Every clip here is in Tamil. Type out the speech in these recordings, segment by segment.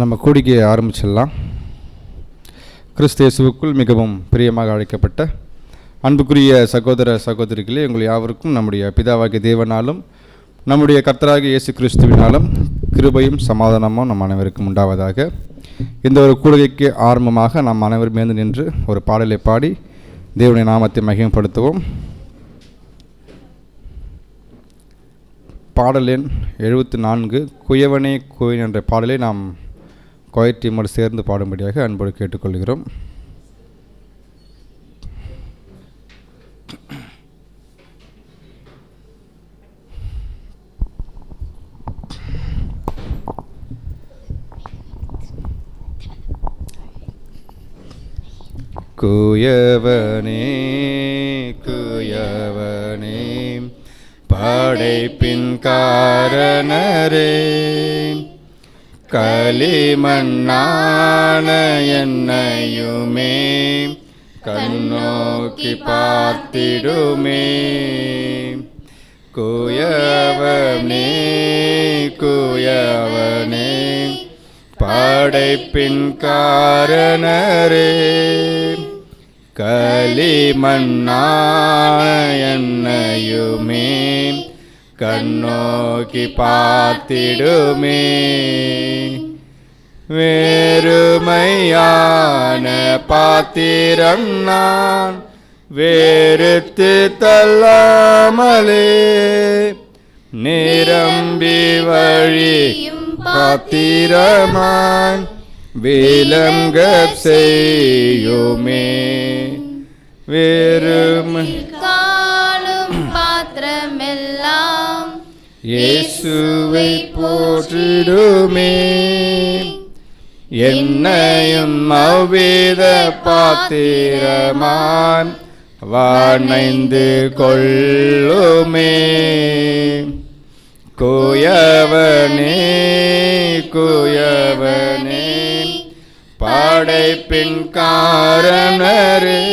நம்ம கூடிக்கை ஆரம்பிச்சிடலாம். கிறிஸ்து இயேசுவுக்குள் மிகவும் பிரியமாக அழைக்கப்பட்ட அன்புக்குரிய சகோதர சகோதரிகளே, உங்கள் யாவருக்கும் நம்முடைய பிதாவாகிய தேவனாலும் நம்முடைய கர்த்தராகிய இயேசு கிறிஸ்துவினாலும் கிருபையும் சமாதானமும் நம் அனைவருக்கும் உண்டாவதாக. இந்த ஒரு கூடுகைக்கு ஆரம்பமாக நாம் அனைவரும் மேந்து நின்று ஒரு பாடலை பாடி தேவனுடைய நாமத்தை மகிமைப்படுத்துவோம். பாடல் எண் 74 குயவனே குயவன் என்ற பாடலை நாம் கொயர் டீமோடு சேர்ந்து பாடும்படியாக அன்போடு கேட்டுக்கொள்கிறோம். குயவனே குயவனே படைப்பின் காரணரே, களிமண்ணான என்னையுமே கண்ணோக்கி பார்த்திடுமே. குயவனே குயவனே படைப்பின் காரணரே, களிமண்ணான என்னையுமே கண்ணோக்கி பார்த்திடுமே. வேறுமையான பாத்திரம் நான் வேறுத்து தள்ளாமலே, நிரம்பி வழியும் பாத்திரமான் விளங்க செய்யுமே. வேறுமை காணும் பாத்திரமெல்லாம் இயேசுவை போற்றிடுமே. என்னையும் அவ்வித பாத்திரமான் வாணைந்து கொள்ளுமே. குயவனே குயவனே படைப்பின் காரணரே,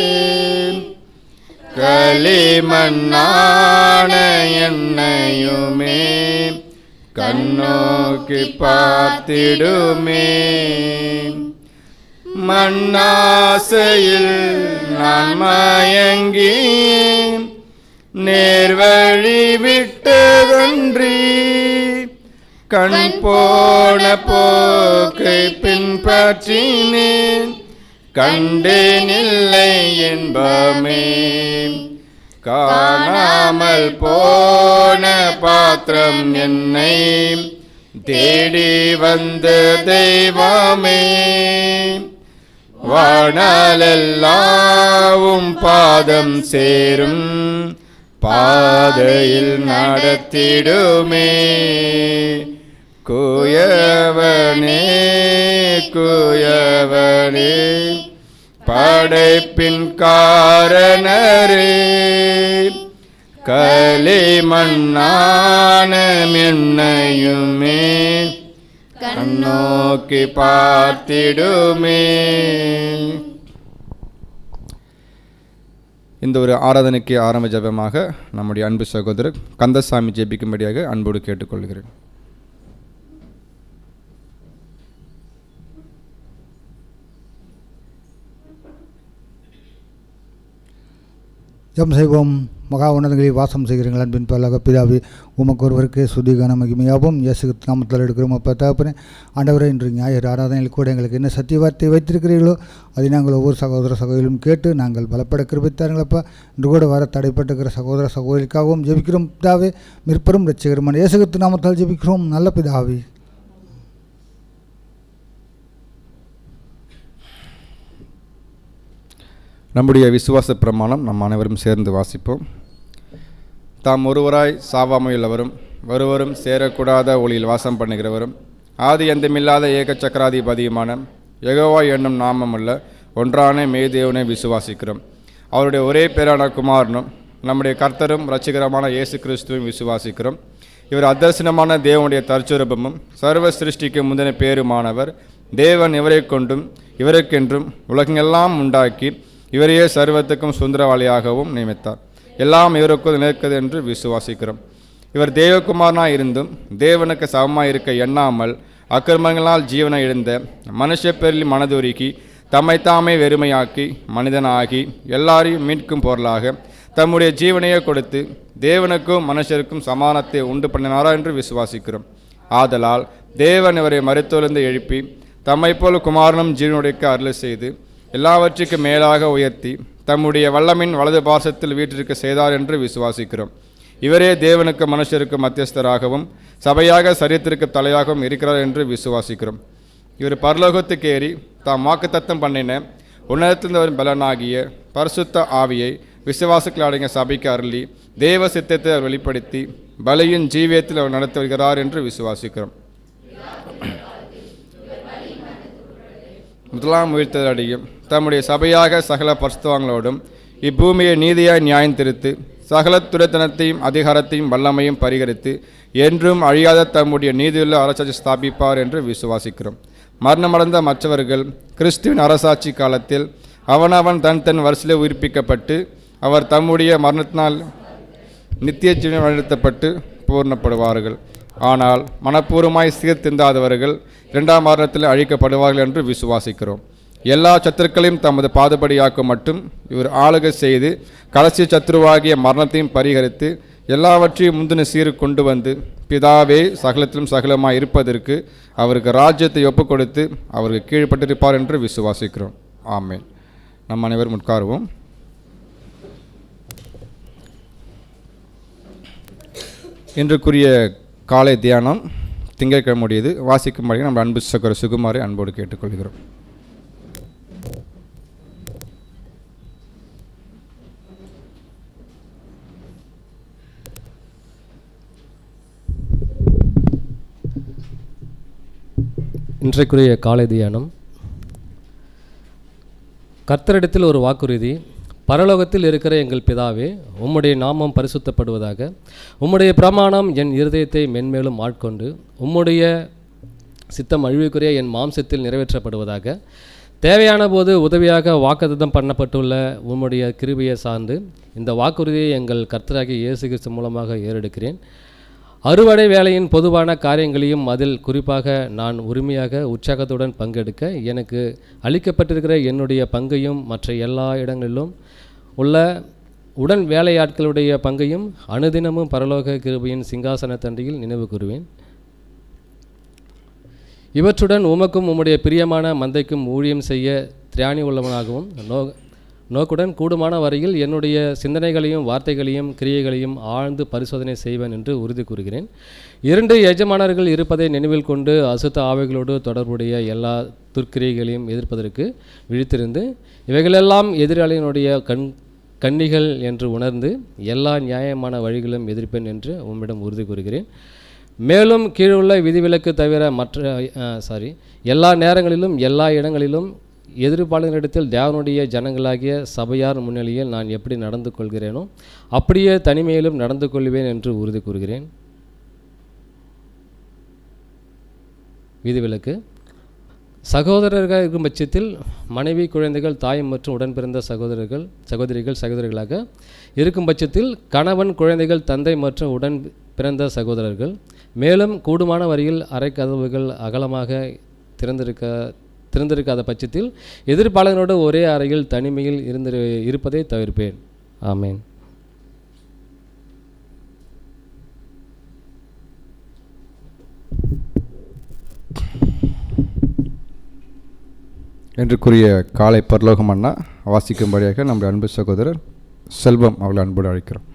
களிமண்ணான என்னையுமே கண்ணோக்கி பார்த்திடுமே. மண்ணாசையில் நான் மயங்கி நேர்வழி விட்டதன்றி, கண் போன போக்கை பின்பற்றினேன் கண்டேனில்லை என்பமே. காணாமல் போன பாத்திரம் என்னை தேடி வந்த தெய்வமே, வாணாலெல்லாவும் பாதம் சேரும் பாதையில் நடத்திடுமே. குயவனே குயவனே படைப்பின் காரணரே, களிமண்ணான என்னையுமே கண்ணோக்கி பார்த்திடுமே. இந்த ஒரு ஆராதனைக்கு ஆரம்ப ஜெபமாக நம்முடைய அன்பு சகோதரர் கந்தசாமி ஜெபிக்கும்படியாக அன்போடு கேட்டுக்கொள்கிறேன். ஜெபம் செய்வோம். மகா உன்னதங்களில் வாசம் செய்கிறீர்கள் அன்பின் பரலோக பிதாவே, உமக்கு ஒருவருக்கே சுதிகான மகிமையாகவும் இயேசு நாமத்தில் எடுக்கிறோம். அப்போ தகப்பனே, ஆண்டவரே, இன்று ஞாயிறு ஆராதனையில் கூட எங்களுக்கு என்ன சத்திய வார்த்தை வைத்திருக்கிறீர்களோ அதை நாங்கள் ஒவ்வொரு சகோதர சகோதரிலும் கேட்டு நாங்கள் பலப்பட கிருபித்தாருங்களப்பா. இன்று கூட வர தடைப்பட்டிருக்கிற சகோதர சகோதரிக்காகவும் ஜெபிக்கிறோம் பிதாவே. மிற்பெரும் ரட்சகருமான இயேசு நாமத்தால் ஜெபிக்கிறோம் நல்ல பிதாவே. நம்முடைய விசுவாச பிரமாணம் நம் அனைவரும் சேர்ந்து வாசிப்போம். தாம் ஒருவராய் சாவாமையுள்ளவரும் ஒருவரும் சேரக்கூடாத ஒளியில் வாசம் பண்ணுகிறவரும் ஆதி அந்தமில்லாத ஏக சக்கராதிபதியுமான யெகோவா என்னும் நாமமுள்ள ஒன்றான மேதேவனை விசுவாசிக்கிறோம். அவருடைய ஒரே பேரான குமாரனும் நம்முடைய கர்த்தரும் இரட்சகருமான இயேசு கிறிஸ்துவையும் விசுவாசிக்கிறோம். இவர் அதர்சனமான தேவனுடைய தற்சுரூபமும் சர்வ சிருஷ்டிக்கு முந்தின பேருமானவர். தேவன் இவரை கொண்டும் இவருக்கென்றும் உலகெல்லாம் உண்டாக்கி இவரையே சர்வத்துக்கும் சுந்தரவாளியாகவும் நியமித்தார். எல்லாம் இவருக்குள் நிற்கிறது என்று விசுவாசிக்கிறோம். இவர் தேவகுமாரனாய் இருந்தும் தேவனுக்கு சமமாய் இருக்க எண்ணாமல் அக்கிரமங்களால் ஜீவனை இழந்த மனுஷ பேரில் மனதுருகி தம்மைத்தாமே வெறுமையாக்கி மனிதனாகி எல்லாரையும் மீட்கும் பொருளாக தம்முடைய ஜீவனையே கொடுத்து தேவனுக்கும் மனுஷருக்கும் சமானத்தை உண்டு பண்ணினாரா என்று விசுவாசிக்கிறோம். ஆதலால் தேவன் இவரை மரித்தோலிருந்து எழுப்பி தம்மை போல் குமாரனும் ஜீவனுடைக்க அருளை செய்து எல்லாவற்றுக்கும் மேலாக உயர்த்தி தம்முடைய வல்லமின் வலது பார்சத்தில் வீற்றிருக்க செய்தார் என்று விசுவாசிக்கிறோம். இவரே தேவனுக்கு மனுஷருக்கு மத்தியஸ்தராகவும் சபையாக சரீரத்திற்கு தலையாகவும் இருக்கிறார் என்று விசுவாசிக்கிறோம். இவர் பரலோகத்துக்கு ஏறி தாம் வாக்குத்தத்தம் பண்ணின உன்னதத்திலிருந்து வரும் பலனாகிய பரிசுத்த ஆவியை விசுவாசத்தில் அடங்கிய சபைக்கு அருளி தேவ சித்தத்தை அவர் வெளிப்படுத்தி பலியின் ஜீவியத்தில் அவர் நடத்தி வருகிறார் என்று விசுவாசிக்கிறோம். முதலாம் உயிர்த்தலடியும் தம்முடைய சபையாக சகல பரிசுத்தவான்களோடும் இப்பூமியை நீதியாய் நியாயம் திருத்து சகல துரைத்தனத்தையும் அதிகாரத்தையும் வல்லமையும் பரிகரித்து என்றும் அழியாத தம்முடைய நீதியுள்ள அரசாட்சி ஸ்தாபிப்பார் என்று விசுவாசிக்கிறோம். மரணமடைந்த மற்றவர்கள் கிறிஸ்துவின் அரசாட்சி காலத்தில் அவனவன் தன் வரிசையிலே உயிர்ப்பிக்கப்பட்டு அவர் தம்முடைய மரணத்தினால் நித்திய ஜீவனை வழிநடத்தப்பட்டு பூர்ணப்படுவார்கள். ஆனால் மனப்பூர்வமாய் சீர்திருந்தாதவர்கள் இரண்டாம் மரணத்தில் அழிக்கப்படுவார்கள் என்று விசுவாசிக்கிறோம். எல்லா சத்துருக்களையும் தமது பாதுபடியாக்கும் மட்டும் இவர் ஆளுகை செய்து கடைசி சத்துருவாகிய மரணத்தையும் பரிகரித்து எல்லாவற்றையும் முந்தின சீரு கொண்டு வந்து பிதாவே சகலத்திலும் சகலமாய் இருப்பதற்கு அவருக்கு ராஜ்யத்தை ஒப்புக் கொடுத்து அவருக்கு கீழ்ப்பட்டிருப்பார் என்று விசுவாசிக்கிறோம். ஆமென். நம் அனைவரும் உட்காருவோம். இன்றுக்குரிய காலை தியானம் திங்கட்கிழமையுடையது. வாசிக்கும்படி நம்ம அன்பு சகோதர சுகுமாரை அன்போடு கேட்டுக்கொள்கிறோம். இன்றைக்குரிய காலை தியானம். கர்த்தரிடத்தில் ஒரு வாக்குறுதி. பரலோகத்தில் இருக்கிற எங்கள் பிதாவே, உம்முடைய நாமம் பரிசுத்தப்படுவதாக. உம்முடைய பிரமாணம் என் இருதயத்தை மென்மேலும் ஆட்கொண்டு உம்முடைய சித்தம் அழிவுக்குரிய என் மாம்சத்தில் நிறைவேற்றப்படுவதாக. தேவையான போது உதவியாக வாக்குத்தத்தம் பண்ணப்பட்டுள்ள உம்முடைய கிருபையை சார்ந்து இந்த வாக்குறுதியை எங்கள் கர்த்தராகிய இயேசு கிறிஸ்து மூலமாக ஏறெடுக்கிறேன். அறுவடை வேலையின் பொதுவான காரியங்களையும் அதில் குறிப்பாக நான் உரிமையாக உற்சாகத்துடன் பங்கெடுக்க எனக்கு அளிக்கப்பட்டிருக்கிற என்னுடைய பங்கையும் மற்ற எல்லா இடங்களிலும் உள்ள உடன் வேலையாட்களுடைய பங்கையும் அனுதினமும் பரலோக கிருபையின் சிங்காசனத்தண்டியில் நினைவு கூறுவேன். இவற்றுடன் உமக்கும் உம்முடைய பிரியமான மந்தைக்கும் ஊழியம் செய்ய திராணி உள்ளவனாகவும் நோக்குடன் கூடுமான வரையில் என்னுடைய சிந்தனைகளையும் வார்த்தைகளையும் கிரியைகளையும் ஆழ்ந்து பரிசோதனை செய்வேன் என்று உறுதி கூறுகிறேன். 2 எஜமானர்கள் இருப்பதை நினைவில் கொண்டு அசுத்த ஆவைகளோடு தொடர்புடைய எல்லா துர்க்கிரியைகளையும் எதிர்ப்பதற்கு விழித்திருந்து இவைகளெல்லாம் எதிராளியினுடைய கண்ணிகள் என்று உணர்ந்து எல்லா நியாயமான வழிகளும் எதிர்ப்பேன் என்று உம்மிடம் உறுதி கூறுகிறேன். மேலும் கீழுள்ள விதிவிலக்கு தவிர எல்லா நேரங்களிலும் எல்லா இடங்களிலும் எதிர்ப்பாளர்களிடத்தில் தேவனுடைய ஜனங்களாகிய சபையார் முன்னிலையில் நான் எப்படி நடந்து கொள்கிறேனோ அப்படியே தனிமையிலும் நடந்து கொள்வேன் என்று உறுதி கூறுகிறேன். விதிவிலக்கு. சகோதரர்கள் இருக்கும் பட்சத்தில் மனைவி, குழந்தைகள், தாய் மற்றும் உடன் பிறந்த சகோதரிகளாக இருக்கும் பட்சத்தில் கணவன், குழந்தைகள், தந்தை மற்றும் உடன் பிறந்த சகோதரர்கள். மேலும் கூடுமான வரையில் அறை கதவுகள் அகலமாக திறந்திருக்காத பட்சத்தில் எதிர்ப்பாளர்களோடு ஒரே அறையில் தனிமையில் இருப்பதை தவிர்ப்பேன். ஆமேன். என்றுக்குரிய காலை பரலோகம் அண்ணா வாசிக்கும்படியாக நம்முடைய அன்பு சகோதரர் செல்வம் அவளை அன்போடு அழைக்கிறோம்.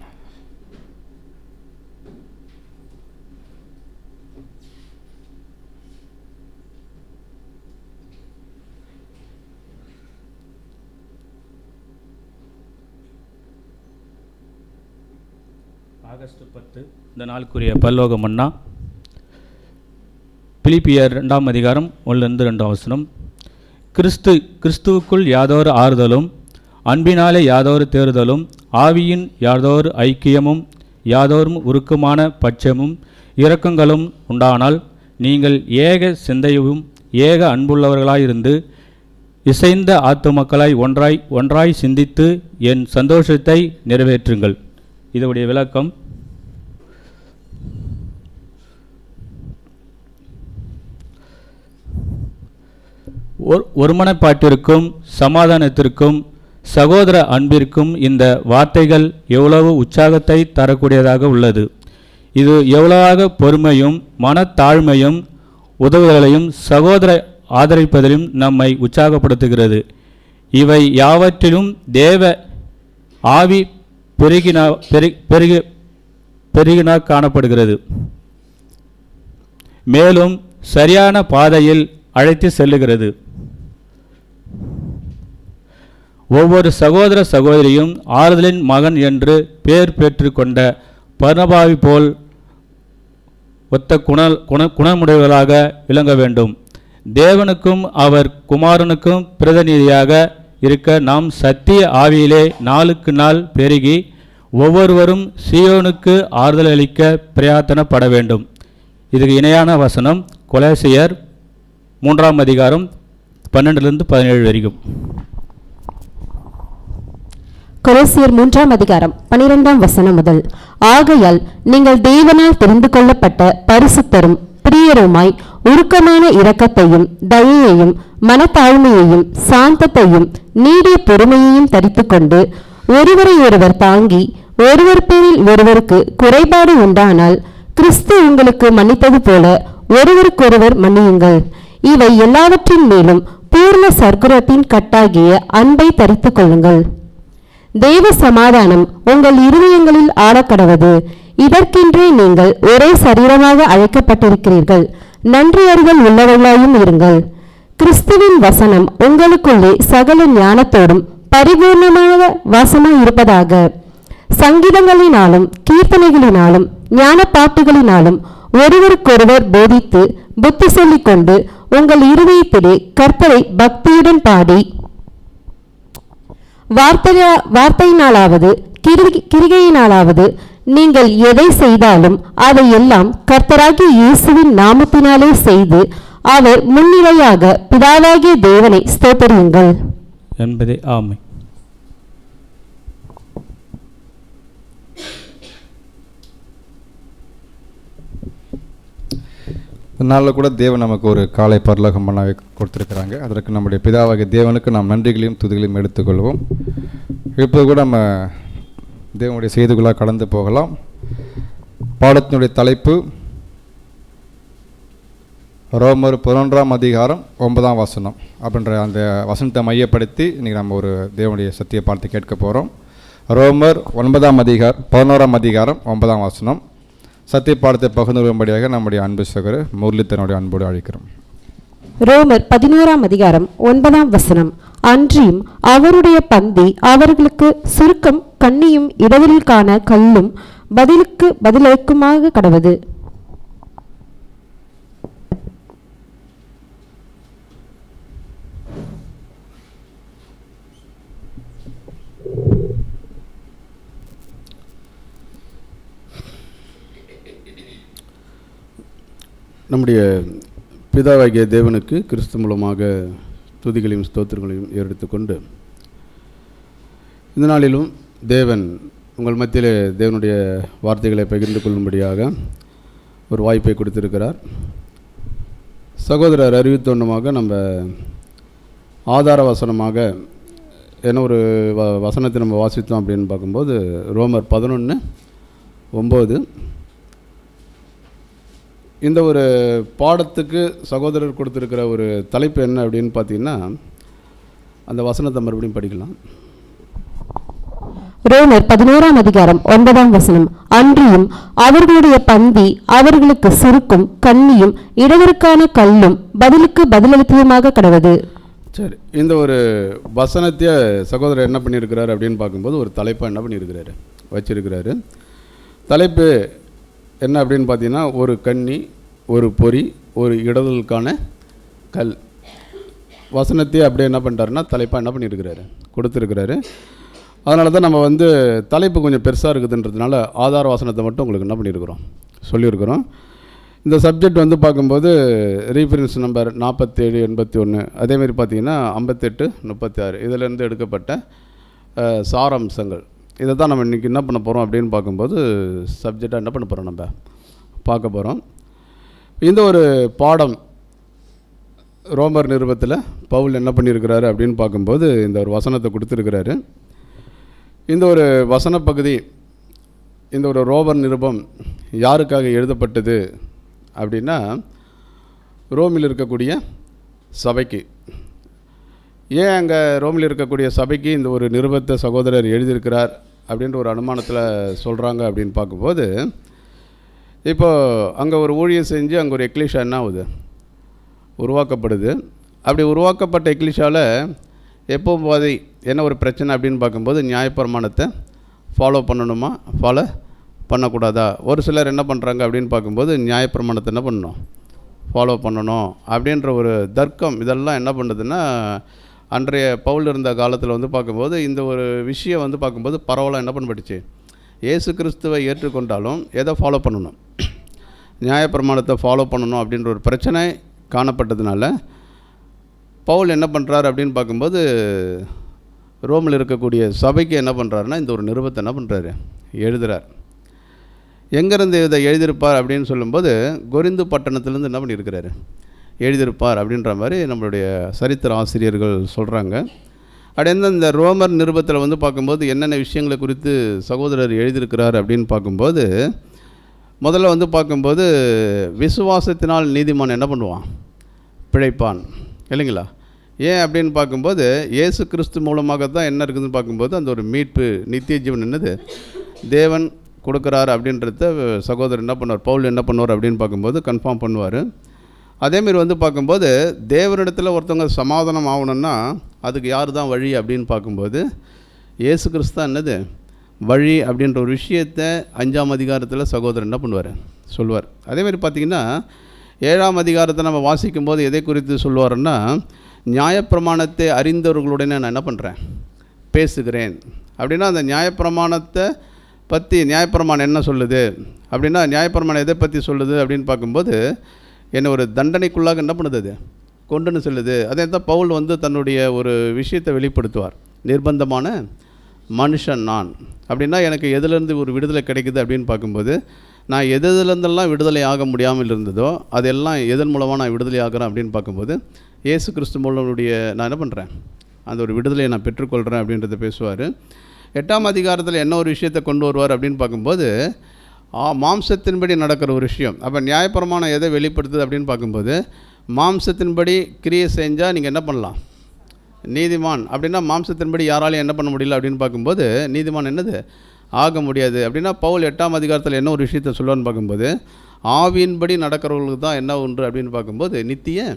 ஆகஸ்ட் 10 இந்த நாளுக்குரிய பரலோக மன்னா. பிலிப்பியர் 2ஆம் அதிகாரம் 1-2 வசனம். கிறிஸ்துவுக்குள் யாதோர் ஆறுதலும் அன்பினாலே யாதோர் தேறுதலும் ஆவியின் யாதோர் ஐக்கியமும் யாதோரும் உருக்கமான பட்சமும் இரக்கங்களும் உண்டானால் நீங்கள் ஏக சிந்தையும் ஏக அன்புள்ளவர்களாயிருந்து இசைந்த ஆத்துமக்களாய் ஒன்றாய் சிந்தித்து என் சந்தோஷத்தை நிறைவேற்றுங்கள். இதனுடைய விளக்கம். ஒருமனப்பாட்டிற்கும் சமாதானத்திற்கும் சகோதர அன்பிற்கும் இந்த வார்த்தைகள் எவ்வளவு உற்சாகத்தை தரக்கூடியதாக உள்ளது. இது எவ்வளவாக பொறுமையும் மனத்தாழ்மையும் உதவுதலையும் சகோதர ஆதரிப்பதிலும் நம்மை உற்சாகப்படுத்துகிறது. இவை யாவற்றிலும் தேவ ஆவி பெருகினா காணப்படுகிறது. மேலும் சரியான பாதையில் அழைத்து செல்லுகிறது. ஒவ்வொரு சகோதர சகோதரியும் ஆறுதலின் மகன் என்று பெயர் பெற்று கொண்ட பர்னபாவை போல் ஒத்த குணமுடையவர்களாக விளங்க வேண்டும். தேவனுக்கும் அவர் குமாரனுக்கும் பிரதிநிதியாக இருக்க நாம் சத்திய ஆவியிலே நாளுக்கு நாள் பெருகி ஒவ்வொருவரும் சீயோனுக்கு ஆறுதல் அளிக்க பிரயத்தனப்பட வேண்டும். இதுக்கு இணையான வசனம் கொலோசியர் 3ஆம் அதிகாரம் 12-17 வரைக்கும். கொலோசியர் 3ஆம் அதிகாரம் 12ஆம் வசனம் முதல். ஆகையால் நீங்கள் தேவனால் தெரிந்து கொள்ளப்பட்ட பரிசுத்தரும் பிரியருமாய் உருக்கமான இரக்கத்தையும் தயையையும் மனத்தாழ்மையையும் சாந்தத்தையும் நீடிய பொறுமையையும் தரித்துக்கொண்டு ஒருவரை ஒருவர் தாங்கி ஒருவர் பேரில் ஒருவருக்கு குறைபாடு உண்டானால் கிறிஸ்து உங்களுக்கு மன்னித்தது போல ஒருவருக்கொருவர் மன்னியுங்கள். இவை எல்லாவற்றின் மேலும் பூர்ண சர்க்குரத்தின் கட்டாகிய அன்பை தரித்துக் கொள்ளுங்கள். தேவ சமாதானம் உங்கள் இருதயங்களில் ஆளக்கடவது. இதற்கென்றே நீங்கள் ஒரே சரீரமாக அழைக்கப்பட்டிருக்கிறீர்கள். நன்றியறிதல் உள்ளவர்களாயும் இருங்கள். கிறிஸ்துவின் வசனம் உங்களுக்குள்ளே சகல ஞானத்தோடும் பரிபூர்ணமாக வாசமாய் இருப்பதாக. சங்கீதங்களினாலும் கீர்த்தனைகளினாலும் ஞான பாட்டுகளினாலும் ஒருவருக்கொருவர் போதித்து புத்தி சொல்லிக் கொண்டு உங்கள் இருதயத்திலே கர்த்தரை பக்தியுடன் பாடி வார்த்தையினாலாவது கிரிகையினாலாவது நீங்கள் எதை செய்தாலும் அதையெல்லாம் கர்த்தராகிய இயேசுவின் நாமத்தினாலே செய்து அவர் முன்னிலையாக பிதாவாகிய தேவனை ஸ்தோத்திரியுங்கள் என்பதே ஆமை. நாளில் கூட தேவன் நமக்கு ஒரு காலை பரலோகம் பண்ண கொடுத்துருக்குறாங்க. அதற்கு நம்முடைய பிதாவாகிய தேவனுக்கு நாம் நன்றிகளையும் துதிகளையும் எடுத்துக்கொள்வோம். இப்போ கூட நம்ம தேவனுடைய செய்திகளாக கடந்து போகலாம். பாடத்தினுடைய தலைப்பு ரோமர் 11ஆம் அதிகாரம் 9ஆம் வசனம் அப்படின்ற அந்த வசனத்தை மையப்படுத்தி இன்றைக்கி நம்ம ஒரு தேவனுடைய சத்திய பார்த்து கேட்க போகிறோம். ரோமர் 11ஆம் அதிகாரம் 9ஆம் வசனம். சத்திய பாடத்தை பகிர்ந்து கொள்ளும்படியாக நம்முடைய அன்பு சகோதரர் முரளித்தனுடைய அன்போடு அழைக்கிறோம். ரோமர் 11ஆம் அதிகாரம் 9ஆம் வசனம். அன்றியும் அவருடைய பந்தி அவர்களுக்கு சுருக்கம் கண்ணியும் இடவரில் காண கல்லும் பதிலுக்கு பதிலளிக்குமாக கடவது. நம்முடைய பிதாவாகிய தேவனுக்கு கிறிஸ்து மூலமாக துதிகளையும் ஸ்தோத்திரங்களையும் எடுத்துக்கொண்டு இந்த நாளிலும் தேவன் உங்கள் மத்தியிலே தேவனுடைய வார்த்தைகளை பகிர்ந்து கொள்ளும்படியாக ஒரு வாய்ப்பை கொடுத்திருக்கிறார். சகோதரர் அறிவித்தோன்னமாக நம்ம ஆதார வசனமாக என்ன ஒரு வசனத்தை நம்ம வாசித்தோம் அப்படின்னு பார்க்கும்போது ரோமர் 11:9. இந்த ஒரு பாடத்துக்கு சகோதரர் கொடுத்துருக்கிற ஒரு தலைப்பு என்ன அப்படின்னு பார்த்தீங்கன்னா அந்த வசனத்தை மறுபடியும் படிக்கலாம். ரோமர் 11ஆம் அதிகாரம் 9ஆம் வசனம். அன்றியும் அவர்களுடைய பந்தி அவர்களுக்கு சுருக்கும் கண்ணியும் இடவருக்கான கல்லும் பதிலுக்கு பதிலளித்ததுமாக கடவது. சரி, இந்த ஒரு வசனத்தை சகோதரர் என்ன பண்ணியிருக்கிறார் அப்படின்னு பார்க்கும்போது ஒரு தலைப்பாக என்ன பண்ணியிருக்கிறாரு வச்சிருக்கிறாரு. தலைப்பு என்ன அப்படின்னு பார்த்தீங்கன்னா ஒரு கண்ணி, ஒரு பொறி, ஒரு இடதலுக்கான கல். வசனத்தையே அப்படியே என்ன பண்ணிட்டாருன்னா தலைப்பாக என்ன பண்ணியிருக்கிறாரு கொடுத்துருக்கிறாரு. அதனால தான் நம்ம தலைப்பு கொஞ்சம் பெருசாக இருக்குதுன்றதுனால ஆதார வசனத்தை மட்டும் உங்களுக்கு என்ன பண்ணியிருக்கிறோம் சொல்லியிருக்கிறோம். இந்த சப்ஜெக்ட் பார்க்கும்போது ரீஃபரன்ஸ் நம்பர் 4781, அதேமாதிரி பார்த்தீங்கன்னா 5836 இதிலேருந்து எடுக்கப்பட்ட சாராம்சங்கள். இதை தான் நம்ம இன்றைக்கி என்ன பண்ண போகிறோம் அப்படின்னு பார்க்கும்போது சப்ஜெக்டாக என்ன பண்ண போகிறோம் நம்ம பார்க்க போகிறோம். இந்த ஒரு பாடம் ரோமர் நிருபத்தில் பவுல் என்ன பண்ணியிருக்கிறாரு அப்படின்னு பார்க்கும்போது இந்த ஒரு வசனத்தை கொடுத்துருக்கிறாரு. இந்த ஒரு வசன பகுதி, இந்த ஒரு ரோமர் நிருபம் யாருக்காக எழுதப்பட்டது அப்படின்னா ரோமில் இருக்கக்கூடிய சபைக்கு. ஏன் அங்கே ரோமில் இருக்கக்கூடிய சபைக்கு இந்த ஒரு நிருபத்தை சகோதரர் எழுதியிருக்கிறார் அப்படின்ற ஒரு அனுமானத்தில் சொல்கிறாங்க அப்படின்னு பார்க்கும்போது, இப்போது அங்கே ஒரு ஊழியம் செஞ்சு அங்கே ஒரு எக்லீஷா என்ன ஆகுது, உருவாக்கப்படுது. அப்படி உருவாக்கப்பட்ட எக்லீஷாவில் எப்போவும் பாதி என்ன ஒரு பிரச்சனை அப்படின்னு பார்க்கும்போது, நியாயப்பிரமாணத்தை ஃபாலோ பண்ணணுமா, ஃபாலோ பண்ணக்கூடாதா? ஒரு சிலர் என்ன பண்ணுறாங்க அப்படின்னு பார்க்கும்போது, நியாயப்பிரமாணத்தை என்ன பண்ணணும், ஃபாலோ பண்ணணும் அப்படின்ற ஒரு தர்க்கம். இதெல்லாம் என்ன பண்ணுதுன்னா, அன்றைய பவுல் இருந்த காலத்தில் வந்து பார்க்கும்போது இந்த ஒரு விஷயம் வந்து பார்க்கும்போது பரவலாக என்ன பண்ணப்பட்டுச்சு, இயேசு கிறிஸ்துவை ஏற்றுக்கொண்டாலும் எதை ஃபாலோ பண்ணணும், நியாயப்பிரமாணத்தை ஃபாலோ பண்ணணும் அப்படின்ற ஒரு பிரச்சனை காணப்பட்டதுனால பவுல் என்ன பண்ணுறாரு அப்படின்னு பார்க்கும்போது, ரோமில் இருக்கக்கூடிய சபைக்கு என்ன பண்ணுறாருன்னா இந்த ஒரு நிருபத்தை என்ன பண்ணுறாரு, எழுதுகிறார். எங்கேருந்து இதை எழுதியிருப்பார் அப்படின்னு சொல்லும்போது, கொரிந்து பட்டணத்துலேருந்து என்ன பண்ணியிருக்கிறாரு, எழுதியிருப்பார் அப்படின்ற மாதிரி நம்மளுடைய சரித்திர ஆசிரியர்கள் சொல்கிறாங்க. அப்படி இந்த ரோமர் நிருபத்தில் வந்து பார்க்கும்போது என்னென்ன விஷயங்களை குறித்து சகோதரர் எழுதியிருக்கிறார் அப்படின்னு பார்க்கும்போது, முதல்ல வந்து பார்க்கும்போது விசுவாசத்தினால் நீதிமான் என்ன பண்ணுவான், பிழைப்பான், இல்லைங்களா? ஏன் அப்படின்னு பார்க்கும்போது இயேசு கிறிஸ்து மூலமாக தான் என்ன இருக்குதுன்னு பார்க்கும்போது அந்த ஒரு மீட்பு, நித்திய ஜீவன் என்னது தேவன் கொடுக்குறாரு அப்படின்றத சகோதரர் என்ன பண்ணுவார், பவுல் என்ன பண்ணுவார் அப்படின்னு பார்க்கும்போது கன்ஃபார்ம் பண்ணுவார். அதேமாரி வந்து பார்க்கும்போது தேவனிடத்தில் ஒருத்தவங்க சமாதானம் ஆகணும்னா அதுக்கு யார் தான் வழி அப்படின்னு பார்க்கும்போது இயேசு கிறிஸ்து தான் என்னது வழி அப்படின்ற ஒரு விஷயத்தை 5ஆம் அதிகாரத்தில் சகோதரர் என்ன பண்ணுவார், சொல்வார். அதேமாதிரி பார்த்திங்கன்னா 7ஆம் அதிகாரத்தை நம்ம வாசிக்கும்போது எதை குறித்து சொல்லுவாருன்னா, நியாயப்பிரமாணத்தை அறிந்தவர்களுடன் நான் என்ன பண்ணுறேன், பேசுகிறேன் அப்படின்னா அந்த நியாயப்பிரமாணத்தை பற்றி, நியாயப்பிரமாணம் என்ன சொல்லுது அப்படின்னா, நியாயப்பிரமாணம் எதை பற்றி சொல்லுது அப்படின்னு பார்க்கும்போது என்னை ஒரு தண்டனைக்குள்ளாக என்ன பண்ணுது, அது கொண்டுன்னு சொல்லுது. அதே தான் பவுல் வந்து தன்னுடைய ஒரு விஷயத்தை வெளிப்படுத்துவார், நிர்பந்தமான மனுஷன் நான் அப்படின்னா எனக்கு எதுலேருந்து ஒரு விடுதலை கிடைக்குது அப்படின்னு பார்க்கும்போது, நான் எதுலேருந்தெல்லாம் விடுதலை ஆக முடியாமல் இருந்ததோ அதெல்லாம் எதன் மூலமாக நான் விடுதலை ஆகிறேன் அப்படின்னு பார்க்கும்போது இயேசு கிறிஸ்து மூலமுடைய நான் என்ன பண்ணுறேன், அந்த ஒரு விடுதலையை நான் பெற்றுக்கொள்கிறேன் அப்படின்றத பேசுவார். 8ஆம் அதிகாரத்தில் என்ன ஒரு விஷயத்தை கொண்டு வருவார் அப்படின்னு பார்க்கும்போது, மாம்சத்தின்படி நடக்கிற ஒரு விஷயம். அப்போ நியாயப்பிரமாணம் எதை வெளிப்படுத்துது அப்படின்னு பார்க்கும்போது, மாம்சத்தின்படி கிரியை செஞ்சால் நீங்கள் என்ன பண்ணலாம், நீதிமான் அப்படின்னா மாம்சத்தின்படி யாராலையும் என்ன பண்ண முடியல அப்படின்னு பார்க்கும்போது நீதிமான் என்னது ஆக முடியாது. அப்படின்னா பவுல் 8ஆம் அதிகாரத்தில் என்ன ஒரு விஷயத்தை சொல்லுவான்னு பார்க்கும்போது, ஆவியின்படி நடக்கிறவர்களுக்கு தான் என்ன உண்டு அப்படின்னு பார்க்கும்போது நித்திய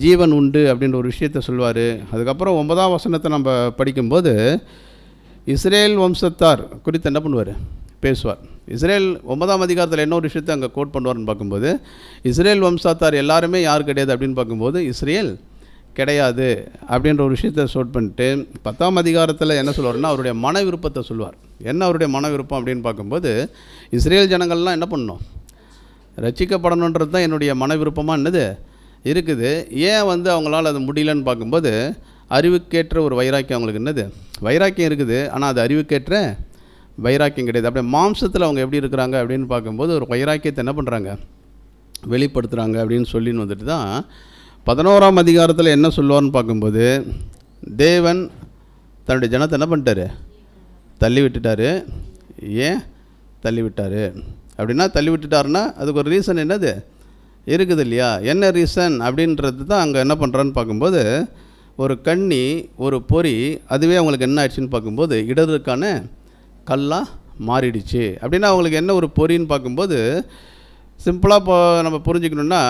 ஜீவன் உண்டு அப்படின்ற ஒரு விஷயத்தை சொல்லுவார். அதுக்கப்புறம் 9ஆம் வசனத்தை நம்ம படிக்கும்போது இஸ்ரேல் வம்சத்தார் குறித்து என்ன பண்ணுவார், பேசுவார். இஸ்ரேல் 9ஆம் அதிகாரத்தில் என்ன ஒரு விஷயத்தை அங்கே கோட் பண்ணுவார்னு பார்க்கும்போது, இஸ்ரேல் வம்சத்தார் எல்லாருமே யார் கிடையாது அப்படின்னு பார்க்கும்போது இஸ்ரேல் கிடையாது அப்படின்ற ஒரு விஷயத்தை ஷோட் பண்ணிட்டு 10ஆம் அதிகாரத்தில் என்ன சொல்லுவார்னா அவருடைய மன விருப்பத்தை சொல்லுவார். என்ன அவருடைய மன விருப்பம் அப்படின்னு பார்க்கும்போது, இஸ்ரேல் ஜனங்கள்லாம் என்ன பண்ணணும், ரட்சிக்கப்படணுன்றது தான் என்னுடைய மன விருப்பமாக என்னது இருக்குது. ஏன் வந்து அவங்களால அது முடியலன்னு பார்க்கும்போது, அறிவுக்கேற்ற ஒரு வைராக்கியம் அவங்களுக்கு என்னது வைராக்கியம் இருக்குது, ஆனால் அது அறிவுக்கேற்ற வைராக்கியம் கிடையாது. அப்படியே மாம்சத்தில் அவங்க எப்படி இருக்கிறாங்க அப்படின்னு பார்க்கும்போது ஒரு வைராக்கியத்தை என்ன பண்ணுறாங்க, வெளிப்படுத்துகிறாங்க அப்படின்னு சொல்லின்னு வந்துட்டு தான் 11ஆம் அதிகாரத்தில் என்ன சொல்லுவார்னு பார்க்கும்போது, தேவன் தன்னுடைய ஜனத்தை என்ன பண்ணிட்டாரு, தள்ளி விட்டுட்டார். ஏன் தள்ளி விட்டார் அப்படின்னா, தள்ளி விட்டுட்டாருன்னா அதுக்கு ஒரு ரீசன் என்னது இருக்குது இல்லையா, என்ன ரீசன் அப்படின்றது தான் அங்கே என்ன பண்ணுறான்னு பார்க்கும்போது, ஒரு கண்ணி ஒரு பொறி அதுவே அவங்களுக்கு என்ன ஆயிடுச்சுன்னு பார்க்கும்போது இடருக்கான கல்லாக மாறிடுச்சு. அப்படின்னா அவங்களுக்கு என்ன ஒரு பொறின்னு பார்க்கும்போது, சிம்பிளாக இப்போ நம்ம புரிஞ்சுக்கணுன்னா,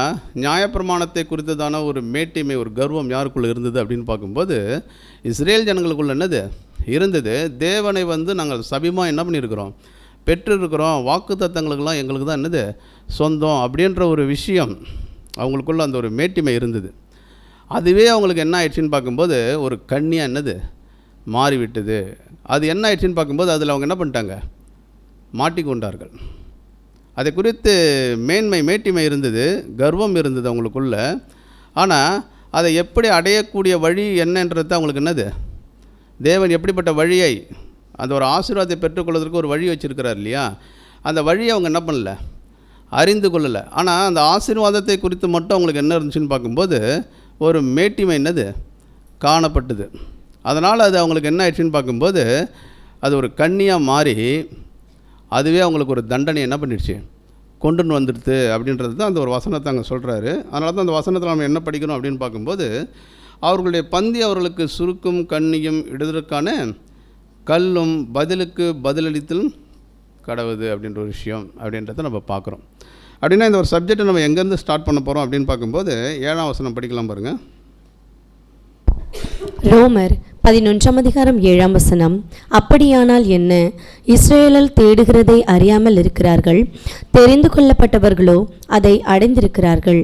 நியாயப்பிரமாணத்தை குறித்ததான ஒரு மேட்டிமை, ஒரு கர்வம் யாருக்குள்ளே இருந்தது அப்படின்னு பார்க்கும்போது இஸ்ரேல் ஜனங்களுக்குள்ள என்னது இருந்தது. தேவனை வந்து நாங்கள் சபிமாக என்ன பண்ணியிருக்கிறோம், பெற்றிருக்கிறோம், வாக்கு தத்தங்களுக்கெல்லாம் எங்களுக்கு தான் என்னது சொந்தம் அப்படின்ற ஒரு விஷயம் அவங்களுக்குள்ள அந்த ஒரு மேட்டிமை இருந்தது. அதுவே அவங்களுக்கு என்ன ஆயிடுச்சுன்னு பார்க்கும்போது ஒரு கண்ணியாக என்னது மாறிவிட்டது. அது என்ன ஆயிடுச்சுன்னு பார்க்கும்போது அதில் அவங்க என்ன பண்ணிட்டாங்க, மாட்டிக்கொண்டார்கள். அதை குறித்து மேட்டிமை இருந்தது, கர்வம் இருந்தது அவங்களுக்குள்ள. ஆனால் அதை எப்படி அடையக்கூடிய வழி என்னன்றது அவங்களுக்கு என்னது, தேவன் எப்படிப்பட்ட வழியை, அந்த ஒரு ஆசீர்வாதத்தை பெற்றுக்கொள்வதற்கு ஒரு வழி வச்சுருக்கிறார் இல்லையா, அந்த வழியை அவங்க என்ன பண்ணல, அறிந்து கொள்ளலை. ஆனால் அந்த ஆசீர்வாதத்தை குறித்து மட்டும் அவங்களுக்கு என்ன இருந்துச்சுன்னு பார்க்கும்போது ஒரு மேட்டிமை என்னது காணப்பட்டது. அதனால் அது அவங்களுக்கு என்ன ஆயிடுச்சுன்னு பார்க்கும்போது அது ஒரு கண்ணியாக மாறி அதுவே அவங்களுக்கு ஒரு தண்டனை என்ன பண்ணிடுச்சு கொண்டுன்னு வந்துடுது அப்படின்றது தான் அந்த ஒரு வசனத்தை அங்கே சொல்கிறாரு. அதனால தான் அந்த வசனத்தில் நம்ம என்ன படிக்கணும் அப்படின்னு பார்க்கும்போது அவர்களுடைய பந்தி அவர்களுக்கு சுருக்கும் கண்ணியும் இடுதற்கான கல்லும் பதிலுக்கு பதிலளித்தலும் கடவுது அப்படின்ற ஒரு விஷயம் அப்படின்றத நம்ம பார்க்குறோம். அப்படின்னா இந்த ஒரு சப்ஜெக்டை நம்ம எங்கேருந்து ஸ்டார்ட் பண்ண போகிறோம் அப்படின்னு பார்க்கும்போது 7ஆம் வசனம் படிக்கலாம் பாருங்கள். ரோமர் 11ஆம் அதிகாரம் 7ஆம் வசனம். அப்படியானால் என்ன? இஸ்ரவேலர் தேடுகிறதை அறியாமல் இருக்கிறார்கள், தெரிந்து கொள்ளப்பட்டவர்களோ அதை அடைந்திருக்கிறார்கள்.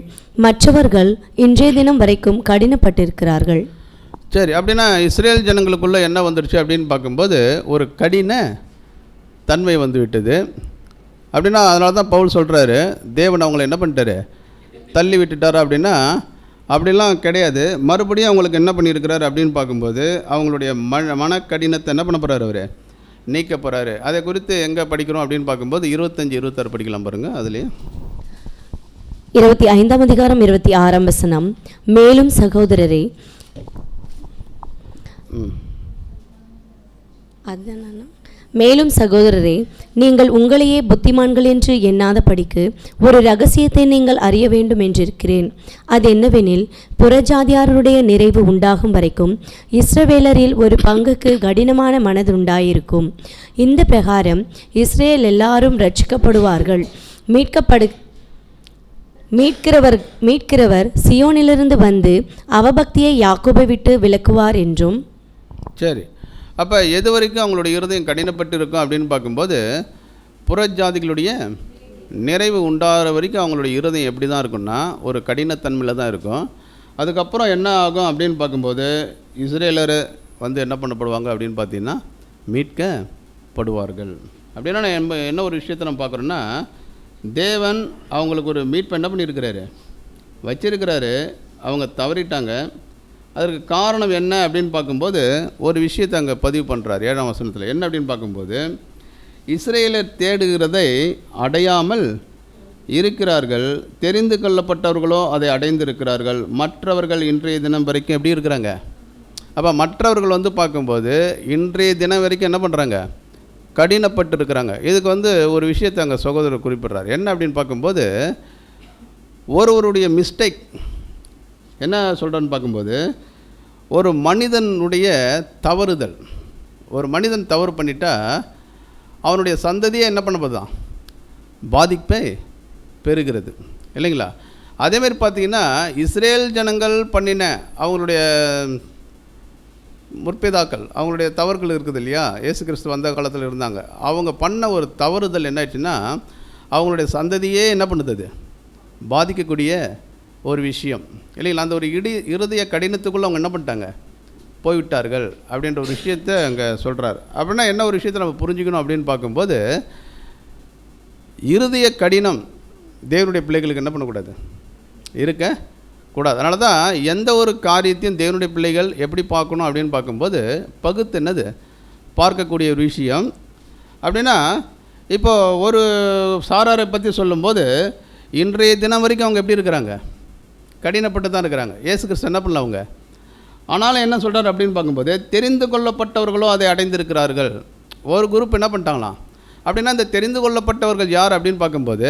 மற்றவர்கள் இன்றைய தினம் வரைக்கும் கடினப்பட்டிருக்கிறார்கள். சரி, அப்படின்னா இஸ்ரேல் ஜனங்களுக்குள்ளே என்ன வந்துடுச்சு அப்படின்னு பார்க்கும்போது ஒரு கடின தன்மை வந்து விட்டது. அப்படின்னா அதனால தான் பவுல் சொல்கிறாரு தேவன் அவங்கள என்ன பண்ணிட்டாரு தள்ளி விட்டுட்டார் அப்படின்னா அப்படிலாம் கிடையாது. மறுபடியும் அவங்களுக்கு என்ன பண்ணியிருக்கிறாரு அப்படின்னு பார்க்கும்போது அவங்களுடைய மனக்கடினத்தை என்ன பண்ண போகிறாரு அவர் நீக்க போகிறாரு. அதை குறித்து எங்கே படிக்கிறோம் அப்படின்னு பார்க்கும்போது 25-26 படிக்கலாம் பாருங்கள். அதுலேயே 25ஆம் அதிகாரம் 26ஆம் வசனம். மேலும் சகோதரரே மேலும் சகோதரரே நீங்கள் உங்களையே புத்திமான்கள் என்று எண்ணாத படிக்கு ஒரு ரகசியத்தை நீங்கள் அறிய வேண்டும் என்றிருக்கிறேன். அது என்னவெனில் புறஜாதியாருடைய நிறைவு உண்டாகும் வரைக்கும் இஸ்ரவேலரில் ஒரு பங்குக்கு கடினமான மனது உண்டாயிருக்கும். இந்த பிரகாரம் இஸ்ரேல் எல்லாரும் ரட்சிக்கப்படுவார்கள். மீட்கிறவர் சியோனிலிருந்து வந்து அவபக்தியை யாக்கோபை விட்டு விலக்குவார் என்றும். சரி, அப்போ எது வரைக்கும் அவங்களுடைய இருதயம் கடினப்பட்டு இருக்கும் அப்படின்னு பார்க்கும்போது புறஜாதிகளுடைய நிறைவு உண்டாகிற வரைக்கும் அவங்களுடைய இருதயம் எப்படி தான் இருக்குன்னா ஒரு கடினத்தன்மையில் தான் இருக்கும். அதுக்கப்புறம் என்ன ஆகும் அப்படின்னு பார்க்கும்போது இஸ்ரேலர் வந்து என்ன பண்ணப்படுவாங்க அப்படின்னு பார்த்தீங்கன்னா மீட்கப்படுவார்கள். அப்படின்னா என்ன ஒரு விஷயத்தை நம்ம பார்க்குறோன்னா தேவன் அவங்களுக்கு ஒரு மீட்பை என்ன பண்ணியிருக்கிறாரு வச்சிருக்கிறாரு. அவங்க தவறிட்டாங்க. அதற்கு காரணம் என்ன அப்படின்னு பார்க்கும்போது ஒரு விஷயத்தை அங்கே பதிவு பண்ணுறார் 7ஆம் வசனத்தில். என்ன அப்படின்னு பார்க்கும்போது இஸ்ரேலர் தேடுகிறதை அடையாமல் இருக்கிறார்கள், தெரிந்து கொள்ளப்பட்டவர்களோ அதை அடைந்திருக்கிறார்கள். மற்றவர்கள் இன்றைய தினம் வரைக்கும் எப்படி இருக்கிறாங்க? அப்போ மற்றவர்கள் வந்து பார்க்கும்போது இன்றைய தினம் வரைக்கும் என்ன பண்ணுறாங்க? கடினப்பட்டு இருக்கிறாங்க. இதுக்கு வந்து ஒரு விஷயத்தை அங்கே சகோதரர் குறிப்பிட்றார். என்ன அப்படின்னு பார்க்கும்போது ஒருவருடைய மிஸ்டேக் என்ன சொல்கிறேன்னு பார்க்கும்போது ஒரு மனிதனுடைய தவறுதல், ஒரு மனிதன் தவறு பண்ணிட்டா அவனுடைய சந்ததியே என்ன பண்ண போதுதான் பாதிப்பை பெறுகிறது இல்லைங்களா? அதேமாதிரி பார்த்திங்கன்னா இஸ்ரேல் ஜனங்கள் பண்ணின அவங்களுடைய முற்பிதாக்கள் அவங்களுடைய தவறுகள் இருக்குது இல்லையா? இயேசு கிறிஸ்து வந்த காலத்தில் இருந்தாங்க. அவங்க பண்ண ஒரு தவறுதல் என்ன ஆயிடுச்சுன்னா அவங்களுடைய சந்ததியே என்ன பண்ணுது பாதிக்கக்கூடிய ஒரு விஷயம் இல்லைங்களா? அந்த ஒரு இருதய கடினத்துக்குள்ளே அவங்க என்ன பண்ணிட்டாங்க போய்விட்டார்கள் அப்படின்ற ஒரு விஷயத்தை அங்கே சொல்கிறார். அப்படின்னா என்ன ஒரு விஷயத்தை நம்ம புரிஞ்சுக்கணும் அப்படின்னு பார்க்கும்போது இருதய கடினம் தேவனுடைய பிள்ளைகளுக்கு என்ன பண்ணக்கூடாது இருக்கக்கூடாது. அதனால தான் எந்த ஒரு காரியத்தையும் தேவனுடைய பிள்ளைகள் எப்படி பார்க்கணும் அப்படின்னு பார்க்கும்போது பகுத்து என்னது பார்க்கக்கூடிய ஒரு விஷயம். அப்படின்னா இப்போது ஒரு சாராரை பற்றி சொல்லும்போது இன்றைய தினம் வரைக்கும் அவங்க எப்படி இருக்கிறாங்க? கடினப்பட்டு தான் இருக்கிறாங்க. இயேசு கிறிஸ்து என்ன பண்ணல அவங்க. ஆனாலும் என்ன சொல்கிறார் அப்படின்னு பார்க்கும்போது தெரிந்து கொள்ளப்பட்டவர்களோ அதை அடைந்திருக்கிறார்கள். ஒரு குரூப் என்ன பண்ணிட்டாங்களாம் அப்படின்னா இந்த தெரிந்து கொள்ளப்பட்டவர்கள் யார் அப்படின்னு பார்க்கும்போது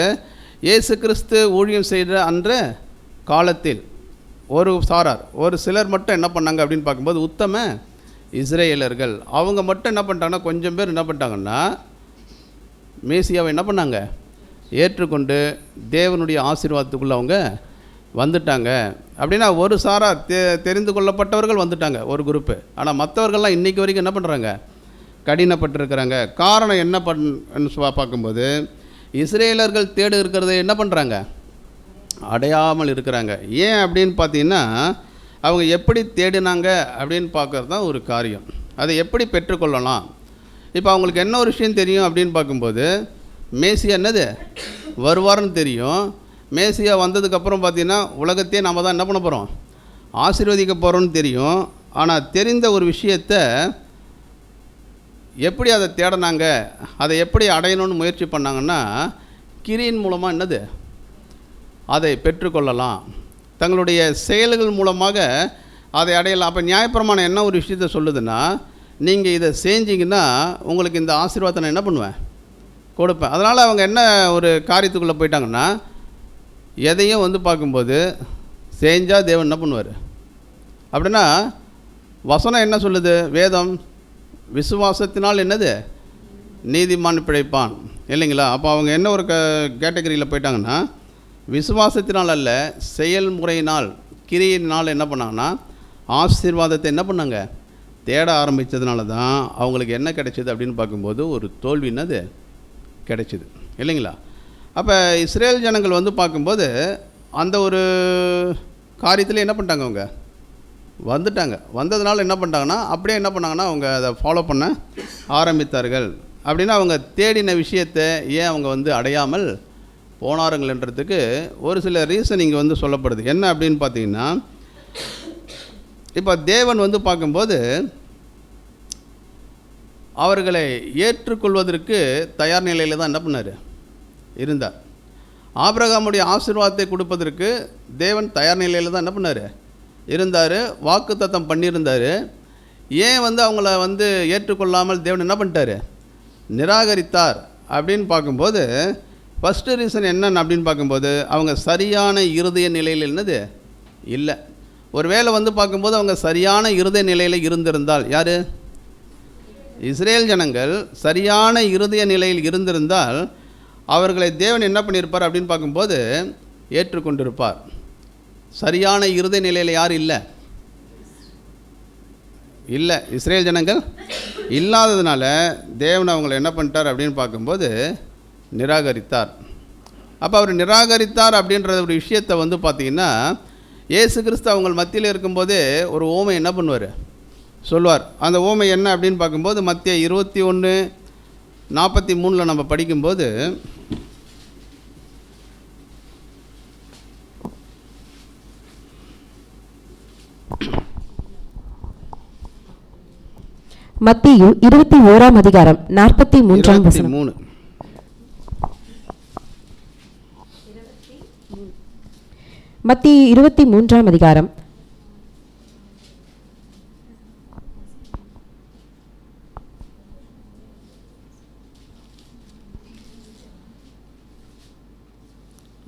இயேசு கிறிஸ்து ஊழியம் செய்கிற அன்ற காலத்தில் ஒரு சாரார் ஒரு சிலர் மட்டும் என்ன பண்ணாங்க அப்படின்னு பார்க்கும்போது உத்தம இஸ்ரேலர்கள். அவங்க மட்டும் என்ன பண்ணிட்டாங்கன்னா கொஞ்சம் பேர் என்ன பண்ணிட்டாங்கன்னா மேசியாவை என்ன பண்ணாங்க ஏற்றுக்கொண்டு தேவனுடைய ஆசீர்வாதத்துக்குள்ளே அவங்க வந்துட்டாங்க. அப்படின்னா ஒரு சாரார் தெரிந்து கொள்ளப்பட்டவர்கள் வந்துட்டாங்க ஒரு குரூப்பு. ஆனால் மற்றவர்கள்லாம் இன்றைக்கி வரைக்கும் என்ன பண்ணுறாங்க கடினப்பட்டிருக்கிறாங்க. காரணம் என்ன பார்க்கும்போது இஸ்ரேலர்கள் தேடு இருக்கிறத என்ன பண்ணுறாங்க அடையாமல் இருக்கிறாங்க. ஏன் அப்படின்னு பார்த்தீங்கன்னா அவங்க எப்படி தேடினாங்க அப்படின்னு பார்க்குறது தான் ஒரு காரியம். அதை எப்படி பெற்றுக்கொள்ளலாம்? இப்போ அவங்களுக்கு என்ன ஒரு விஷயம் தெரியும் அப்படின்னு பார்க்கும்போது மேசியா என்னது வருவார்னு தெரியும். மேசியா வந்ததுக்கப்புறம் பார்த்திங்கன்னா உலகத்தையே நம்ம தான் என்ன பண்ண போகிறோம் ஆசீர்வதிக்க போகிறோன்னு தெரியும். ஆனால் தெரிந்த ஒரு விஷயத்தை எப்படி அதை தேடினாங்க, அதை எப்படி அடையணும்னு முயற்சி பண்ணாங்கன்னா கிரியின் மூலமாக என்னது அதை பெற்றுக்கொள்ளலாம் தங்களுடைய செயல்கள் மூலமாக அதை அடையலாம். அப்போ நியாயப்பிரமாணம் என்ன ஒரு விஷயத்த சொல்லுதுன்னா, நீங்கள் இதை செஞ்சீங்கன்னா உங்களுக்கு இந்த ஆசீர்வாதத்தை நான் என்ன பண்ணுவேன், கொடுப்பேன். அதனால் அவங்க என்ன ஒரு காரியத்துக்குள்ளே போயிட்டாங்கன்னா, எதையும் வந்து பார்க்கும்போது செஞ்சால் தேவன் என்ன பண்ணுவார் அப்படின்னா, வசனம் என்ன சொல்லுது, வேதம் விசுவாசத்தினால் என்னது நீதிமான் பிழைப்பான் இல்லைங்களா? அப்போ அவங்க என்ன ஒரு கேட்டகரியில் போயிட்டாங்கன்னா, விசுவாசத்தினால் அல்ல செயல்முறையினால் கிரியினால் என்ன பண்ணாங்கன்னா ஆசீர்வாதத்தை என்ன பண்ணாங்க தேட ஆரம்பித்ததுனால தான் அவங்களுக்கு என்ன கிடைச்சிது அப்படின்னு பார்க்கும்போது ஒரு தோல்வி என்னது கிடைச்சிது இல்லைங்களா? அப்போ இஸ்ரேல் ஜனங்கள் வந்து பார்க்கும்போது அந்த ஒரு காரியத்தில் என்ன பண்ணிட்டாங்க, அவங்க வந்துட்டாங்க. வந்ததுனால என்ன பண்ணிட்டாங்கன்னா அப்படியே என்ன பண்ணாங்கன்னா அவங்க அதை ஃபாலோ பண்ண ஆரம்பித்தார்கள். அப்படின்னா அவங்க தேடின விஷயத்தை ஏன் அவங்க வந்து அடையாமல் போனாருங்கள்ன்றதுக்கு ஒரு சில ரீசன் இங்கே வந்து சொல்லப்படுது. என்ன அப்படின்னு பார்த்தீங்கன்னா, இப்போ தேவன் வந்து பார்க்கும்போது அவர்களை ஏற்றுக்கொள்வதற்கு தயார் நிலையில் தான் என்ன பண்ணார் இருந்தார். ஆபிரகாமுடைய ஆசீர்வாதத்தை கொடுப்பதற்கு தேவன் தயார் நிலையில் தான் என்ன பண்ணார் இருந்தார், வாக்குத்தத்தம் பண்ணியிருந்தார். ஏன் வந்து அவங்கள வந்து ஏற்றுக்கொள்ளாமல் தேவன் என்ன பண்ணிட்டார், நிராகரித்தார் அப்படின்னு பார்க்கும்போது ஃபஸ்ட்டு ரீசன் என்னன்னு அப்படின்னு பார்க்கும்போது அவங்க சரியான இருதய நிலையில் என்னது இல்லை. ஒரு வேளை வந்து பார்க்கும்போது அவங்க சரியான இருதய நிலையில் இருந்திருந்தால், யார் இஸ்ரேல் ஜனங்கள் சரியான இருதய நிலையில் இருந்திருந்தால் அவர்களை தேவன் என்ன பண்ணியிருப்பார் அப்படின்னு பார்க்கும்போது ஏற்றுக்கொண்டிருப்பார். சரியான இருதய நிலையில் யார் இல்லை, இஸ்ரேல் ஜனங்கள் இல்லாததுனால தேவன் அவங்களை என்ன பண்ணிட்டார் அப்படின்னு பார்க்கும்போது நிராகரித்தார். அப்போ அவர் நிராகரித்தார் அப்படின்ற ஒரு விஷயத்தை வந்து பார்த்திங்கன்னா, இயேசு கிறிஸ்து அவங்க மத்தியில் இருக்கும்போதே ஒரு ஓமை என்ன பண்ணுவார் சொல்வார். அந்த ஓமை என்ன அப்படின்னு பார்க்கும்போது மத்திய 21:43 நம்ம படிக்கும்போது, மத்தேயு 21ஆம் அதிகாரம் 43ஆம் வசனம். மத்தேயு 23ஆம் அதிகாரம்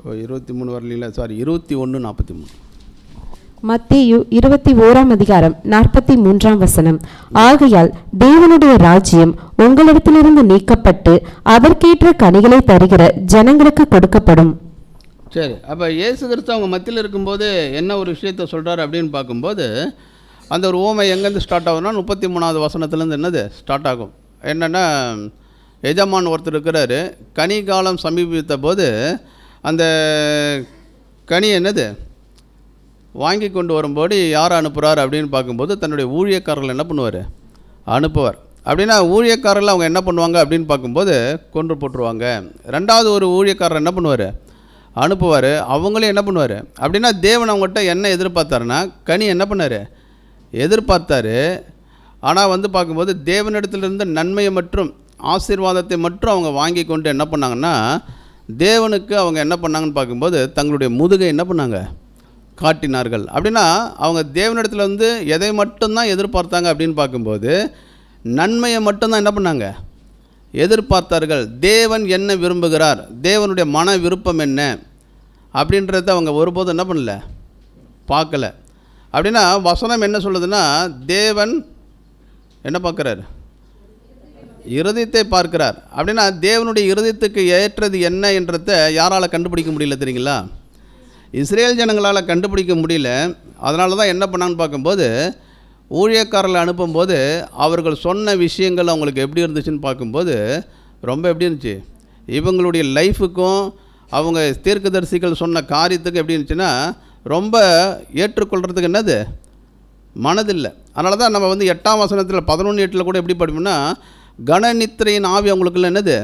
23 வரல, சாரி 21:43. மத்தேயு 21ஆம் அதிகாரம் 43ஆம் வசனம். ஆகையால் தேவனுடைய ராஜ்யம் உங்களிடத்திலிருந்து நீக்கப்பட்டு அதற்கேற்ற கனிகளை தருகிற ஜனங்களுக்கு கொடுக்கப்படும். சரி, அப்போ இயேசு கிறிஸ்து அவங்க மத்தியில் இருக்கும்போது என்ன ஒரு விஷயத்த சொல்கிறார் அப்படின்னு பார்க்கும்போது, அந்த ஒரு ஓமை எங்கேருந்து ஸ்டார்ட் ஆகும்னா 33வது வசனத்துலேருந்து என்னது ஸ்டார்ட் ஆகும். என்னென்னா, எஜமான் ஒருத்தர் இருக்கிறாரு, கனி காலம் சமீபித்த போது அந்த கனி என்னது வாங்கி கொண்டு வரும்போது யார் அனுப்புகிறார் அப்படின்னு பார்க்கும்போது தன்னுடைய ஊழியக்காரர்கள் என்ன பண்ணுவார் அனுப்புவார். அப்படின்னா ஊழியக்காரர்கள் அவங்க என்ன பண்ணுவாங்க அப்படின்னு பார்க்கும்போது கொன்று போட்டுருவாங்க. ரெண்டாவது ஒரு ஊழியக்காரர் என்ன பண்ணுவார் அனுப்புவார், அவங்களே என்ன பண்ணுவார் அப்படின்னா தேவன் அவங்ககிட்ட என்ன எதிர்பார்த்தாருன்னா கனி என்ன பண்ணார் எதிர்பார்த்தாரு. ஆனால் வந்து பார்க்கும்போது தேவனிடத்திலிருந்து நன்மையை மற்றும் ஆசீர்வாதத்தை மட்டும் அவங்க வாங்கி கொண்டு என்ன பண்ணாங்கன்னா தேவனுக்கு அவங்க என்ன பண்ணாங்கன்னு பார்க்கும்போது தங்களுடைய முதுகை என்ன பண்ணாங்க காட்டினார்கள். அப்படின்னா அவங்க தேவனிடத்தில் வந்து எதை மட்டும்தான் எதிர்பார்த்தாங்க அப்படின்னு பார்க்கும்போது நன்மையை மட்டும்தான் என்ன பண்ணாங்க எதிர்பார்த்தார்கள். தேவன் என்ன விரும்புகிறார், தேவனுடைய மன விருப்பம் என்ன அப்படின்றத அவங்க ஒருபோதும் என்ன பண்ணல பார்க்கல. அப்படின்னா வசனம் என்ன சொல்லுதுன்னா தேவன் என்ன பார்க்குறார் இருதயத்தை பார்க்கிறார். அப்படின்னா தேவனுடைய இருதயத்துக்கு ஏற்றது என்ன என்றத யாரால் கண்டுபிடிக்க முடியல தெரியுங்களா? இஸ்ரேல் ஜனங்களால் கண்டுபிடிக்க முடியல. அதனால தான் என்ன பண்ணான்னு பார்க்கும்போது ஊழியக்காரர்களை அனுப்பும்போது அவர்கள் சொன்ன விஷயங்கள் அவங்களுக்கு எப்படி இருந்துச்சுன்னு பார்க்கும்போது ரொம்ப எப்படி இருந்துச்சு, இவங்களுடைய லைஃபுக்கும் அவங்க தீர்க்கதரிசிகள் சொன்ன காரியத்துக்கு எப்படி இருந்துச்சுன்னா ரொம்ப ஏற்றுக்கொள்கிறதுக்கு என்னது மனதில்லை. அதனால தான் நம்ம வந்து 8ஆம் வசனத்தில் 11:8 கூட எப்படி படிப்போம்னா கனநித்திரையின் ஆவி அவங்களுக்குள்ள என்னது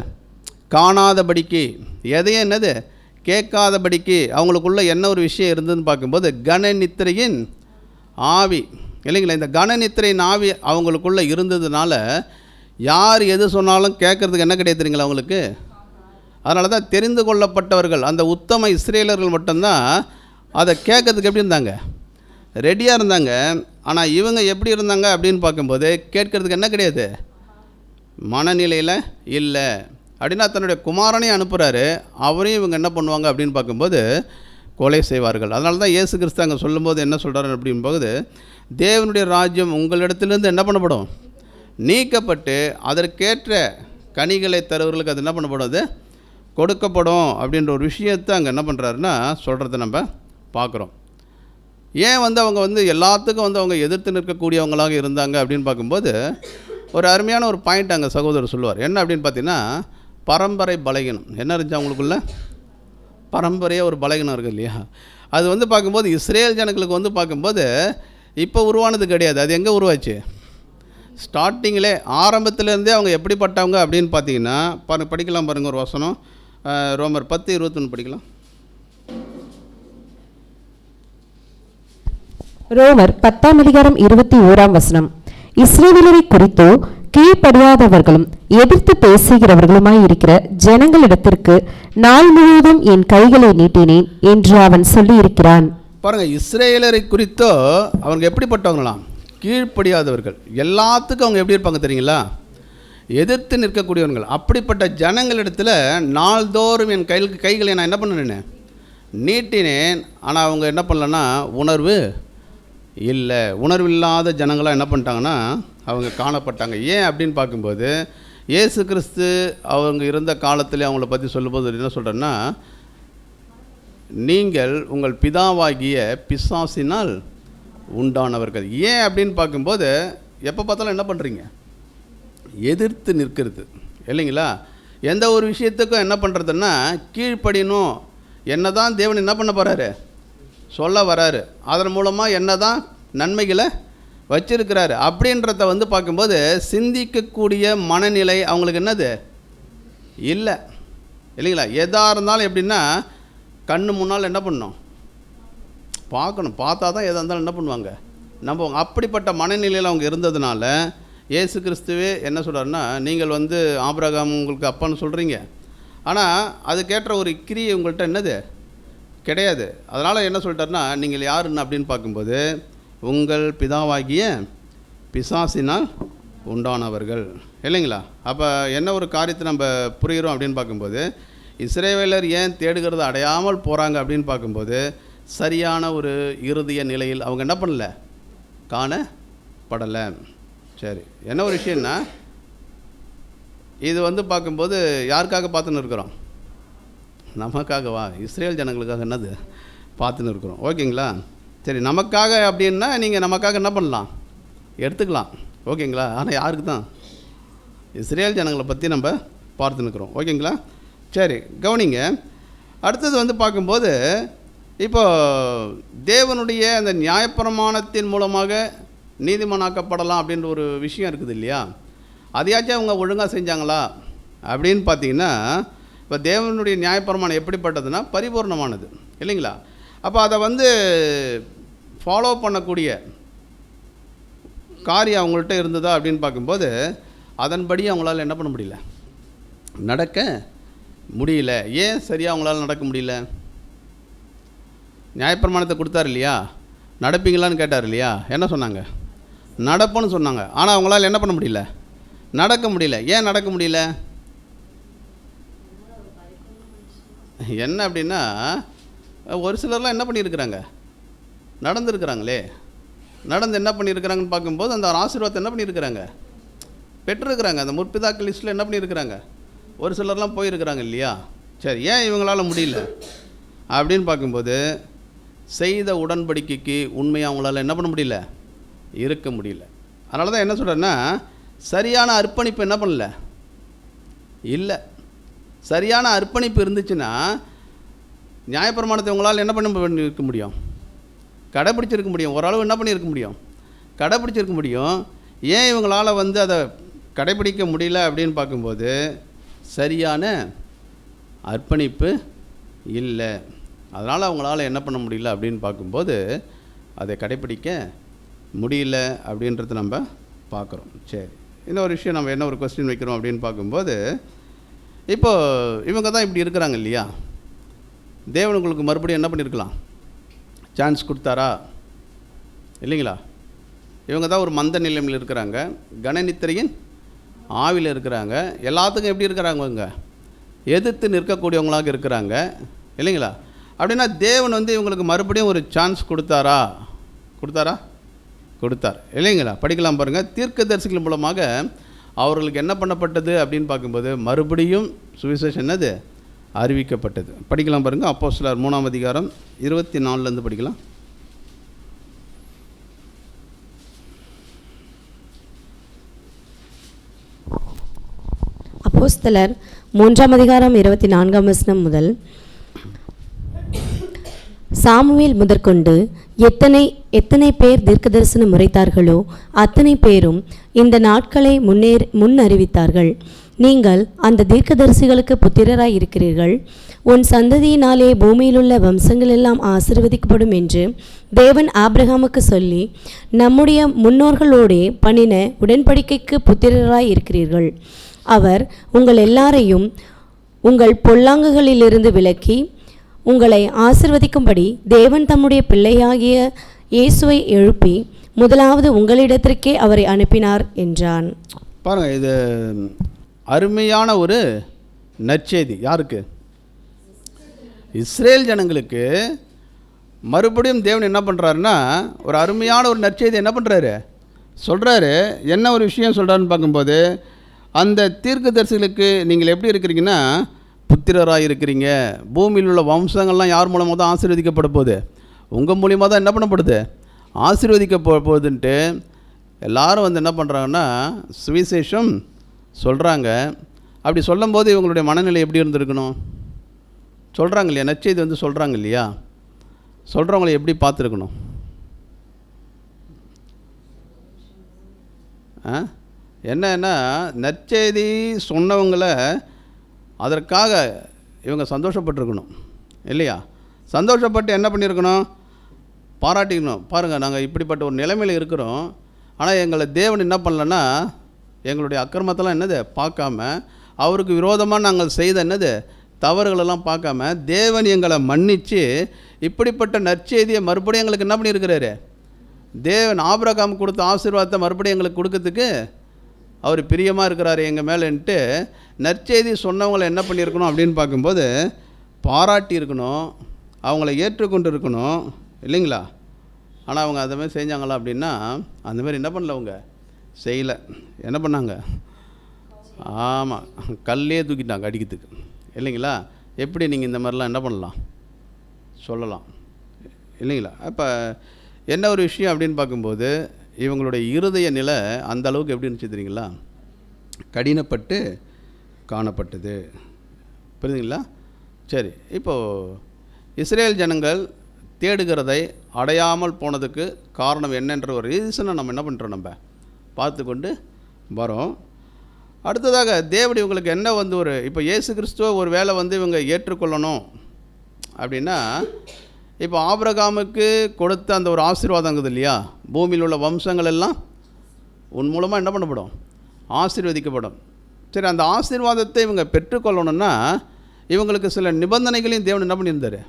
காணாதபடிக்கு எதையும் என்னது கேட்காதபடிக்கு அவங்களுக்குள்ள என்ன ஒரு விஷயம் இருந்ததுன்னு பார்க்கும்போது கனநித்திரையின் ஆவி இல்லைங்களா? இந்த கனநித்திரையின் ஆவி அவங்களுக்குள்ளே இருந்ததுனால யார் எது சொன்னாலும் கேட்குறதுக்கு என்ன கிடையாது தெரியுங்களா அவங்களுக்கு. அதனால தான் தெரிந்து கொள்ளப்பட்டவர்கள் அந்த உத்தம இஸ்ரேலர்கள் மட்டும்தான் அதை கேட்கறதுக்கு எப்படி இருந்தாங்க? ரெடியாக இருந்தாங்க. ஆனால் இவங்க எப்படி இருந்தாங்க அப்படின்னு பார்க்கும்போது கேட்கறதுக்கு என்ன கிடையாது, மனநிலையில் இல்லை. அப்படின்னா தன்னுடைய குமாரனையும் அனுப்புகிறாரு, அவரையும் இவங்க என்ன பண்ணுவாங்க அப்படின்னு பார்க்கும்போது கொலை செய்வார்கள். அதனால தான் இயேசு கிறிஸ்து அங்கே சொல்லும்போது என்ன சொல்கிறாரு அப்படின்போது, தேவனுடைய ராஜ்யம் உங்களிடத்திலிருந்து என்ன பண்ணப்படும், நீக்கப்பட்டு அதற்கேற்ற கனிகளை தருவர்களுக்கு அது என்ன பண்ணப்படும், அது கொடுக்கப்படும் அப்படின்ற ஒரு விஷயத்தை அங்கே என்ன பண்ணுறாருன்னா சொல்கிறத நம்ம பார்க்குறோம். ஏன் அவங்க எல்லாத்துக்கும் அவங்க எதிர்த்து நிற்கக்கூடியவங்களாக இருந்தாங்க அப்படின்னு பார்க்கும்போது ஒரு அருமையான ஒரு பாயிண்ட் அங்கே சகோதரர் சொல்லுவார். என்ன அப்படின்னு பார்த்தீங்கன்னா, பரம்பரை பலகீனம் என்ன இருந்துச்சு அவங்களுக்குள்ள, பரம்பரையாக ஒரு பலகீனம் இருக்குது இல்லையா. அது பார்க்கும்போது இஸ்ரேல் ஜனங்களுக்கு பார்க்கும்போது இப்போ உருவானது கிடையாது. அது எங்கே உருவாச்சு, ஸ்டார்டிங்கிலே ஆரம்பத்திலேருந்தே அவங்க எப்படிப்பட்டவங்க அப்படின்னு பார்த்தீங்கன்னா படிக்கலாம் பாருங்கள் ஒரு வசனம், ரோமர் 10:21 படிக்கலாம். ரோமர் 10:21 இஸ்ரவேலரை குறித்தோ கீழ்ப்படியாதவர்களும் எதிர்த்து பேசுகிறவர்களுமாய் இருக்கிற ஜனங்களிடத்திற்கு நாள் முழுவதும் என் கைகளை நீட்டினேன் என்று அவன் சொல்லியிருக்கிறான். பாருங்கள், இஸ்ரேலரை குறித்தோ அவங்க எப்படிப்பட்டவங்களாம், கீழ்ப்படியாதவர்கள். எல்லாத்துக்கும் அவங்க எப்படி இருப்பாங்க தெரியுங்களா, எதிர்த்து நிற்கக்கூடியவர்கள். அப்படிப்பட்ட ஜனங்களிடத்தில் நாள்தோறும் என் கைகளை நான் என்ன பண்ணினேன், நீட்டினேன். ஆனால் அவங்க என்ன பண்ணலன்னா உணர்வு இல்லை. உணர்வில்லாத ஜனங்களாக என்ன பண்ணிட்டாங்கன்னா அவங்க காணப்பட்டாங்க. ஏன் அப்படின்னு பார்க்கும்போது இயேசு கிறிஸ்து அவங்க இருந்த காலத்தில் அவங்கள பற்றி சொல்லும்போது என்ன சொல்கிறேன்னா, நீங்கள் உங்கள் பிதாவாகிய பிசாசினால் உண்டானவர்கள். ஏன் அப்படின்னு பார்க்கும்போது எப்போ பார்த்தாலும் என்ன பண்ணுறீங்க, எதிர்த்து நிற்கிறது இல்லைங்களா. எந்த ஒரு விஷயத்துக்கும் என்ன பண்ணுறதுன்னா கீழ்ப்படியணும். என்ன தான் தேவன் என்ன பண்ண போகிறாரு, சொல்ல வராரு, அதன் மூலமாக என்ன தான் நன்மைகளை வச்சிருக்கிறாரு அப்படின்றத பார்க்கும்போது சிந்திக்கக்கூடிய மனநிலை அவங்களுக்கு என்னது இல்லை இல்லைங்களா. எதாக இருந்தாலும் எப்படின்னா கண்ணு முன்னால் என்ன பண்ணணும், பார்க்கணும், பார்த்தா தான் எதாக இருந்தாலும் என்ன பண்ணுவாங்க நம்புவாங்க. அப்படிப்பட்ட மனநிலையில் அவங்க இருந்ததுனால இயேசு கிறிஸ்துவே என்ன சொல்கிறாருன்னா, நீங்கள் ஆபிரகாம் உங்களுக்கு அப்பான்னு சொல்கிறீங்க, ஆனால் அதுக்கேற்ற ஒரு கிரியை உங்கள்கிட்ட என்னது கிடையாது. அதனால் என்ன சொல்லிட்டாருன்னா, நீங்கள் யாருன்னு அப்படின்னு பார்க்கும்போது உங்கள் பிதாவாகிய பிசாசினால் உண்டானவர்கள் இல்லைங்களா. அப்போ என்ன ஒரு காரியத்தை நம்ம புரிகிறோம் அப்படின்னு பார்க்கும்போது இஸ்ரவேலர் ஏன் தேடுகிறத அடையாமல் போகிறாங்க அப்படின்னு பார்க்கும்போது சரியான ஒரு இறுதிய நிலையில் அவங்க என்ன பண்ணல, காணப்படலை. சரி, என்ன ஒரு விஷயம்னா இது பார்க்கும்போது யாருக்காக பார்த்துன்னு இருக்கிறோம், நமக்காகவா, இஸ்ரேல் ஜனங்களுக்காக என்னது பார்த்துன்னு இருக்கிறோம். ஓகேங்களா. சரி, நமக்காக அப்படின்னா நீங்கள் நமக்காக என்ன பண்ணலாம், எடுத்துக்கலாம். ஓகேங்களா. ஆனால் யாருக்கு தான், இஸ்ரேல் ஜனங்களை பற்றி நம்ம பார்த்துன்னு இருக்கிறோம். ஓகேங்களா. சரி, கவனிங்க. அடுத்தது பார்க்கும்போது இப்போ தேவனுடைய அந்த நியாயப்பிரமாணத்தின் மூலமாக நீதிமானாக்கப்படலாம் அப்படின்ற ஒரு விஷயம் இருக்குது இல்லையா. அதையாச்சும் அவங்க ஒழுங்காக செஞ்சாங்களா அப்படின்னு பார்த்தீங்கன்னா, இப்போ தேவனுடைய நியாயப்பிரமாணம் எப்படிப்பட்டதுன்னா பரிபூர்ணமானது இல்லைங்களா. அப்போ அதை ஃபாலோ பண்ணக்கூடிய காரியம் அவங்கள்ட்ட இருந்ததா அப்படின்னு பார்க்கும்போது அதன்படி அவங்களால என்ன பண்ண முடியல, நடக்க முடியல. ஏன் சரியாக அவங்களால நடக்க முடியல, நியாயப்பிரமாணத்தை கொடுத்தார் இல்லையா, நடப்பீங்களான்னு கேட்டார் இல்லையா, என்ன சொன்னாங்க, நடப்போன்னு சொன்னாங்க. ஆனால் அவங்களால என்ன பண்ண முடியல, நடக்க முடியல. ஏன் நடக்க முடியல, என்ன அப்படின்னா ஒரு சிலர்லாம் என்ன பண்ணியிருக்கிறாங்க, நடந்துருக்கிறாங்களே, நடந்து என்ன பண்ணியிருக்கிறாங்கன்னு பார்க்கும்போது அந்த ஆசீர்வாதத்தை என்ன பண்ணியிருக்கிறாங்க, பெற்றிருக்கிறாங்க. அந்த முற்பிதாக்கள் லிஸ்ட்டில் என்ன பண்ணியிருக்கிறாங்க, ஒரு சிலர்லாம் போயிருக்கிறாங்க இல்லையா. சரி, ஏன் இவங்களால் முடியல அப்படின்னு பார்க்கும்போது செய்த உடன்படிக்கைக்கு உண்மையாக அவங்களால என்ன பண்ண முடியல, இருக்க முடியல. அதனால தான் என்ன சொல்கிறேன்னா, சரியான அர்ப்பணிப்பு என்ன பண்ணல, இல்லை. சரியான அர்ப்பணிப்பு இருந்துச்சுன்னா நியாயப்பிரமாணத்தை உங்களால் என்ன பண்ண இருக்க முடியும், கடைப்பிடிச்சிருக்க முடியும். ஓரளவு என்ன பண்ணியிருக்க முடியும், கடைப்பிடிச்சிருக்க முடியும். ஏன் இவங்களால் அதை கடைப்பிடிக்க முடியல அப்படின்னு பார்க்கும்போது சரியான அர்ப்பணிப்பு இல்லை. அதனால் அவங்களால என்ன பண்ண முடியல அப்படின்னு பார்க்கும்போது அதை கடைப்பிடிக்க முடியல அப்படின்றத நம்ம பார்க்குறோம். சரி, இன்னொரு விஷயம் நம்ம என்ன ஒரு கொஸ்டின் வைக்கிறோம் அப்படின்னு பார்க்கும்போது, இப்போது இவங்க தான் இப்படி இருக்கிறாங்க இல்லையா, தேவன் உங்களுக்கு மறுபடியும் என்ன பண்ணியிருக்கலாம், சான்ஸ் கொடுத்தாரா? இல்லைங்களா? இவங்க தான் ஒரு மந்த நிலைமையில் இருக்கிறாங்க, கனநித்திரையின் ஆவியில் இருக்கிறாங்க, எல்லாத்துக்கும் எப்படி இருக்கிறாங்க? இவங்க எதிர்த்து நிற்கக்கூடியவங்களாக இருக்கிறாங்க, இல்லைங்களா? அப்படின்னா தேவன் வந்து இவங்களுக்கு மறுபடியும் ஒரு சான்ஸ் கொடுத்தாரா? கொடுத்தார், இல்லைங்களா? படிக்கலாம் பாருங்கள். தீர்க்கதரிசிகள் மூலமாக அவர்களுக்கு என்ன பண்ணப்பட்டது அப்படின்னு பார்க்கும்போது மறுபடியும் சுவிசேஷம் என்னது அறிவிக்கப்பட்டது. படிக்கலாம் பாருங்கள். அப்போஸ்தலர் 3ஆம் அதிகாரம் 24 படிக்கலாம். அப்போஸ்தலர் 3ஆம் அதிகாரம் 24ஆம் வசனம் முதல். சாமுவேல் முதற்கொண்டு எத்தனை பேர் தீர்க்கதரிசனம் உரைத்தார்களோ அத்தனை பேரும் இந்த நாட்களை முன் அறிவித்தார்கள். நீங்கள் அந்த தீர்க்கதரிசிகளுக்கு புத்திரராய் இருக்கிறீர்கள். உன் சந்ததியினாலே பூமியிலுள்ள வம்சங்கள் எல்லாம் ஆசீர்வதிக்கப்படும் என்று தேவன் ஆபிரகாமுக்கு சொல்லி நம்முடைய முன்னோர்களோடே பண்ணின உடன்படிக்கைக்கு புத்திரராய் இருக்கிறீர்கள். அவர் உங்கள் எல்லாரையும் உங்கள் பொல்லாங்குகளிலிருந்து விலக்கி உங்களை ஆசிர்வதிக்கும்படி தேவன் தம்முடைய பிள்ளையாகிய இயேசுவை எழுப்பி முதலாவது உங்களிடத்திற்கே அவரை அனுப்பினார் என்றான். பாருங்கள், இது அருமையான ஒரு நற்செய்தி. யாருக்கு? இஸ்ரேல் ஜனங்களுக்கு மறுபடியும் தேவன் என்ன பண்ணுறாருன்னா ஒரு அருமையான ஒரு நற்செய்தி என்ன பண்ணுறாரு, சொல்கிறாரு. என்ன ஒரு விஷயம் சொல்கிறாருன்னு பார்க்கும்போது, அந்த தீர்க்கதரிசிகளுக்கு நீங்கள் எப்படி இருக்கிறீங்கன்னா புத்திரராக இருக்கிறீங்க. பூமியில் உள்ள வம்சங்கள்லாம் யார் மூலமாக தான் ஆசீர்வதிக்கப்பட போகுது? உங்கள் மூலியமாக தான் என்ன பண்ணப்படுது? ஆசீர்வதிக்கப்போகுதுன்ட்டு எல்லாரும் வந்து என்ன பண்ணுறாங்கன்னா சுவிசேஷம் சொல்கிறாங்க. அப்படி சொல்லும்போது இவங்களுடைய மனநிலை எப்படி இருந்திருக்கணும்? சொல்கிறாங்க இல்லையா, நற்செய்தி வந்து சொல்கிறாங்க இல்லையா, சொல்கிறவங்களை எப்படி பார்த்துருக்கணும்? என்னன்னா நற்செய்தி சொன்னவங்களை அதற்காக இவங்க சந்தோஷப்பட்டிருக்கணும், இல்லையா? சந்தோஷப்பட்டு என்ன பண்ணியிருக்கணும்? பாராட்டிக்கணும். பாருங்கள், நாங்கள் இப்படிப்பட்ட ஒரு நிலைமையில் இருக்கிறோம், ஆனால் எங்களை தேவன் என்ன பண்ணலன்னா எங்களுடைய அக்கிரமத்தெல்லாம் என்னது பார்க்காம, அவருக்கு விரோதமாக நாங்கள் செய்த என்னது தவறுகளெல்லாம் பார்க்காம தேவன் எங்களை மன்னித்து இப்படிப்பட்ட நற்செய்தியை மறுபடியும் எங்களுக்கு என்ன பண்ணியிருக்கிறாரு? தேவன் ஆபிரகாம் கொடுத்த ஆசீர்வாதத்தை மறுபடியும் எங்களுக்கு கொடுக்கறதுக்கு அவர் பிரியமாக இருக்கிறாரு எங்கள் மேலேன்ட்டு நற்செய்தி சொன்னவங்களை என்ன பண்ணியிருக்கணும் அப்படின்னு பார்க்கும்போது பாராட்டி இருக்கணும், அவங்கள ஏற்றுக்கொண்டு இருக்கணும், இல்லைங்களா? ஆனால் அவங்க அதை மாதிரி செஞ்சாங்களா அப்படின்னா அந்த மாதிரி என்ன பண்ணல, அவங்க செய்யலை. என்ன பண்ணாங்க? ஆமாம், கல்லே தூக்கிட்டாங்க அடிக்கிறதுக்கு, இல்லைங்களா? எப்படி நீங்கள் இந்த மாதிரிலாம் என்ன பண்ணலாம் சொல்லலாம், இல்லைங்களா? அப்போ என்ன ஒரு விஷயம் அப்படின்னு பார்க்கும்போது இவங்களுடைய இருதய நிலை அந்த அளவுக்கு எப்படி இருந்துச்சு தெரியுங்களா? கடினப்பட்டு காணப்பட்டது. புரியுதுங்களா? சரி, இப்போது இஸ்ரேல் ஜனங்கள் தேடுகிறதை அடையாமல் போனதுக்கு காரணம் என்னன்ற ஒரு ரீசனை நம்ம என்ன பண்ணுறோம், நம்ம பார்த்து கொண்டு வரோம். அடுத்ததாக தேவன் இவங்களுக்கு என்ன வந்து ஒரு இப்போ இயேசு கிறிஸ்துவ ஒரு வேளை வந்து இவங்க ஏற்றுக்கொள்ளணும் அப்படின்னா, இப்போ ஆபிரகாமுக்கு கொடுத்த அந்த ஒரு ஆசீர்வாதங்குது இல்லையா, பூமியில் உள்ள வம்சங்கள் எல்லாம் உன் மூலமாக என்ன பண்ணப்படும்? ஆசீர்வதிக்கப்படும். சரி, அந்த ஆசீர்வாதத்தை இவங்க பெற்றுக்கொள்ளணும்னா இவங்களுக்கு சில நிபந்தனைகளையும் தேவன் என்ன பண்ணியிருந்தார்?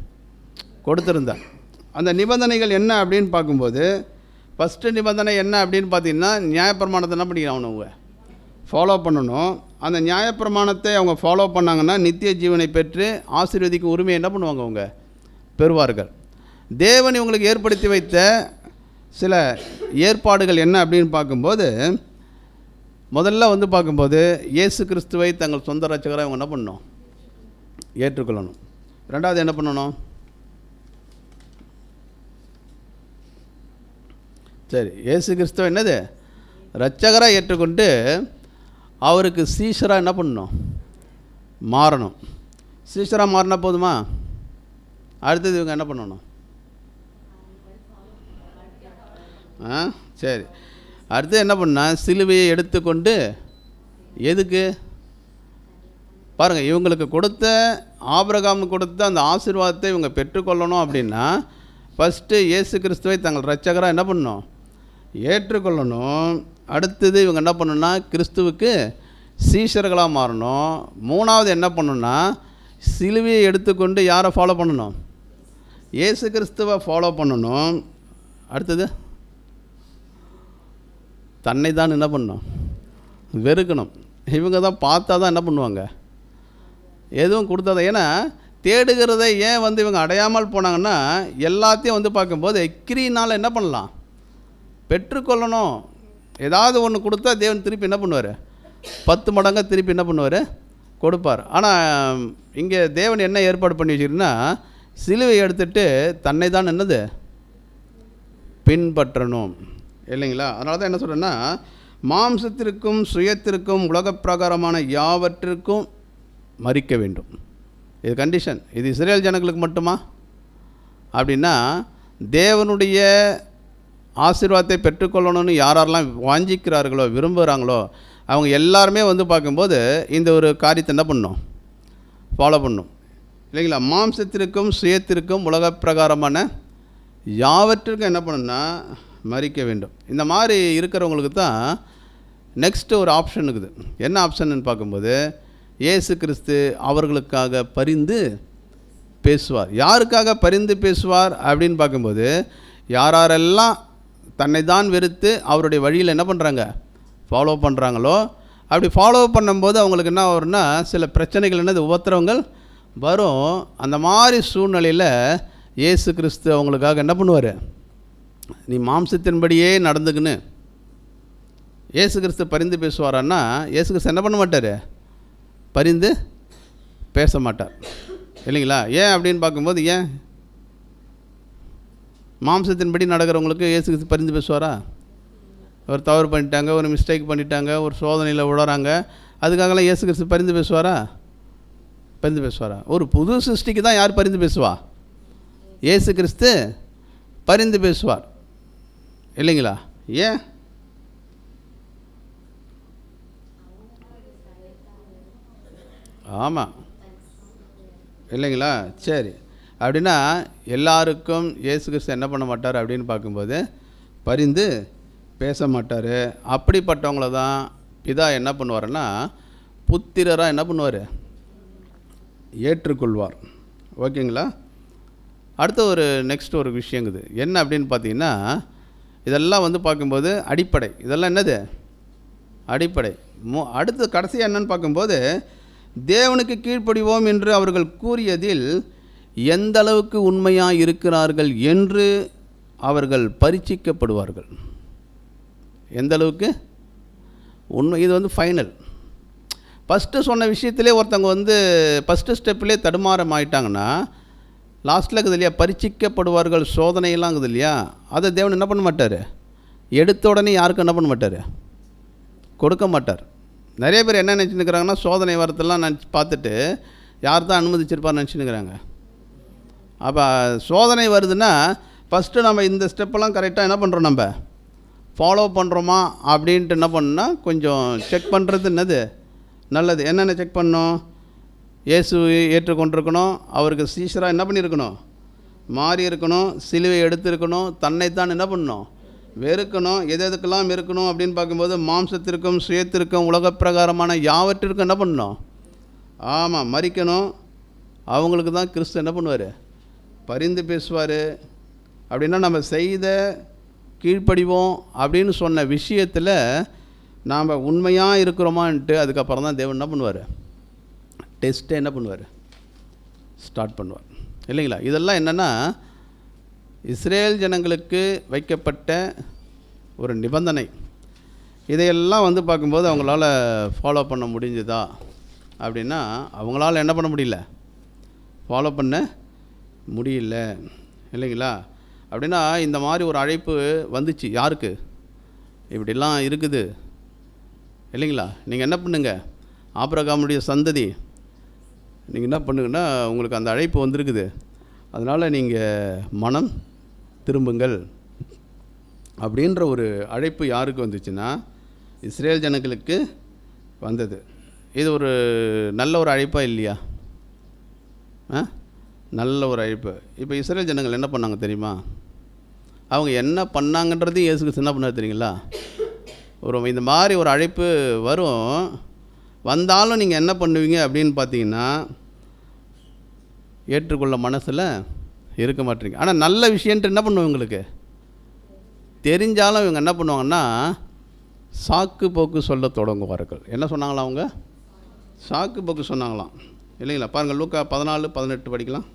கொடுத்துருந்தார். அந்த நிபந்தனைகள் என்ன அப்படின்னு பார்க்கும்போது ஃபஸ்ட்டு நிபந்தனை என்ன அப்படின்னு பார்த்தீங்கன்னா, நியாயப்பிரமாணத்தை என்ன பண்ணிக்கிறாங்க அவங்க ஃபாலோ பண்ணணும். அந்த நியாயப்பிரமாணத்தை அவங்க ஃபாலோ பண்ணாங்கன்னா நித்திய ஜீவனை பெற்று ஆசீர்வதிக்கும் உரிமையை என்ன பண்ணுவாங்க? அவங்க பெறுவார்கள். தேவன் இவங்களுக்கு ஏற்படுத்தி வைத்த சில ஏற்பாடுகள் என்ன அப்படின்னு பார்க்கும்போது, முதல்ல வந்து பார்க்கும்போது இயேசு கிறிஸ்துவை தங்கள் சொந்த ரட்சகராக இவங்க என்ன பண்ணணும்? ஏற்றுக்கொள்ளணும். ரெண்டாவது என்ன பண்ணணும்? சரி, இயேசு கிறிஸ்துவ என்னது ரட்சகராக ஏற்றுக்கொண்டு அவருக்கு சீஷராக என்ன பண்ணணும்? மாறணும். சீஷராக மாறினா போதுமா? அடுத்தது இவங்க என்ன பண்ணணும்? சரி, அடுத்து என்ன பண்ணால் சிலுவையை எடுத்துக்கொண்டு, எதுக்கு பாருங்கள், இவங்களுக்கு கொடுத்த ஆபிரகாமுக்கு கொடுத்த அந்த ஆசீர்வாதத்தை இவங்க பெற்றுக்கொள்ளணும் அப்படின்னா ஃபஸ்ட்டு இயேசு கிறிஸ்துவை தங்கள் இரட்சகராக என்ன பண்ணணும்? ஏற்றுக்கொள்ளணும். அடுத்தது இவங்க என்ன பண்ணணும்னா கிறிஸ்துவுக்கு சீஷர்களாக மாறணும். மூணாவது என்ன பண்ணணும்னா சிலுவையை எடுத்துக்கொண்டு யாரை ஃபாலோ பண்ணணும்? இயேசு கிறிஸ்துவை ஃபாலோ பண்ணணும். அடுத்தது தன்னை தான் என்ன பண்ணணும், வெறுக்கணும். இவங்க தான் பார்த்தா தான் என்ன பண்ணுவாங்க, எதுவும் கொடுத்தா தான். ஏன்னா தேடுகிறதை ஏன் வந்து இவங்க அடையாமல் போனாங்கன்னா, எல்லாத்தையும் வந்து பார்க்கும்போது கிரியினால் என்ன பண்ணலாம், பெற்றுக்கொள்ளணும். ஏதாவது ஒன்று கொடுத்தா தேவன் திருப்பி என்ன பண்ணுவார், 10 மடங்காக திருப்பி என்ன பண்ணுவார், கொடுப்பார். ஆனால் இங்கே தேவன் என்ன ஏற்பாடு பண்ணி வச்சுருன்னா, சிலுவை எடுத்துட்டு தன்னை தான் என்னது பின்பற்றணும் இல்லைங்களா. அதனால தான் என்ன சொல்கிறேன்னா, மாம்சத்திற்கும் சுயத்திற்கும் உலக பிரகாரமான யாவற்றிற்கும் மறிக்க வேண்டும். இது கண்டிஷன். இது இஸ்ரேல் ஜனங்களுக்கு மட்டுமா அப்படின்னா, தேவனுடைய ஆசீர்வாதத்தை பெற்றுக்கொள்ளணும்னு யாரெல்லாம் வாஞ்சிக்கிறார்களோ விரும்புகிறாங்களோ அவங்க எல்லாருமே வந்து பார்க்கும்போது இந்த ஒரு காரியத்தை என்ன பண்ணணும், ஃபாலோ பண்ணணும் இல்லைங்களா. மாம்சத்திற்கும் சுயத்திற்கும் உலக பிரகாரமான யாவற்றிற்கும் என்ன பண்ணணும்னா மறிக்க வேண்டும். இந்த மாதிரி இருக்கிறவங்களுக்கு தான் நெக்ஸ்ட்டு ஒரு ஆப்ஷன் இருக்குது. என்ன ஆப்ஷன்னு பார்க்கும்போது, இயேசு கிறிஸ்து அவர்களுக்காக பரிந்து பேசுவார். யாருக்காக பரிந்து பேசுவார் அப்படின்னு பார்க்கும்போது, யாரெல்லாம் தன்னை தான் வெறுத்து அவருடைய வழியில் என்ன பண்ணுறாங்க, ஃபாலோ பண்ணுறாங்களோ, அப்படி ஃபாலோ பண்ணும்போது அவங்களுக்கு என்ன வரும்னா, சில பிரச்சனைகள் என்னது உபத்திரவங்கள் வரும். அந்த மாதிரி சூழ்நிலையில் இயேசு கிறிஸ்து அவங்களுக்காக என்ன பண்ணுவார், நீ மாம்சத்தின்படியே நடந்துக்குன்னு இயேசு கிறிஸ்து பரிந்து பேசுவாரான்னா, இயேசு கிறிஸ்து என்ன பண்ண மாட்டார், பரிந்து பேச மாட்டார் இல்லைங்களா. ஏன் அப்படின்னு பார்க்கும்போது, ஏன் மாம்சத்தின்படி நடக்கிறவங்களுக்கு இயேசு கிறிஸ்து பரிந்து பேசுவாரா? ஒரு தவறு பண்ணிட்டாங்க, ஒரு மிஸ்டேக் பண்ணிட்டாங்க, ஒரு சோதனையில் விடுறாங்க, அதுக்காகலாம் இயேசு கிறிஸ்து பரிந்து பேசுவாரா? பரிந்து பேசுவாரா? ஒரு புது சிருஷ்டிக்கு தான் யார் பரிந்து பேசுவா, இயேசு கிறிஸ்து பரிந்து பேசுவார் இல்லைங்களா. ஏன் ஆமாம் இல்லைங்களா. சரி, அப்படின்னா எல்லாருக்கும் இயேசு கிறிஸ்து என்ன பண்ண மாட்டார் அப்படின்னு பார்க்கும்போது பரிந்து பேச மாட்டார். அப்படிப்பட்டவங்கள தான் பிதா என்ன பண்ணுவார்னா, புத்திரராக என்ன பண்ணுவார், ஏற்றுக்கொள்வார். ஓகேங்களா. அடுத்த ஒரு நெக்ஸ்ட் ஒரு விஷயங்குது என்ன அப்படின்னு பார்த்தீங்கன்னா, இதெல்லாம் வந்து பார்க்கும்போது அடிப்படை, இதெல்லாம் என்னது அடிப்படை. அடுத்து கடைசியாக என்னன்னு பார்க்கும்போது, தேவனுக்கு கீழ்ப்படிவோம் என்று அவர்கள் கூறியதில் எந்த அளவுக்கு உண்மையாக இருக்கிறார்கள் என்று அவர்கள் பரீட்சிக்கப்படுவார்கள். எந்த அளவுக்கு உண்மை, இது வந்து ஃபைனல். ஃபஸ்ட்டு சொன்ன விஷயத்திலே ஒருத்தவங்க வந்து ஃபஸ்ட்டு ஸ்டெப்பிலே தடுமாறம் ஆயிட்டாங்கன்னா, லாஸ்ட்டில் இருக்குது இல்லையா, பரீட்சிக்கப்படுவார்கள், சோதனையெல்லாம் இருக்குது இல்லையா, அதை தேவன் என்ன பண்ண மாட்டார், எடுத்த உடனே யாருக்கும் என்ன பண்ண மாட்டார், கொடுக்க மாட்டார். நிறைய பேர் என்ன நினச்சின்னுக்கிறாங்கன்னா, சோதனை வரத்தெல்லாம் நினச்சி பார்த்துட்டு யார் தான் அனுமதிச்சிருப்பார்னு நினச்சின்னுக்கிறாங்க. அப்போ சோதனை வருதுன்னா ஃபஸ்ட்டு நம்ம இந்த ஸ்டெப்பெல்லாம் கரெக்டாக என்ன பண்ணுறோம், நம்ம ஃபாலோ பண்ணுறோமா அப்படின்ட்டு என்ன பண்ணணும்னா கொஞ்சம் செக் பண்ணுறது என்னது நல்லது. என்னென்ன செக் பண்ணணும், இயேசு ஏற்றுக்கொண்டிருக்கணும், அவருக்கு சீஷராக என்ன பண்ணியிருக்கணும், மாறி இருக்கணும், சிலுவை எடுத்திருக்கணும், தன்னைத்தான் என்ன பண்ணணும், வெறுக்கணும். எதுக்கெல்லாம் இருக்கணும் அப்படின்னு பார்க்கும்போது, மாம்சத்திற்கும் சுயத்திற்கும் உலக பிரகாரமான யாவற்றிற்கும் என்ன பண்ணணும், ஆமாம் மறிக்கணும். அவங்களுக்கு தான் கிறிஸ்து என்ன பண்ணுவார், பரிந்து பேசுவார். அப்படின்னா நம்ம செய்த கீழ்ப்படிவோம் அப்படின்னு சொன்ன விஷயத்தில் நாம் உண்மையாக இருக்கிறோமான்ட்டு அதுக்கப்புறம் தான் தேவன் என்ன பண்ணுவார், டெஸ்ட்டை என்ன பண்ணுவார், ஸ்டார்ட் பண்ணுவார் இல்லைங்களா. இதெல்லாம் என்னென்னா இஸ்ரேல் ஜனங்களுக்கு வைக்கப்பட்ட ஒரு நிபந்தனை. இதையெல்லாம் வந்து பார்க்கும்போது அவங்களால ஃபாலோ பண்ண முடிஞ்சுதா அப்படின்னா, அவங்களால என்ன பண்ண முடியல, ஃபாலோ பண்ண முடியல இல்லைங்களா. அப்படின்னா இந்த மாதிரி ஒரு அழைப்பு வந்துச்சு யாருக்கு, இப்படிலாம் இருக்குது இல்லைங்களா. நீங்கள் என்ன பண்ணுங்க, ஆபிரகாமுடைய சந்ததி, நீங்கள் என்ன பண்ணுங்கன்னா உங்களுக்கு அந்த அழைப்பு வந்திருக்குது, அதனால் நீங்கள் மனம் திரும்புங்கள் அப்படின்ற ஒரு அழைப்பு யாருக்கு வந்துச்சுன்னா, இஸ்ரேல் ஜனங்களுக்கு வந்தது. இது ஒரு நல்ல ஒரு அழைப்பாக இல்லையா, நல்ல ஒரு அழைப்பு. இப்போ இஸ்ரேல் ஜனங்கள் என்ன பண்ணாங்க தெரியுமா, அவங்க என்ன பண்ணாங்கன்றது இயேசு கிறிஸ்து என்ன பண்ணார் தெரியுங்களா. இந்த மாதிரி ஒரு அழைப்பு வரும், வந்தாலும் நீங்கள் என்ன பண்ணுவீங்க அப்படின்னு பார்த்தீங்கன்னா, ஏற்றுக்கொள்ள மனசில் இருக்க மாட்டேங்க. ஆனால் நல்ல விஷயன்ட்டு என்ன பண்ணுவோம், இவங்களுக்கு தெரிஞ்சாலும் இவங்க என்ன பண்ணுவாங்கன்னா சாக்கு போக்கு சொல்ல தொடங்குவார்கள். என்ன சொன்னாங்களா அவங்க? சாக்கு போக்கு சொன்னாங்களாம் இல்லைங்களா? பாருங்கள், லூக்கா 14:18 படிக்கலாம்.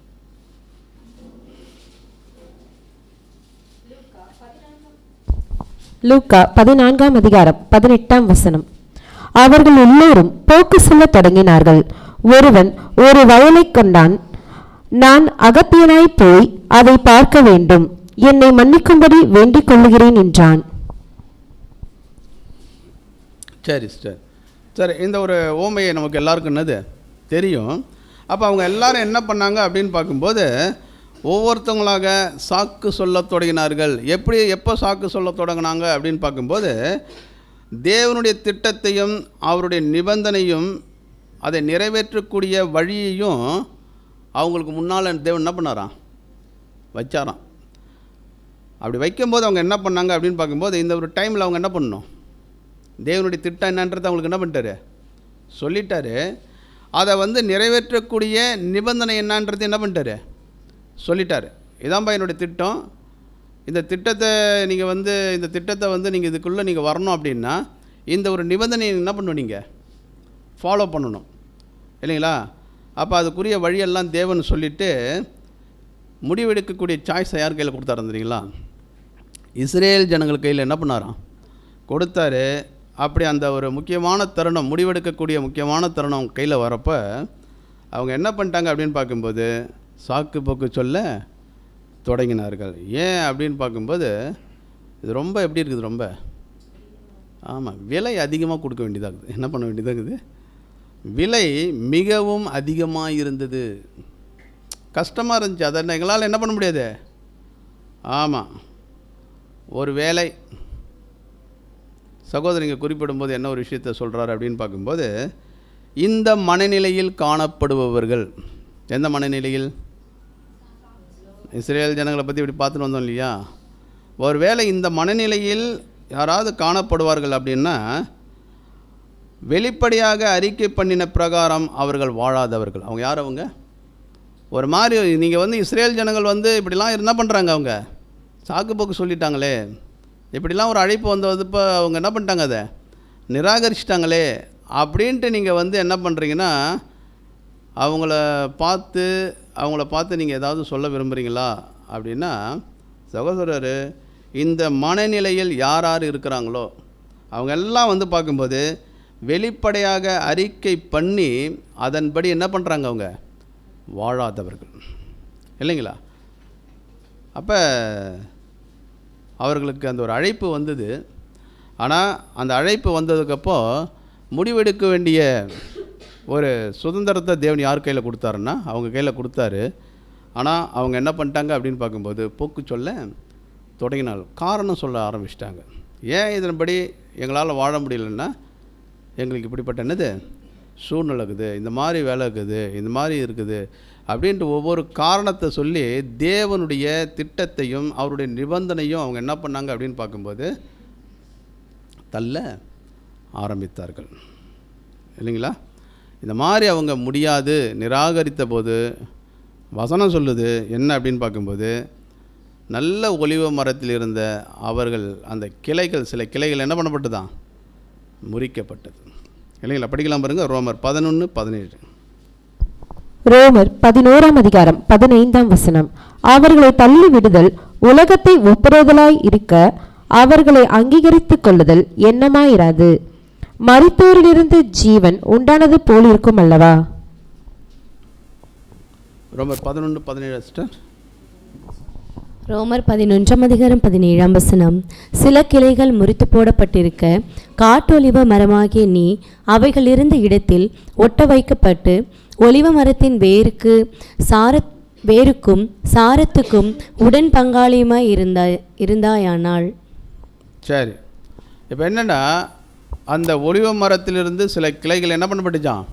லூக்கா 14:18. அவர்கள் எல்லோரும் போக்கு சொல்லத் தொடங்கினார்கள். ஒருவன் ஒரு வயலைக் கொண்டான். நான் அகத்தியனாய் போய் அதை பார்க்க வேண்டும், என்னை மன்னிக்கும்படி வேண்டிக் கொள்ளுகிறேன் என்றான். சரி சார், சரி, இந்த ஒரு ஓமையை நமக்கு எல்லாருக்கும் என்னது தெரியும். அப்போ அவங்க எல்லாரும் என்ன பண்ணாங்க அப்படின்னு பார்க்கும்போது ஒவ்வொருத்தவங்களாக சாக்கு சொல்ல தொடங்கினார்கள். எப்போ சாக்கு சொல்ல தொடங்கினாங்க அப்படின்னு பார்க்கும்போது தேவனுடைய திட்டத்தையும் அவருடைய நிபந்தனையும் அதை நிறைவேற்றக்கூடிய வழியையும் அவங்களுக்கு முன்னால் தேவன் என்ன பண்ணாராம், வச்சாராம். அப்படி வைக்கும்போது அவங்க என்ன பண்ணாங்க அப்படின்னு பார்க்கும்போது இந்த ஒரு டைமில் அவங்க என்ன பண்ணணும், தேவனுடைய திட்டம் என்னன்றது அவங்களுக்கு என்ன பண்ணிட்டாரு, சொல்லிட்டாரு. அதை நிறைவேற்றக்கூடிய நிபந்தனை என்னன்றது என்ன பண்ணிட்டாரு, சொல்லிட்டார். இதான்பா என்னுடைய திட்டம், இந்த திட்டத்தை நீங்கள் இந்த திட்டத்தை நீங்கள் இதுக்குள்ளே நீங்கள் வரணும் அப்படின்னா இந்த ஒரு நிபந்தனையை என்ன பண்ணணும், நீங்கள் ஃபாலோ பண்ணணும் இல்லைங்களா? அப்போ அதுக்குரிய வழியெல்லாம் தேவன் சொல்லிவிட்டு முடிவெடுக்கக்கூடிய சாய்ஸை யார் கையில் கொடுத்தாரு தெரியுங்களா? இஸ்ரேல் ஜனங்கள் கையில் என்ன பண்ணாராம், கொடுத்தாரு. அப்படி அந்த ஒரு முக்கியமான தருணம், முடிவெடுக்கக்கூடிய முக்கியமான தருணம் அவங்க கையில் வரப்போ அவங்க என்ன பண்ணிட்டாங்க அப்படின்னு பார்க்கும்போது சாக்கு போக்கு சொல்ல தொடங்கினார்கள். ஏன் அப்படின்னு பார்க்கும்போது இது ரொம்ப எப்படி இருக்குது, ரொம்ப ஆமாம், விலை அதிகமாக கொடுக்க வேண்டியதாகுது. என்ன பண்ண வேண்டியதாகுது, விலை மிகவும் அதிகமாக இருந்தது, கஷ்டமாக இருந்துச்சு. அதை எங்களால் என்ன பண்ண முடியாது. ஆமாம், ஒரு வேலை சகோதரிங்க குறிப்பிடும்போது என்ன ஒரு விஷயத்தை சொல்கிறாரு அப்படின்னு பார்க்கும்போது இந்த மனநிலையில் காணப்படுபவர்கள், எந்த மனநிலையில், இஸ்ரேல் ஜனங்களை பற்றி இப்படி பார்த்துட்டு வந்தோம் இல்லையா? ஒரு வேளை இந்த மனநிலையில் யாராவது காணப்படுவார்கள் அப்படின்னா வெளிப்படையாக அறிக்கை பண்ணின பிரகாரம் அவர்கள் வாழாதவர்கள். அவங்க யார்? அவங்க ஒரு மாதிரி நீங்கள் இஸ்ரேல் ஜனங்கள் இப்படிலாம் என்ன பண்ணுறாங்க, அவங்க சாக்கு போக்கு சொல்லிட்டாங்களே, இப்படிலாம் ஒரு அழைப்பு வந்தப்போ அவங்க என்ன பண்ணிட்டாங்க, அதை நிராகரிச்சிட்டாங்களே அப்படின்ட்டு நீங்கள் என்ன பண்ணுறீங்கன்னா அவங்கள பார்த்து நீங்கள் ஏதாவது சொல்ல விரும்புகிறீங்களா அப்படின்னா, சகோதரர், இந்த மனநிலையில் யார் யார் இருக்கிறாங்களோ அவங்க எல்லாம் பார்க்கும்போது வெளிப்படையாக அறிக்கை பண்ணி அதன்படி என்ன பண்ணுறாங்க, அவங்க வாழாதவர்கள் இல்லைங்களா? அப்போ அவர்களுக்கு அந்த ஒரு அழைப்பு வந்தது. ஆனால் அந்த அழைப்பு வந்ததுக்கப்போ முடிவெடுக்க வேண்டிய ஒரு சுதந்திரத்தை தேவன் யார் கையில் கொடுத்தாருன்னா அவங்க கையில் கொடுத்தாரு. ஆனால் அவங்க என்ன பண்ணிட்டாங்க அப்படின்னு பார்க்கும்போது போக்கு சொல்ல தொடங்கினாள். காரணம் சொல்ல ஆரம்பிச்சிட்டாங்க. ஏன் இதன்படி எங்களால் வாழ முடியலன்னா எங்களுக்கு இப்படிப்பட்ட என்னது சூழ்நிலை இருக்குது, இந்த மாதிரி வேலை இருக்குது, இந்த மாதிரி இருக்குது அப்படின்ட்டு ஒவ்வொரு காரணத்தை சொல்லி தேவனுடைய திட்டத்தையும் அவருடைய நிபந்தனையும் அவங்க என்ன பண்ணாங்க அப்படின்னு பார்க்கும்போது தள்ள ஆரம்பித்தார்கள் இல்லைங்களா? இந்த மாதிரி அவங்க முடியாது நிராகரித்த போது வசனம் சொல்லுது என்ன அப்படின்னு பார்க்கும்போது நல்ல ஒலிவ மரத்தில் இருந்த அவர்கள் அந்த கிளைகள், சில கிளைகள் என்ன பண்ணப்பட்டுதான், முறிக்கப்பட்டது இல்லைங்களா? படிக்கலாம் பாருங்கள், ரோமர் 11:17. ரோமர் 11:15. அவர்களை தள்ளி விடுதல் உலகத்தை ஒப்புரவுதலாய் இருக்க அவர்களை அங்கீகரித்துக் கொள்ளுதல் எண்ணமாயிராது, மரித்தோரிலிருந்து ஜீவன் உண்டானது போல் இருக்கும் அல்லவா? ரோமர் 11:17. ரோமர் 11:17. சில கிளைகள் முறித்து போடப்பட்டிருக்க காட்டொலிவ மரமாகிய நீ அவைகள் இருந்த இடத்தில் ஒட்ட வைக்கப்பட்டு ஒலிவ மரத்தின் வேருக்கும் சாரத்துக்கும் உடன் பங்காளியுமாய் இருந்தாயானால். சரி, இப்போ என்னென்னா அந்த ஒலிவ மரத்திலிருந்து சில கிளைகள் என்ன பண்ணப்பட்டுச்சான்?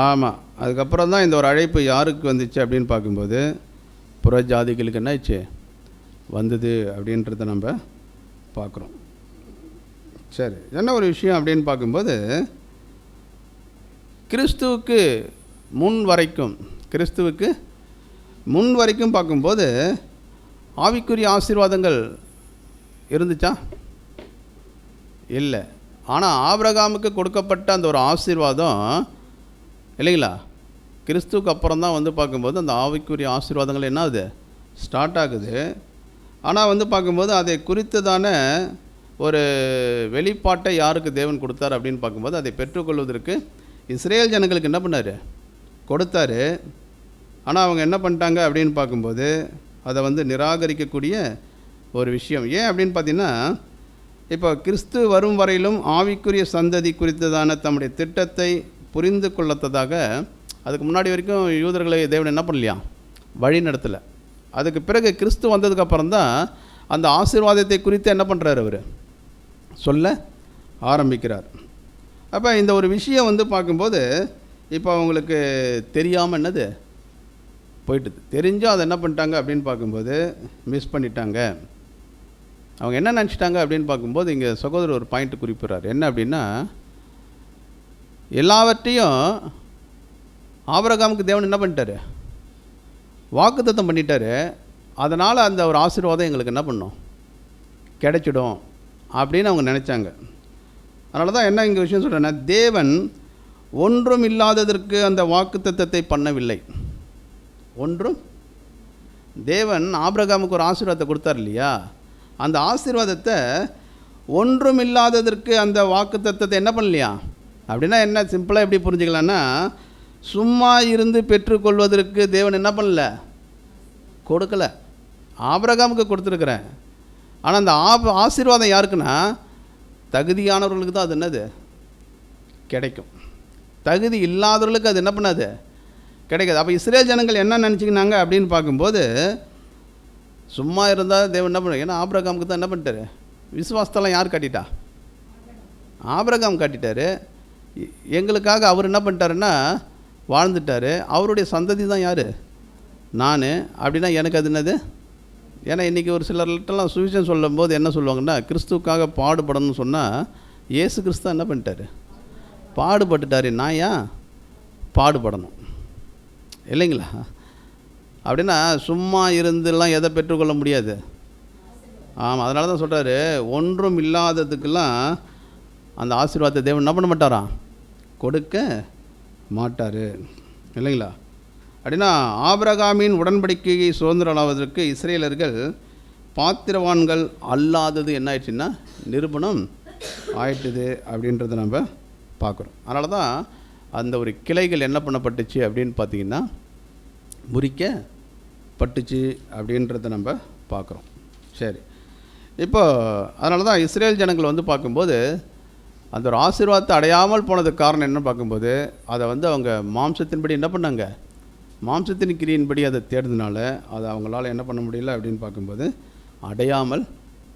ஆமாம், அதுக்கப்புறம் தான் இந்த ஒரு அழைப்பு யாருக்கு வந்துச்சு அப்படின்னு பார்க்கும்போது புற ஜாதிகளுக்கு என்ன ஆச்சு வந்தது அப்படின்றத நம்ம பார்க்குறோம். சரி, என்ன ஒரு விஷயம் அப்படின்னு பார்க்கும்போது கிறிஸ்துவுக்கு முன் வரைக்கும், கிறிஸ்துவுக்கு முன் வரைக்கும் பார்க்கும்போது ஆவிக்குரிய ஆசீர்வாதங்கள் இருந்துச்சா? இல்லை. ஆனால் ஆபிரகாமுக்கு கொடுக்கப்பட்ட அந்த ஒரு ஆசீர்வாதம் இல்லைங்களா, கிறிஸ்துவுக்கு அப்புறம் தான் வந்து பார்க்கும்போது அந்த ஆவிக்குரிய ஆசீர்வாதங்கள் என்ன ஆகுது, ஸ்டார்ட் ஆகுது. ஆனால் வந்து பார்க்கும்போது அதை குறித்ததான ஒரு வெளிப்பாட்டை யாருக்கு தேவன் கொடுத்தார் அப்படின்னு பார்க்கும்போது அதை பெற்றுக்கொள்வதற்கு இஸ்ரேல் ஜனங்களுக்கு என்ன பண்ணார், கொடுத்தாரு. ஆனால் அவங்க என்ன பண்ணிட்டாங்க அப்படின்னு பார்க்கும்போது அதை வந்து நிராகரிக்கக்கூடிய ஒரு விஷயம். ஏன் அப்படின்னு பார்த்தீங்கன்னா, இப்போ கிறிஸ்து வரும் வரையிலும் ஆவிக்குரிய சந்ததி குறித்ததான தம்முடைய திட்டத்தை புரிந்து கொள்ளத்ததாக அதுக்கு முன்னாடி வரைக்கும் யூதர்களை தேவன் என்ன பண்ணலையா, வழி நடத்தலை. அதுக்கு பிறகு கிறிஸ்து வந்ததுக்கப்புறம் தான் அந்த ஆசீர்வாதத்தை குறித்து என்ன பண்ணுறாரு, அவர் சொல்ல ஆரம்பிக்கிறார். அப்போ இந்த ஒரு விஷயம் வந்து பார்க்கும்போது இப்போ அவங்களுக்கு தெரியாமல் என்னது போயிட்டுது. தெரிஞ்சும் அதை என்ன பண்ணிட்டாங்க அப்படின்னு பார்க்கும்போது மிஸ் பண்ணிட்டாங்க. அவங்க என்ன நினச்சிட்டாங்க அப்படின்னு பார்க்கும்போது இங்கே சகோதரர் ஒரு பாயிண்ட் குறிப்பிட்றார். என்ன அப்படின்னா, எல்லாவற்றையும் ஆபிரகாமுக்கு தேவன் என்ன பண்ணிட்டாரு, வாக்குத்தத்தம் பண்ணிட்டாரு. அதனால் அந்த ஒரு ஆசீர்வாதம் எங்களுக்கு என்ன பண்ணோம், கிடைச்சிடும் அப்படின்னு அவங்க நினச்சாங்க. அதனால தான் என்ன இங்கே விஷயம் சொல்கிறேன்னா, தேவன் ஒன்றும் இல்லாததற்கு அந்த வாக்குத்தத்தத்தை பண்ணவில்லை. ஒன்றும் தேவன் ஆபிரகாமுக்கு ஒரு ஆசீர்வாதத்தை கொடுத்தார் இல்லையா, அந்த ஆசீர்வாதத்தை ஒன்றும் இல்லாததற்கு அந்த வாக்குத்தத்தத்தை என்ன பண்ணலையா அப்படின்னா என்ன, சிம்பிளாக எப்படி புரிஞ்சுக்கலான்னா, சும்மா இருந்து பெற்றுக்கொள்வதற்கு தேவன் என்ன பண்ணல, கொடுக்கலை. ஆபிரகாமுக்கு கொடுத்துருக்குறேன். ஆனால் அந்த ஆசீர்வாதம் யாருக்குன்னா தகுதியானவர்களுக்கு தான் அது என்னது கிடைக்கும். தகுதி இல்லாதவர்களுக்கு அது என்ன பண்ணாது, கிடைக்காது. அப்போ இஸ்ரேல் ஜனங்கள் என்ன நினச்சிக்கினாங்க அப்படின்னு பார்க்கும்போது, சும்மா இருந்தால் தேவன் என்ன பண்ண, ஏன்னா ஆபிரகாமுக்கு தான் என்ன பண்ணிட்டாரு, விசுவாசத்தெல்லாம் யார் காட்டிட்டா, ஆபிரகாம் காட்டிட்டார். எங்களுக்காக அவர் என்ன பண்ணிட்டாருன்னா வாழ்ந்துட்டார். அவருடைய சந்ததி தான் யார், நான். அப்படின்னா எனக்கு அது என்னது, ஏன்னா இன்றைக்கி ஒரு சிலர்கிட்டலாம் சுவிசேஷம் சொல்லும் போது என்ன சொல்லுவாங்கன்னா, கிறிஸ்துவுக்காக பாடுபடணும்னு சொன்னால் இயேசு கிறிஸ்து என்ன பண்ணிட்டாரு, பாடுபட்டுட்டார். நான் ஏன் பாடுபடணும் இல்லைங்களா? அப்படின்னா சும்மா இருந்துலாம் எதை பெற்றுக்கொள்ள முடியாது. ஆமாம், அதனால தான் சொல்கிறாரு, ஒன்றும் இல்லாததுக்கெல்லாம் அந்த ஆசீர்வாதத்தை தேவன் என்ன பண்ண மாட்டாராம், கொடுக்க மாட்டார் இல்லைங்களா? அப்படின்னா ஆபிரகாமின் உடன்படிக்கையை சுதந்திரமாவதற்கு இஸ்ரேலர்கள் பாத்திரவான்கள் அல்லாதது என்ன ஆயிடுச்சுன்னா நிரூபணம் ஆயிட்டுது அப்படின்றத நம்ம பார்க்குறோம். அதனால தான் அந்த ஒரு கிளைகள் என்ன பண்ணப்பட்டுச்சு அப்படின்னு பார்த்திங்கன்னா முறிக்கப்பட்டுச்சு அப்படின்றத நம்ம பார்க்குறோம். சரி, இப்போ அதனால தான் இஸ்ரேல் ஜனங்கள் வந்து பார்க்கும்போது அந்த ஒரு ஆசீர்வாதத்தை அடையாமல் போனதுக்கு காரணம் என்ன பார்க்கும்போது, அதை வந்து அவங்க மாம்சத்தின்படி என்ன பண்ணாங்க, மாம்சத்தின் கிரியின்படி அதை தேடுறதுனால அதை அவங்களால என்ன பண்ண முடியல அப்படின்னு பார்க்கும்போது அடையாமல்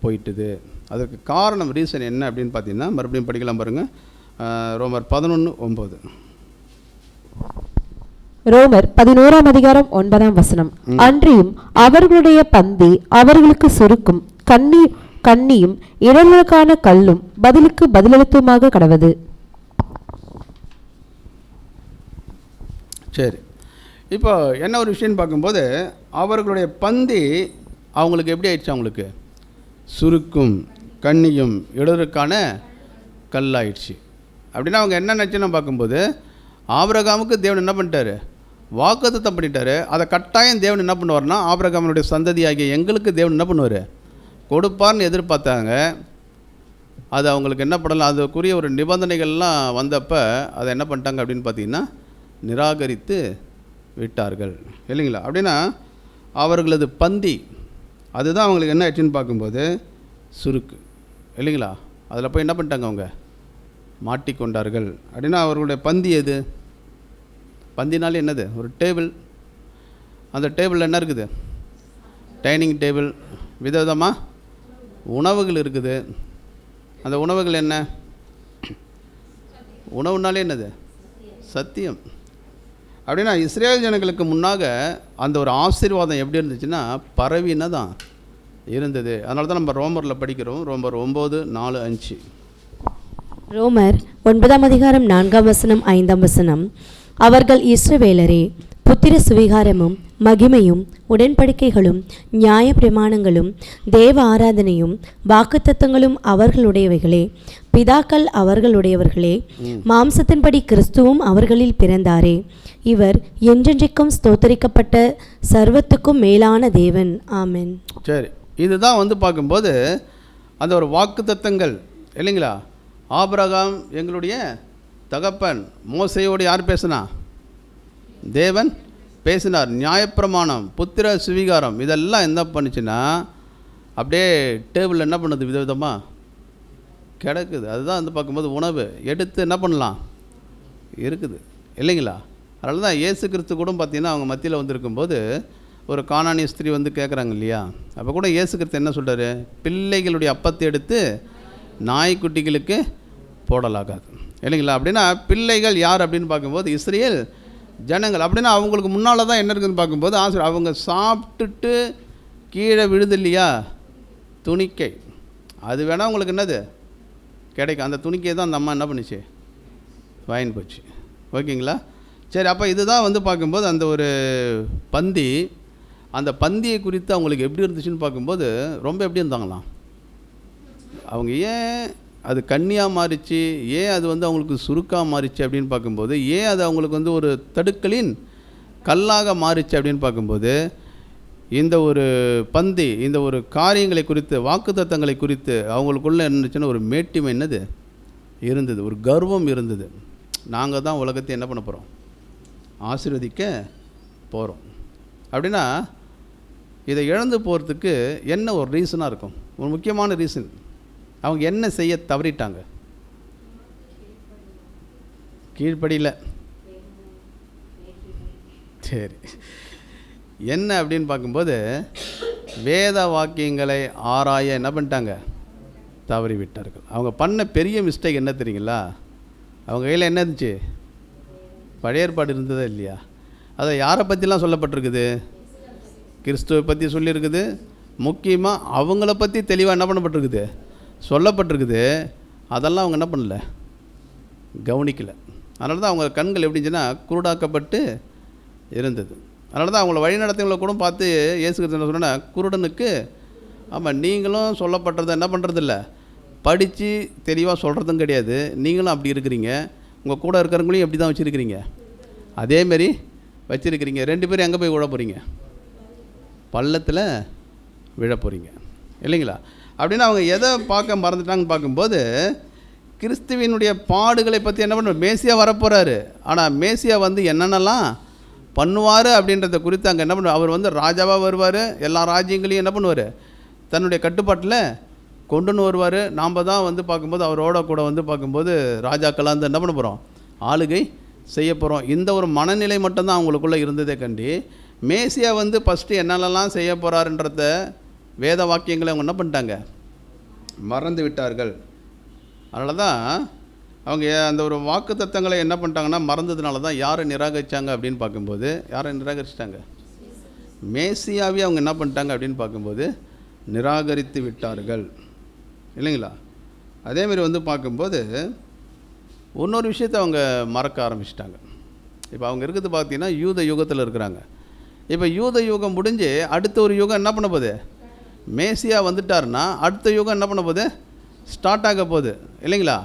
போயிட்டுது. அதுக்கு காரணம், ரீசன் என்ன அப்படின்னு பார்த்தீங்கன்னா, மறுபடியும் படிக்கலாம் பாருங்கள், ரோமர் 11:9. ரோமர் 11:9. அன்றியும் அவர்களுடைய பந்தி அவர்களுக்கு சுருக்கும் கண்ணியும் இடர்களுக்கான கல்லும் பதிலுக்கு பதிலளித்துமாக கடவது. சரி, இப்போ என்ன ஒரு விஷயம்னு பார்க்கும்போது அவர்களுடைய பந்தி அவங்களுக்கு எப்படி ஆயிடுச்சு, அவங்களுக்கு சுருக்கும் கண்ணியும் இடருக்கான கல்லாயிடுச்சு. அப்படின்னா அவங்க என்ன நினச்சுன்னு பார்க்கும்போது, ஆபிரகாமுக்கு தேவன் என்ன பண்ணிட்டாரு, வாக்குத்தத்தம் பண்ணிட்டாரு. அதை கட்டாயம் தேவன் என்ன பண்ணுவார்னா, ஆபிரகாமனுடைய சந்ததி ஆகிய எங்களுக்கு தேவன் என்ன பண்ணுவார், கொடுப்பார்னு எதிர்பார்த்தாங்க. அது அவங்களுக்கு என்ன பண்ணலாம், அதுக்குரிய ஒரு நிபந்தனைகள்லாம் வந்தப்போ அதை என்ன பண்ணிட்டாங்க அப்படின்னு பார்த்தீங்கன்னா நிராகரித்து விட்டார்கள் இல்லைங்களா? அப்படின்னா அவர்களது பந்தி அதுதான் அவங்களுக்கு என்ன ஆச்சுன்னு பார்க்கும்போது சுருக்கு இல்லைங்களா? அதில் போய் என்ன பண்ணிட்டாங்க, அவங்க மாட்டிக்கொண்டார்கள். அப்படின்னா அவர்களுடைய பந்தி எது, பந்தினாலே என்னது, ஒரு டேபிள். அந்த டேபிளில் என்ன இருக்குது, டைனிங் டேபிள், விதவிதமாக உணவுகள் இருக்குது. அந்த உணவுகள் என்ன, உணவுனாலே என்னது, சத்தியம். அப்படின்னா இஸ்ரேல் ஜனங்களுக்கு முன்னாக அந்த ஒரு ஆசீர்வாதம் எப்படி இருந்துச்சுன்னா பரவினா தான் இருந்தது. அதனால தான் நம்ம ரோமரில் படிக்கிறோம், ரோமர் 9:4-5. ரோமர் 9:4, 5. அவர்கள் இஸ்ரவேலரே, புத்திர சுவிகாரமும் மகிமையும் உடன்படிக்கைகளும் நியாய பிரமாணங்களும் தேவ ஆராதனையும் வாக்குத்தத்தங்களும் அவர்களுடையவைகளே. பிதாக்கள் அவர்களுடையவர்களே, மாம்சத்தின்படி கிறிஸ்துவும் அவர்களில் பிறந்தாரே. இவர் என்றென்றைக்கும் ஸ்தோத்தரிக்கப்பட்ட சர்வத்துக்கும் மேலான தேவன். ஆமென். சரி, இதுதான் வந்து பார்க்கும்போது அந்த ஒரு வாக்குத்தத்தங்கள் இல்லைங்களா. ஆபிரகாம் எங்களுடைய தகப்பன். மோசையோடு யார் பேசினா? தேவன் பேசினார். நியாயப்பிரமாணம், புத்திர சுவீகாரம், இதெல்லாம் என்ன பண்ணுச்சுன்னா அப்படியே டேபிளில் என்ன பண்ணுது, விதவிதமாக கிடக்குது. அதுதான் வந்து பார்க்கும்போது உணவு எடுத்து என்ன பண்ணலாம் இருக்குது இல்லைங்களா. அதனால தான் இயேசு கிறிஸ்து கூட பார்த்திங்கன்னா அவங்க மத்தியில் வந்திருக்கும்போது ஒரு கானானிய ஸ்திரீ வந்து கேட்குறாங்க இல்லையா. அப்போ கூட இயேசு கிறிஸ்து என்ன சொல்கிறாரு? பிள்ளைகளுடைய அப்பத்தை எடுத்து நாய்க்குட்டிகளுக்கு போடலாகாது இல்லைங்களா. அப்படின்னா பிள்ளைகள் யார் அப்படின்னு பார்க்கும்போது இஸ்ரேல் ஜனங்கள். அப்படின்னா அவங்களுக்கு முன்னால் தான் என்ன இருக்குதுன்னு பார்க்கும்போது அவங்க சாப்பிட்டுட்டு கீழே விழுது இல்லையா துணிக்கை, அது வேணால் உங்களுக்கு என்னது கிடைக்கும். அந்த துணிக்கையை தான் அந்த அம்மா என்ன பண்ணிச்சு, வாங்கின்னு போச்சு. ஓகேங்களா. சரி, அப்போ இதுதான் வந்து பார்க்கும்போது அந்த ஒரு பந்தி. அந்த பந்தியை குறித்து அவங்களுக்கு எப்படி இருந்துச்சுன்னு பார்க்கும்போது ரொம்ப எப்படி இருந்தாங்களாம். அவங்க ஏன் அது கன்னியாக மாறிச்சு, ஏன் அது வந்து அவங்களுக்கு சுருக்காக மாறிச்சு அப்படின்னு பார்க்கும்போது, ஏன் அது அவங்களுக்கு வந்து ஒரு தடுக்கலின் கல்லாக மாறிச்சு அப்படின்னு பார்க்கும்போது, இந்த ஒரு பந்தி, இந்த ஒரு காரியங்களை குறித்து, வாக்குத்தத்தங்களை குறித்து அவங்களுக்குள்ளே இருந்துச்சுன்னா ஒரு மேட்டிமை என்னது இருந்தது, ஒரு கர்வம் இருந்தது. நாங்கள் தான் உலகத்தை என்ன பண்ண போகிறோம், ஆசீர்வதிக்க போகிறோம். அப்படின்னா இதை இழந்து போகிறதுக்கு என்ன ஒரு ரீசனாக இருக்கும்? ஒரு முக்கியமான ரீசன், அவங்க என்ன செய்ய தவறிட்டாங்க? கீழ்ப்படியில். சரி, என்ன அப்படின்னு பார்க்கும்போது வேத வாக்கியங்களை ஆராய என்ன பண்ணிட்டாங்க, தவறி விட்டார்கள். அவங்க பண்ண பெரிய மிஸ்டேக் என்ன தெரியுங்களா? அவங்க கையில் என்ன இருந்துச்சு, பழைய ஏற்பாடு இருந்ததா இல்லையா. அதை யாரை பற்றிலாம் சொல்லப்பட்டிருக்குது, கிறிஸ்துவை பற்றி சொல்லியிருக்குது. முக்கியமாக அவங்கள பற்றி தெளிவாக என்ன பண்ணப்பட்டிருக்குது, சொல்லப்பட்டிருக்குது. அதெல்லாம் அவங்க என்ன பண்ணல, கவனிக்கலை. அதனால தான் அவங்க கண்கள் எப்படிச்சுன்னா குருடாக்கப்பட்டு இருந்தது. அதனால தான் அவங்கள வழிநடத்தவங்களை கூட பார்த்து இயேசு கிறிஸ்து என்ன சொன்னா, குருடனுக்கு ஆமாம் நீங்களும் சொல்லப்பட்டதை என்ன பண்ணுறதில்ல, படித்து தெளிவாக சொல்கிறதும் கிடையாது. நீங்களும் அப்படி இருக்கிறீங்க, உங்கள் கூட இருக்கிறவங்களையும் எப்படி தான் வச்சுருக்கிறீங்க, அதேமாரி வச்சுருக்கிறீங்க. 2 பேரும் எங்கே போய் விழ போகிறீங்க, பள்ளத்தில் விழ போகிறீங்க இல்லைங்களா. அப்படின்னா அவங்க எதை பார்க்க மறந்துட்டாங்கன்னு பார்க்கும்போது, கிறிஸ்துவினுடைய பாடுகளை பற்றி என்ன பண்ணுற, மேசியா வரப்போகிறாரு. ஆனால் மேசியா வந்து என்னென்னலாம் பண்ணுவார் அப்படின்றத குறித்து அங்கே என்ன பண்ணுவார், அவர் வந்து ராஜாவாக வருவார், எல்லா ராஜ்யங்களையும் என்ன பண்ணுவார், தன்னுடைய கட்டுப்பாட்டில் கொண்டுன்னு வருவார். நாம் தான் வந்து பார்க்கும்போது அவரோட கூட வந்து பார்க்கும்போது ராஜாக்களாக வந்து என்ன பண்ண போகிறோம், ஆளுகை செய்ய போகிறோம். இந்த ஒரு மனநிலை மட்டும்தான் அவங்களுக்குள்ளே இருந்ததே கண்டி, மேசியா வந்து ஃபஸ்ட்டு என்னென்னலாம் செய்ய போகிறாருன்றத வேத வாக்கியங்களை அவங்க என்ன பண்ணிட்டாங்க, மறந்து விட்டார்கள். அதனால தான் அவங்க அந்த ஒரு வாக்கு தத்தங்களை என்ன பண்ணிட்டாங்கன்னா மறந்ததுனால தான் யாரை நிராகரித்தாங்க அப்படின்னு பார்க்கும்போது, யாரை நிராகரிச்சிட்டாங்க, மேசியாவே அவங்க என்ன பண்ணிட்டாங்க அப்படின்னு பார்க்கும்போது நிராகரித்து விட்டார்கள் இல்லைங்களா. அதேமாரி வந்து பார்க்கும்போது இன்னொரு விஷயத்தை அவங்க மறக்க ஆரம்பிச்சிட்டாங்க. இப்போ அவங்க இருக்கிறது பார்த்தீங்கன்னா யூத யுகத்தில் இருக்கிறாங்க. இப்போ யூத யுகம் முடிஞ்சு அடுத்த ஒரு யுகம் என்ன பண்ண போகுது, மேசியா வந்துட்டாருன்னா அடுத்த யுகம் என்ன பண்ண போகுது, ஸ்டார்ட் ஆக போகுது இல்லைங்களா.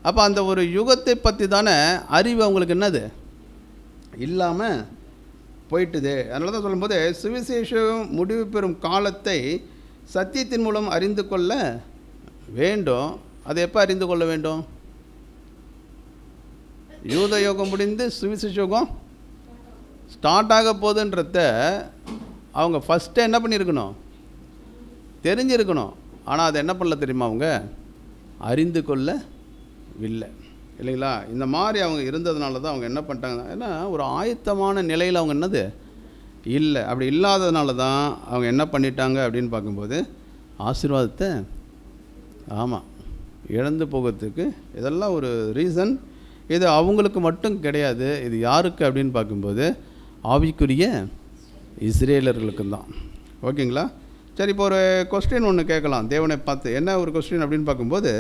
அப்போ அந்த ஒரு யுகத்தை பற்றி தானே அறிவு அவங்களுக்கு என்னது இல்லாமல் போயிட்டுது. அதனால தான் சொல்லும்போது சுவிசேஷம் முடிவு பெறும் காலத்தை சத்தியத்தின் மூலம் அறிந்து கொள்ள வேண்டும். அதை எப்போ அறிந்து கொள்ள வேண்டும், யூத யோகம் முடிந்து சுவிசேஷ யோகம் ஸ்டார்ட் ஆக போகுதுன்றத அவங்க ஃபஸ்ட்டு என்ன பண்ணியிருக்கணும், தெரிஞ்சிருக்கணும். ஆனால் அதை என்ன பண்ணல தெரியுமா, அவங்க அறிந்து கொள்ளவில்லை இல்லைங்களா. இந்த மாதிரி அவங்க இருந்ததுனால தான் அவங்க என்ன பண்ணிட்டாங்க, ஏன்னா ஒரு ஆயத்தமான நிலையில் அவங்க என்னது இல்லை. அப்படி இல்லாததுனால தான் அவங்க என்ன பண்ணிட்டாங்க அப்படின்னு பார்க்கும்போது ஆசீர்வாதத்தை ஆமாம் இழந்து போகிறதுக்கு இதெல்லாம் ஒரு ரீசன். இது அவங்களுக்கு மட்டும் கிடையாது, இது யாருக்கு அப்படின்னு பார்க்கும்போது ஆவிக்குரிய இஸ்ரேலர்களுக்கு தான். ஓகேங்களா. சரி, இப்போ ஒரு கொஸ்டின் ஒன்று கேட்கலாம் தேவனை பார்த்து. என்ன ஒரு கொஸ்டின் அப்படின்னு பார்க்கும்போது,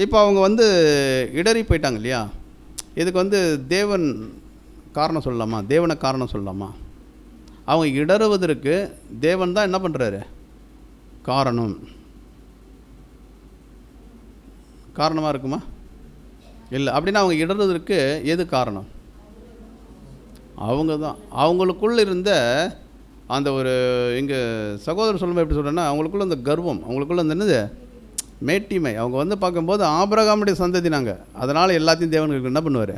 இப்போ அவங்க வந்து இடறி போயிட்டாங்க இல்லையா, இதுக்கு வந்து தேவன் காரணம் சொல்லலாமா, தேவனை காரணம் சொல்லலாமா? அவங்க இடறுவதற்கு தேவன் தான் என்ன பண்ணுறாரு? காரணமாக இருக்குமா? இல்லை. அப்படின்னா அவங்க இடறுவதற்கு எது காரணம்? அவங்க தான். அவங்களுக்குள்ள இருந்த அந்த ஒரு இங்கே சகோதரர் சொல்லும்போது எப்படி சொல்கிறேன்னா, அவங்களுக்குள்ள அந்த கர்வம், அவங்களுக்குள்ள அந்த என்னது மேட்டிமை. அவங்க வந்து பார்க்கும்போது ஆபிரகாமுடைய சந்ததி நாங்கள், அதனால் எல்லாத்தையும் தேவனுக்கு என்ன பண்ணுவார்?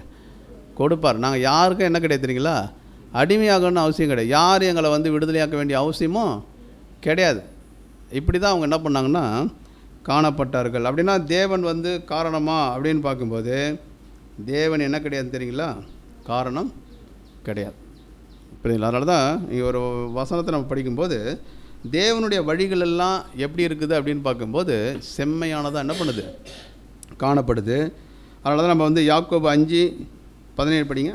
கொடுப்பார். நாங்கள் யாருக்கும் என்ன கிடையாது தெரியுங்களா? அடிமையாகணும்னு அவசியம் கிடையாது. யார் எங்களை வந்து விடுதலையாக்க வேண்டிய அவசியமும் கிடையாது. இப்படி தான் அவங்க என்ன பண்ணாங்கன்னா காணப்பட்டார்கள். அப்படின்னா தேவன் வந்து காரணமா அப்படின்னு பார்க்கும்போது தேவன் என்ன கிடையாது தெரியுங்களா? காரணம் கிடையாது. புரியுதுங்களா? அதனால தான் இங்கே ஒரு வசனத்தை நம்ம படிக்கும்போது தேவனுடைய வழிகள் எல்லாம் எப்படி இருக்குது அப்படின்னு பார்க்கும்போது செம்மையானதாக என்ன பண்ணுது? காணப்படுது. அதனால தான் நம்ம வந்து யாக்கோபு 5:17 படிங்க.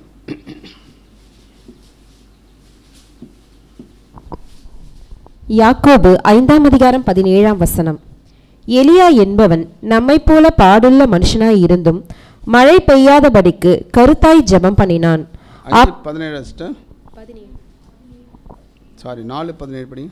யாக்கோபு 5:17. எலியா என்பவன் நம்மைப் போல பாடுள்ள மனுஷனாய் இருந்தும் மழை பெய்யாதபடிக்கு கருத்தாய் ஜெபம் பண்ணினான். 17 சாரி 4:17 படிங்க.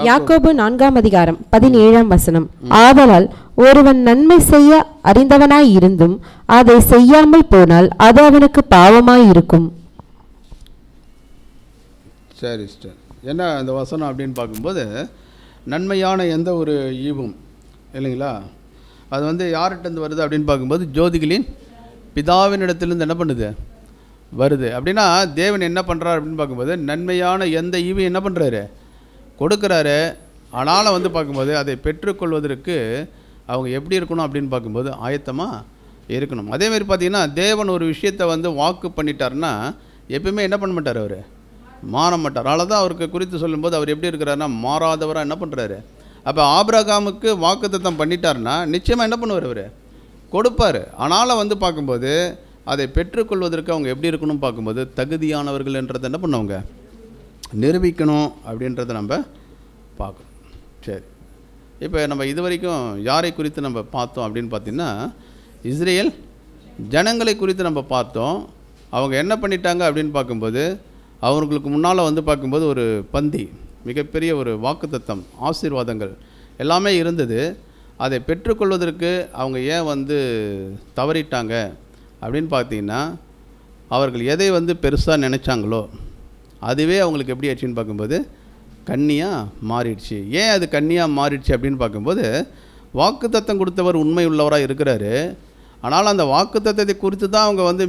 யாக்கோபு 4:17. ஆதலால் ஒருவன் நன்மை செய்ய அறிந்தவனாய் இருந்தும் அதை செய்யாமல் போனால் அது அவனுக்கு பாவமாய் இருக்கும். சரி சிஸ்டர், என்ன அந்த வசனம் அப்படின்னு பார்க்கும்போது நன்மையான எந்த ஒரு ஈவும் இல்லைங்களா, அது வந்து யார்கிட்டருந்து வருது அப்படின்னு பார்க்கும்போது ஜோதிகளின் பிதாவின் இடத்துலேருந்து என்ன பண்ணுது? வருது. அப்படின்னா தேவன் என்ன பண்ணுறாரு அப்படின்னு பார்க்கும்போது நன்மையான எந்த ஈவும் என்ன பண்ணுறாரு? கொடுக்குறாரு. ஆனாலும் வந்து பார்க்கும்போது அதை பெற்றுக்கொள்வதற்கு அவங்க எப்படி இருக்கணும் அப்படின்னு பார்க்கும்போது ஆயத்தமாக இருக்கணும். அதேமாதிரி பார்த்திங்கன்னா தேவன் ஒரு விஷயத்தை வந்து வாக்கு பண்ணிட்டார்னா எப்பயுமே என்ன பண்ண மாட்டார்? அவர் மாற மாட்டார். அதனால தான் அவருக்கு குறித்து சொல்லும்போது அவர் எப்படி இருக்கிறாருன்னா மாறாதவராக என்ன பண்ணுறாரு? அப்போ ஆபிரகாமுக்கு வாக்குத்தத்தம் பண்ணிட்டார்னா நிச்சயமாக என்ன பண்ணுவார்? அவர் கொடுப்பார். ஆனாலும் வந்து பார்க்கும்போது அதை பெற்றுக்கொள்வதற்கு அவங்க எப்படி இருக்கணும் பார்க்கும்போது தகுதியானவர்கள் என்றதை என்ன பண்ணுவாங்க? நிரூபிக்கணும் அப்படின்றத நம்ம பார்க்கணும். சரி, இப்போ நம்ம இது வரைக்கும் யாரை குறித்து நம்ம பார்த்தோம் அப்படின்னு பார்த்திங்கன்னா இஸ்ரேல் ஜனங்களை குறித்து நம்ம பார்த்தோம். அவங்க என்ன பண்ணிட்டாங்க அப்படின்னு பார்க்கும்போது அவங்களுக்கு முன்னால் வந்து பார்க்கும்போது ஒரு பந்தி, மிகப்பெரிய ஒரு வாக்குத்தத்தம், ஆசீர்வாதங்கள் எல்லாமே இருந்தது. அதை பெற்றுக்கொள்வதற்கு அவங்க ஏன் வந்து தவறிட்டாங்க அப்படின்னு பார்த்தீங்கன்னா அவர்கள் எதை வந்து பெருசாக நினச்சாங்களோ அதுவே அவங்களுக்கு எப்படி ஆச்சுன்னு பார்க்கும்போது கன்னியாக மாறிடுச்சு. ஏன் அது கன்னியாக மாறிடுச்சு அப்படின்னு பார்க்கும்போது வாக்குத்தத்தம் கொடுத்தவர் உண்மை உள்ளவராக இருக்கிறாரு. ஆனால் அந்த வாக்குத்தத்தத்தை குறித்து தான் அவங்க வந்து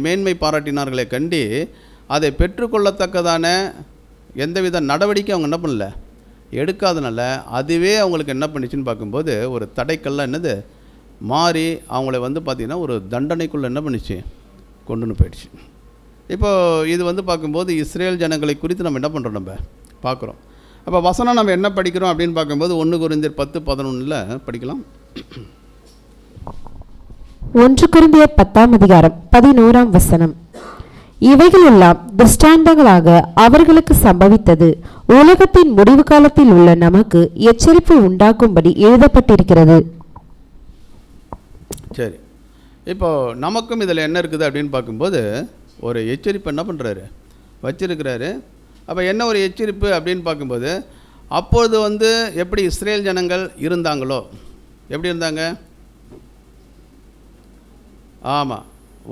மேன்மை பாராட்டினார்களே கண்டி அதை பெற்றுக்கொள்ளத்தக்கதான எந்தவித நடவடிக்கை அவங்க என்ன பண்ணல, எடுக்காதனால அதுவே அவங்களுக்கு என்ன பண்ணிச்சுன்னு பார்க்கும்போது ஒரு தடைக்கல்லாம் என்னது மாறி அவங்கள வந்து பார்த்திங்கன்னா ஒரு தண்டனைக்குள்ளே என்ன பண்ணிச்சு, கொண்டுன்னு போயிடுச்சு. இப்போது இது வந்து பார்க்கும்போது இஸ்ரேல் ஜனங்களை குறித்து நம்ம என்ன பண்ணுறோம், நம்ம பார்க்குறோம். அப்போ வசனம் நம்ம என்ன படிக்கிறோம் அப்படின்னு பார்க்கும்போது 1 கொரிந்தியர் 10:11 படிக்கலாம். 1 கொரிந்தியர் 10:11. இவைகள் எல்லாம் திருஷ்டாந்தங்களாக அவர்களுக்கு சம்பவித்தது, உலகத்தின் முடிவு காலத்தில் உள்ள நமக்கு எச்சரிப்பு உண்டாக்கும்படி எழுதப்பட்டிருக்கிறது. சரி, இப்போது நமக்கும் இதில் என்ன இருக்குது அப்படின்னு பார்க்கும்போது ஒரு எச்சரிப்பு என்ன பண்ணுறாரு, வச்சிருக்கிறாரு. அப்போ என்ன ஒரு எச்சரிப்பு அப்படின்னு பார்க்கும்போது அப்பொழுது வந்து எப்படி இஸ்ரேல் ஜனங்கள் இருந்தாங்களோ, எப்படி இருந்தாங்க? ஆமாம்,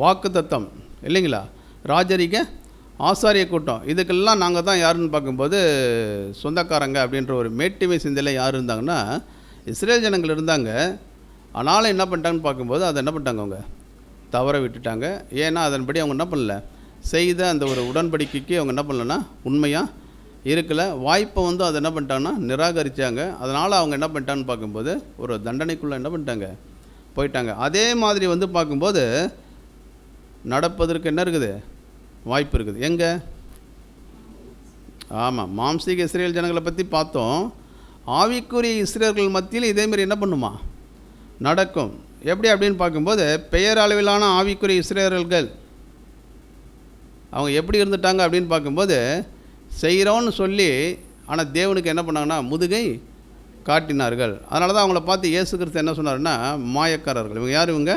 வாக்குத்தத்தம் இல்லைங்களா, ராஜரிக ஆசாரிய கூட்டம், இதுக்கெல்லாம் நாங்கள் தான் யாருன்னு பார்க்கும்போது சொந்தக்காரங்க அப்படின்ற ஒரு மேட்டிமை சிந்தையில் யார் இருந்தாங்கன்னா இஸ்ரேல் ஜனங்கள் இருந்தாங்க. ஆனாலும் என்ன பண்ணிட்டாங்கன்னு பார்க்கும்போது அதை என்ன பண்ணிட்டாங்க, அவங்க தவற விட்டுட்டாங்க. ஏன்னா அதன்படி அவங்க என்ன பண்ணல, செய்த அந்த ஒரு உடன்படிக்கைக்கு அவங்க என்ன பண்ணலன்னா உண்மையாக இருக்கலை. வாய்ப்பை வந்து அதை என்ன பண்ணிட்டாங்கன்னா நிராகரித்தாங்க. அதனால் அவங்க என்ன பண்ணிட்டாங்கன்னு பார்க்கும்போது ஒரு தண்டனைக்குள்ளே என்ன பண்ணிட்டாங்க, போயிட்டாங்க. அதே மாதிரி வந்து பார்க்கும்போது நடப்பதற்கு என்ன இருக்குது, வாய்ப்பு இருக்குது. எங்கே? ஆமாம், மாம்சீக இஸ்ரேல் ஜனங்களை பற்றி பார்த்தோம். ஆவிக்குரிய இஸ்ரேல்கள் மத்தியில் இதேமாரி என்ன பண்ணுமா, நடக்கும். எப்படி அப்படின்னு பார்க்கும்போது பெயர் அளவிலான ஆவிக்குரிய இஸ்ரேலர்கள் அவங்க எப்படி இருந்துட்டாங்க அப்படின்னு பார்க்கும்போது செய்கிறோன்னு சொல்லி ஆனால் தேவனுக்கு என்ன பண்ணாங்கன்னா முதுகை காட்டினார்கள். அதனால தான் அவங்கள பார்த்து இயேசு கிறிஸ்து என்ன சொன்னார்னா மாயக்காரர்கள். இவங்க யார்? இவங்க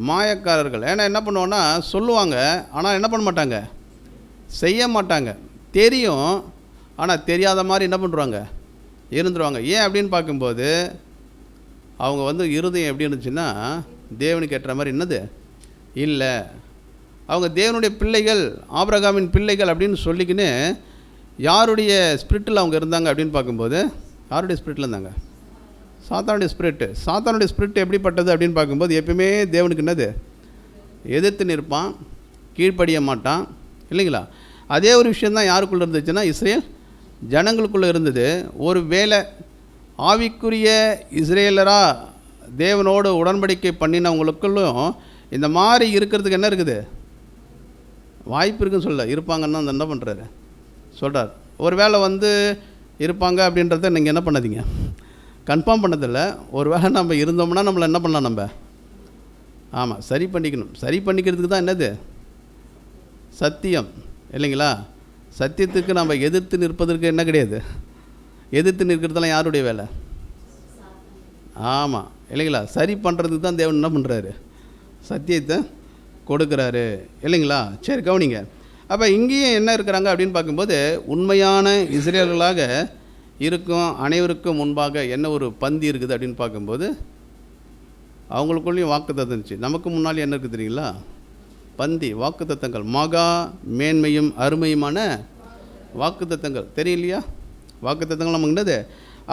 மாயக்காரர்கள். ஏன்னா என்ன பண்ணுவோன்னா சொல்லுவாங்க, ஆனால் என்ன பண்ண மாட்டாங்க, செய்ய மாட்டாங்க. தெரியும், ஆனால் தெரியாத மாதிரி என்ன பண்ணுறாங்க, இருந்துருவாங்க. ஏன் அப்படின்னு பார்க்கும்போது அவங்க வந்து இருதயம் எப்படி இருந்துச்சுன்னா தேவனுக்கு ஏற்ற மாதிரி என்னது இல்லை. அவங்க தேவனுடைய பிள்ளைகள், ஆபிரகாமின் பிள்ளைகள் அப்படின்னு சொல்லிக்கின்னு யாருடைய ஸ்பிரிட்டில் அவங்க இருந்தாங்க அப்படின்னு பார்க்கும்போது யாருடைய ஸ்பிரிட்டில் இருந்தாங்க, சாத்தானுடைய ஸ்பிரிட்டு. சாத்தானுடைய ஸ்பிரிட் எப்படிப்பட்டது அப்படின்னு பார்க்கும்போது எப்பயுமே தேவனுக்கு என்னது, எதிர்த்து நிற்பான், கீழ்ப்படிய மாட்டான், இல்லைங்களா? அதே ஒரு விஷயந்தான் யாருக்குள்ளே இருந்துச்சுன்னா இஸ்ரேல் ஜனங்களுக்குள்ளே இருந்தது. ஒரு வேளை ஆவிக்குரிய இஸ்ரேலராக தேவனோடு உடன்படிக்கை பண்ணினவங்களுக்குள்ளும் இந்த மாதிரி இருக்கிறதுக்கு என்ன இருக்குது, வாய்ப்பு இருக்குன்னு சொல்ல இருப்பாங்கன்னா அந்த என்ன பண்ணுறாரு சொல்கிறார். ஒரு வேளை வந்து இருப்பாங்க அப்படின்றத நீங்கள் என்ன பண்ணாதீங்க, கன்ஃபார்ம் பண்ணதில்லை. ஒரு வேளை நம்ம இருந்தோம்னா நம்மளை என்ன பண்ணலாம், நம்ம ஆமாம் சரி பண்ணிக்கணும். சரி பண்ணிக்கிறதுக்கு தான் என்னது சத்தியம், இல்லைங்களா? சத்தியத்துக்கு நம்ம எதிர்த்து நிற்பதற்கு என்ன கிடையாது, எதிர்த்து நிற்கிறதெல்லாம் யாருடைய வேலை, ஆமாம் இல்லைங்களா? சரி பண்ணுறதுக்கு தான் தேவன் என்ன பண்ணுறாரு, சத்தியத்தை கொடுக்குறாரு, இல்லைங்களா? சரி கவனிங்க. அப்போ இங்கேயும் என்ன இருக்கிறாங்க அப்படின்னு பார்க்கும்போது உண்மையான இஸ்ரேலர்களாக இருக்கும் அனைவருக்கும் முன்பாக என்ன ஒரு பந்தி இருக்குது அப்படின்னு பார்க்கும்போது அவங்களுக்குள்ளேயும் வாக்குத்தத்தம் இருந்துச்சு. நமக்கு முன்னாடி என்ன இருக்குது தெரியுங்களா, பந்தி, வாக்குத்தத்தங்கள், மகா மேன்மையும் அருமையுமான வாக்குத்தத்தங்கள். தெரியலையா? வாக்குத்தத்தங்கள் நமக்கு என்னது?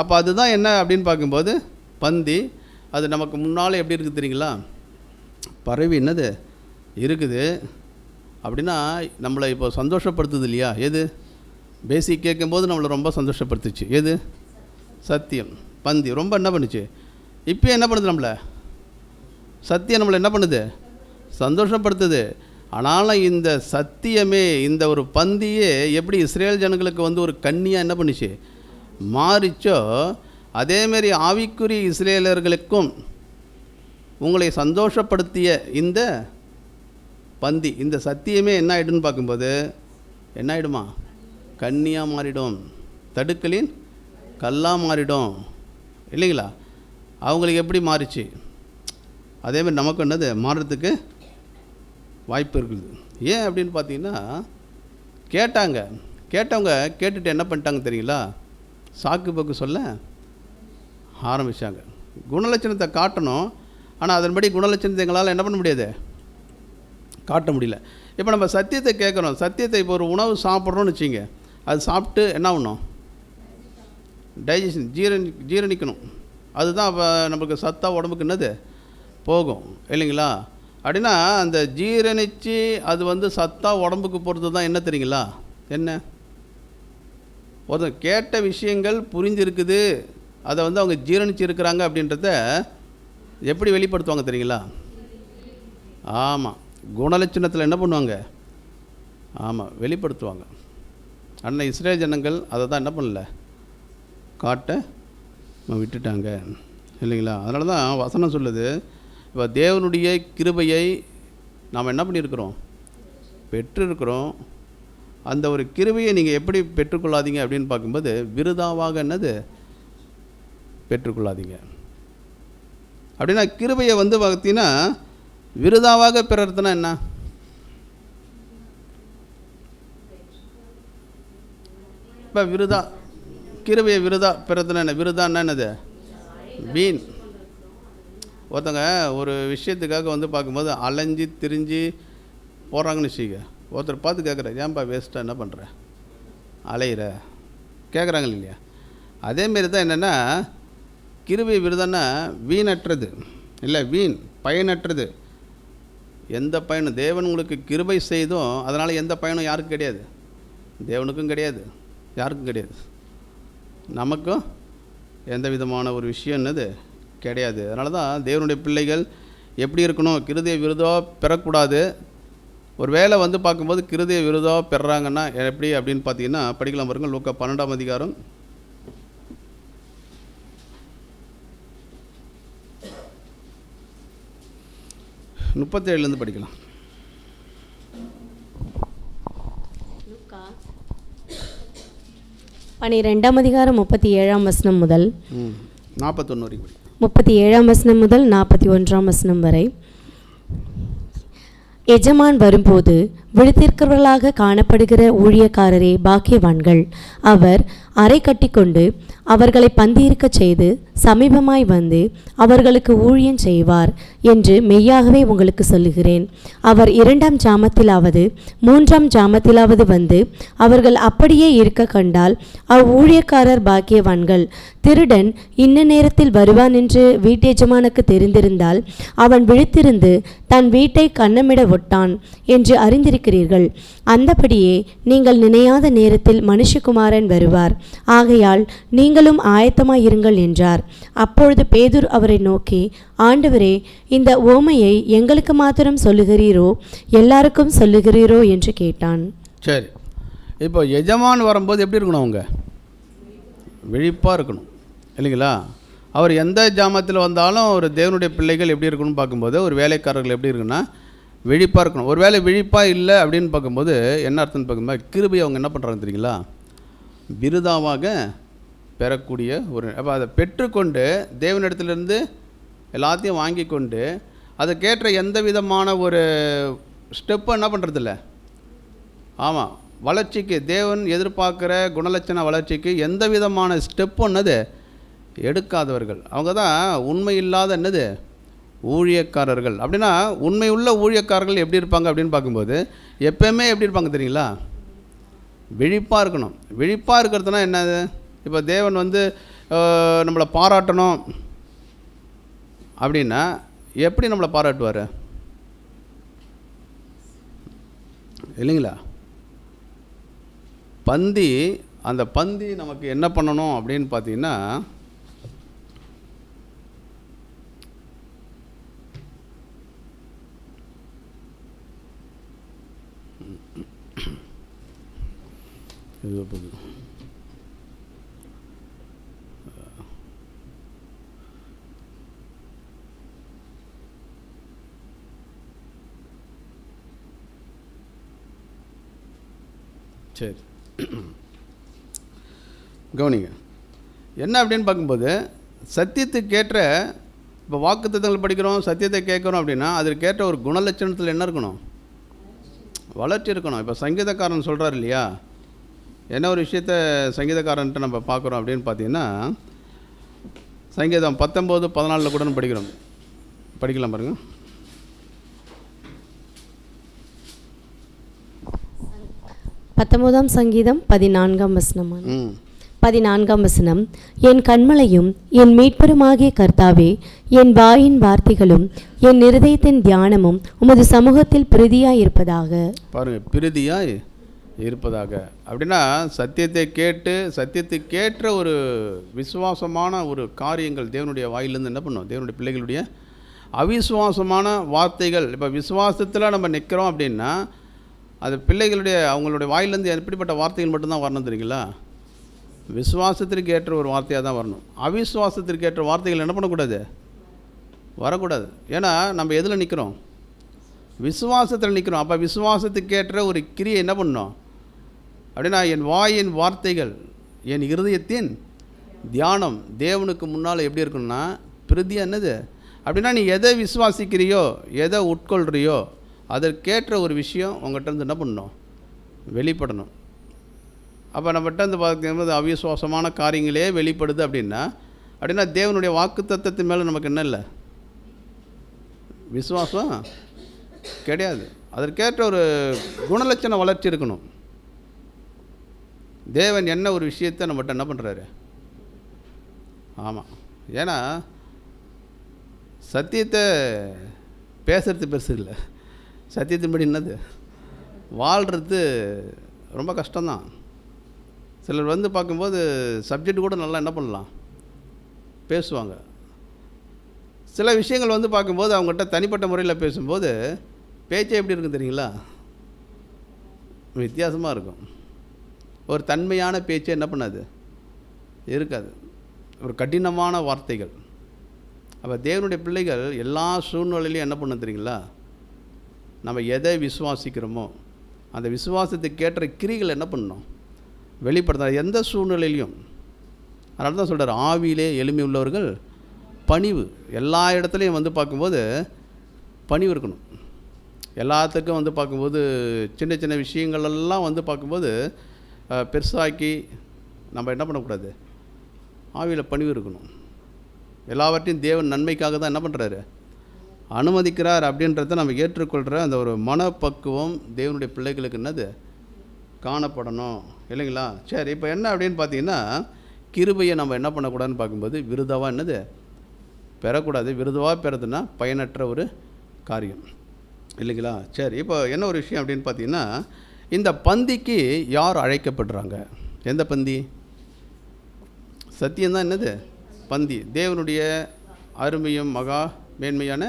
அப்போ அதுதான் என்ன அப்படின்னு பார்க்கும்போது பந்தி. அது நமக்கு முன்னால் எப்படி இருக்குது தெரியுங்களா, பரவி என்னது இருக்குது. அப்படின்னா நம்மளை இப்போ சந்தோஷப்படுத்துது இல்லையா? எது பேசிக் கேட்கும்போது நம்மளை ரொம்ப சந்தோஷப்படுத்துச்சு. எது? சத்தியம். பந்தி ரொம்ப என்ன பண்ணுச்சு, இப்போ என்ன பண்ணுது, நம்மளை சத்தியம் நம்மளை என்ன பண்ணுது, சந்தோஷப்படுத்துது. ஆனாலும் இந்த சத்தியமே, இந்த ஒரு பந்தியே எப்படி இஸ்ரேல் ஜனங்களுக்கு வந்து ஒரு கண்ணியாக என்ன பண்ணிச்சு, மாறிச்சோ, அதேமாரி ஆவிக்குரிய இஸ்ரேலர்களுக்கும் உங்களை சந்தோஷப்படுத்திய இந்த பந்தி, இந்த சத்தியமே என்ன ஆகிடுன்னு பார்க்கும்போது என்ன ஆகிடுமா, கண்ணியாக மாறிடும், தடுக்கலின் கல்லாக மாறிடும், இல்லைங்களா? அவங்களுக்கு எப்படி மாறிச்சு அதேமாதிரி நமக்கு என்னது மாறுறதுக்கு வாய்ப்பு இருக்குது. ஏன் அப்படின்னு பார்த்தீங்கன்னா கேட்டவங்க கேட்டுட்டு என்ன பண்ணிட்டாங்க தெரியுங்களா, சாக்கு போக்கு சொல்ல ஆரம்பித்தாங்க. குணலட்சணத்தை காட்டணும், ஆனால் அதன்படி குணலட்சணத்தை எங்களால் என்ன பண்ண முடியாது, காட்ட முடியல. இப்போ நம்ம சத்தியத்தை கேட்குறோம், சத்தியத்தை இப்போ ஒரு உணவு சாப்பிட்றோன்னு வச்சுங்க, அது சாப்பிட்டு என்ன பண்ணணும், டைஜஷன், ஜீரணிக்கணும். அதுதான் அப்போ நம்மளுக்கு சத்தா உடம்புக்கு என்னது போகும், இல்லைங்களா? அப்படின்னா அந்த ஜீரணித்து அது வந்து சத்தா உடம்புக்கு போகிறது தான் என்ன தெரியுங்களா, என்ன ஒரு கேட்ட விஷயங்கள் புரிஞ்சிருக்குது, அதை வந்து அவங்க ஜீரணிச்சு இருக்கிறாங்க அப்படின்றத எப்படி வெளிப்படுத்துவாங்க தெரியுங்களா? ஆமாம், குணலட்சணத்தில் என்ன பண்ணுவாங்க, ஆமாம் வெளிப்படுத்துவாங்க. அண்ணன் இஸ்ரேல் ஜனங்கள் அதை தான் என்ன பண்ணல, காட்ட விட்டுட்டாங்க, இல்லைங்களா? அதனால தான் வசனம் சொல்லுது, இப்போ தேவனுடைய கிருபையை நாம் என்ன பண்ணியிருக்கிறோம், பெற்றிருக்கிறோம். அந்த ஒரு கிருபையை நீங்கள் எப்படி பெற்றுக்கொள்ளாதீங்க அப்படின்னு பார்க்கும்போது விருதாவாக என்னது பெற்றுக்கொள்ளாதீங்க. அப்படின்னா கிருபையை வந்து பார்த்தீங்கன்னா விருதாவாக பெறறதுனா என்ன, இப்போ விருதா, கிருபையை விருதா பெறறதுனா என்ன, விருதான்னா என்னது, வீண். ஒருத்தங்க ஒரு விஷயத்துக்காக வந்து பார்க்கும்போது அலைஞ்சி திரிஞ்சு போகிறாங்கன்னு வச்சுக்க, ஒருத்தர் பார்த்து கேட்குற, ஏன்பா வேஸ்ட்டாக என்ன பண்ணுற, அலையிற, கேட்குறாங்க இல்லையா? அதேமாரி தான் என்னென்னா கிருபை விருதான்னா வீணற்றது, இல்லை வீண் பயனற்றது. எந்த பயனும் தேவன் உங்களுக்கு கிருபை செய்தும் அதனால் எந்த பயனும் யாருக்கும் கிடையாது, தேவனுக்கும் கிடையாது, யாருக்கும் கிடையாது, நமக்கும் எந்த விதமான ஒரு விஷயம் என்னது கிடையாது. அதனால தான் தேவனுடைய பிள்ளைகள் எப்படி இருக்கணும், கிருதய விருதோ பெறக்கூடாது. ஒரு வேளை வந்து பார்க்கும்போது கிருதய விருதோ பெறாங்கன்னா எப்படி அப்படின்னு பார்த்தீங்கன்னா படிக்கலாம் பாருங்கள். லூக்கா 12ஆம் அதிகாரம் 37 படிக்கலாம். 12ஆம் அதிகாரம் 37ஆம் வசனம் முதல் 41 வரைக்கும் 37ஆம் வசனம் முதல் 41ஆம் வசனம் வரை. எஜமான் வரும்போது விழித்திருக்கிறவர்களாக காணப்படுகிற ஊழியக்காரரே பாக்கியவான்கள். அவர் அறை கட்டிக்கொண்டு அவர்களை பந்தியிருக்கச் செய்து சமீபமாய் வந்து அவர்களுக்கு ஊழியம் செய்வார் என்று மெய்யாகவே உங்களுக்கு சொல்லுகிறேன். அவர் 2ஆம் ஜாமத்திலாவது 3ஆம் ஜாமத்திலாவது வந்து அவர்கள் அப்படியே இருக்க கண்டால் அவ்வூழியக்காரர் பாக்கியவான்கள். திருடன் இன்ன நேரத்தில் வருவான் என்று வீட்டெஜமானுக்கு தெரிந்திருந்தால் அவன் விழித்திருந்து தன் வீட்டை கன்னமிட ஒட்டான் என்று அறிந்திருக்கிறீர்கள். அந்தபடியே நீங்கள் நினையாத நேரத்தில் மனுஷகுமாரன் வருவார். ஆகையால் நீங்களும் ஆயத்தமாயிருங்கள் என்றார். அப்பொழுது பேதுரு அவரை நோக்கி, ஆண்டவரே, இந்த ஓமையை எங்களுக்கு மாத்திரம் சொல்லுகிறீரோ எல்லாருக்கும் சொல்லுகிறீரோ என்று கேட்டான். சரி, இப்போ எஜமான் வரும்போது எப்படி இருக்கணும்? அவங்க விழிப்பாக இருக்கணும் இல்லைங்களா? அவர் எந்த ஜாமத்தில் வந்தாலும் ஒரு தேவனுடைய பிள்ளைகள் எப்படி இருக்கணும்னு பார்க்கும்போது, ஒரு வேலைக்காரர்கள் எப்படி இருக்குன்னா விழிப்பாக இருக்கணும். ஒரு வேலை விழிப்பாக இல்லை அப்படின்னு பார்க்கும்போது என்ன அர்த்தம்னு பார்க்கும்போது, கிருபை அவங்க என்ன பண்ணுறாங்க தெரியுங்களா? விருதாவாக பெறக்கூடிய ஒரு, அப்போ அதை பெற்றுக்கொண்டு தேவனிடத்திலிருந்து எல்லாத்தையும் வாங்கி கொண்டு அதுக்கேற்ற எந்த விதமான ஒரு ஸ்டெப்பும் என்ன பண்ணுறதில்ல. ஆமாம், வளர்ச்சிக்கு தேவன் எதிர்பார்க்குற குணலட்சண வளர்ச்சிக்கு எந்த விதமான ஸ்டெப்பும் என்னது எடுக்காதவர்கள். அவங்க தான் உண்மை இல்லாத என்னது ஊழியக்காரர்கள். அப்படின்னா உண்மை உள்ள ஊழியக்காரர்கள் எப்படி இருப்பாங்க அப்படின்னு பார்க்கும்போது எப்போயுமே எப்படி இருப்பாங்க தெரியுங்களா? விழிப்பாக இருக்கணும். விழிப்பாக இருக்கிறதுனா என்னது? இப்போ தேவன் வந்து நம்மளை பாராட்டணும் அப்படின்னா எப்படி நம்மளை பாராட்டுவார் இல்லைங்களா? பந்தி, அந்த பந்தி நமக்கு என்ன பண்ணணும் அப்படின்னு பார்த்தீங்கன்னா, சரி கவனிங்க என்ன அப்படின்னு பார்க்கும்போது, சத்தியத்துக்கேற்ற இப்போ வாக்குத்தத்தங்கள் படிக்கிறோம், சத்தியத்தை கேட்குறோம் அப்படின்னா அதற்கேற்ற ஒரு குணலட்சணத்தில் என்ன இருக்கணும்? வளர்ச்சி இருக்கணும். இப்போ சங்கீதக்காரன் சொல்கிறார் இல்லையா, என்ன ஒரு விஷயத்தை சங்கீதக்காரன்ட்டு நம்ம பார்க்குறோம் அப்படின்னு பார்த்தீங்கன்னா, சங்கீதம் 19:14 கூட படிக்கிறோம். படிக்கலாம் பாருங்கள். பத்தொன்பதாம் சங்கீதம் 14ஆம் வசனம். 14ஆம் வசனம். என் கண்மலையும் என் மீட்பருமாகிய கர்த்தாவே, என் வாயின் வார்த்தைகளும் என் இருதயத்தின் தியானமும் உமது சமூகத்தில் பிரதியாய் இருப்பதாக. பாருங்க, பிரதியாய் இருப்பதாக அப்படின்னா சத்தியத்தை கேட்டு சத்தியத்துக்கேற்ற ஒரு விசுவாசமான ஒரு காரியங்கள் தேவனுடைய வாயிலிருந்து என்ன பண்ணும்? தேவனுடைய பிள்ளைகளுடைய அவிசுவாசமான வார்த்தைகள். இப்போ விசுவாசத்தில் நம்ம நிற்கிறோம் அப்படின்னா அது பிள்ளைகளுடைய அவங்களுடைய வாயிலேருந்து எப்படிப்பட்ட வார்த்தைகள் மட்டும்தான் வரணும் தெரியுங்களா? விசுவாசத்திற்கு ஏற்ற ஒரு வார்த்தையாக தான் வரணும். அவிசுவாசத்திற்கு ஏற்ற வார்த்தைகள் என்ன பண்ணக்கூடாது? வரக்கூடாது. ஏன்னா நம்ம எதில் நிற்கிறோம்? விசுவாசத்தில் நிற்கிறோம். அப்போ விசுவாசத்துக்கேற்ற ஒரு கிரியை என்ன பண்ணணும் அப்படின்னா, என் வாயின் வார்த்தைகள் என் இருதயத்தின் தியானம் தேவனுக்கு முன்னால் எப்படி இருக்கணும்னா பிரதி என்னது அப்படின்னா, நீ எதை விசுவாசிக்கிறியோ எதை உட்கொள்கிறியோ அதற்கேற்ற ஒரு விஷயம் உங்கள்கிட்ட இருந்து என்ன பண்ணணும்? வெளிப்படணும். அப்போ நம்மகிட்ட இருந்து பார்க்கும்போது அவிசுவாசமான காரியங்களே வெளிப்படுது அப்படின்னா தேவனுடைய வாக்குத்தத்தத்தின் மேலே நமக்கு என்ன இல்லை? விசுவாசம் கிடையாது. அதற்கேற்ற ஒரு குணலட்சண வளர்ச்சி இருக்கணும். தேவன் என்ன ஒரு விஷயத்தை நம்மகிட்ட என்ன பண்ணுறாரு? ஆமாம், ஏன்னா சத்தியத்தை பேசுறது பெருசு இல்லை, சத்தியத்தின்படி என்னது வாழ்கிறது ரொம்ப கஷ்டம்தான். சிலர் வந்து பார்க்கும்போது சப்ஜெக்ட் கூட நல்லா என்ன பண்ணலாம் பேசுவாங்க. சில விஷயங்கள் வந்து பார்க்கும்போது அவங்ககிட்ட தனிப்பட்ட முறையில் பேசும்போது பேச்சே எப்படி இருக்கும் தெரியுங்களா? வித்தியாசமாக இருக்கும். ஒரு தன்மையான பேச்சே என்ன பண்ணாது? இருக்காது. ஒரு கடினமான வார்த்தைகள். அப்போ தேவனுடைய பிள்ளைகள் எல்லா சூழ்நிலையிலையும் என்ன பண்ண தெரியுங்களா? நம்ம எதை விசுவாசிக்கிறோமோ அந்த விசுவாசத்துக்கேற்ற கிரிகள் என்ன பண்ணணும்? வெளிப்படுத்த எந்த சூழ்நிலையிலையும். அதனால தான் சொல்கிறார், ஆவியிலே எளிமை உள்ளவர்கள் பணிவு. எல்லா இடத்துலையும் வந்து பார்க்கும்போது பணிவு இருக்கணும். எல்லாத்துக்கும் வந்து பார்க்கும்போது சின்ன சின்ன விஷயங்களெல்லாம் வந்து பார்க்கும்போது பெருசாக்கி நம்ம என்ன பண்ணக்கூடாது, ஆவியில் பணிவு இருக்கணும். எல்லாவற்றையும் தேவன் நன்மைக்காக தான் என்ன பண்ணுறாரு, அனுமதிக்கிறார் அப்படின்றத நம்ம ஏற்றுக்கொள்கிற அந்த ஒரு மனப்பக்குவம் தேவனுடைய பிள்ளைகளுக்கு என்னது காணப்படணும் இல்லைங்களா? சரி, இப்போ என்ன அப்படின்னு பார்த்தீங்கன்னா, கிருபையை நம்ம என்ன பண்ணக்கூடாதுன்னு பார்க்கும்போது விருதாவாக என்னது பெறக்கூடாது. விருதுவாக பெறதுன்னா பயனற்ற ஒரு காரியம் இல்லைங்களா? சரி, இப்போ என்ன ஒரு விஷயம் அப்படின்னு பார்த்தீங்கன்னா, இந்த பந்திக்கு யார் அழைக்கப்படுறாங்க? எந்த பந்தி? சத்தியம்தான் என்னது பந்தி. தேவனுடைய அருமையும் மகா மேன்மையான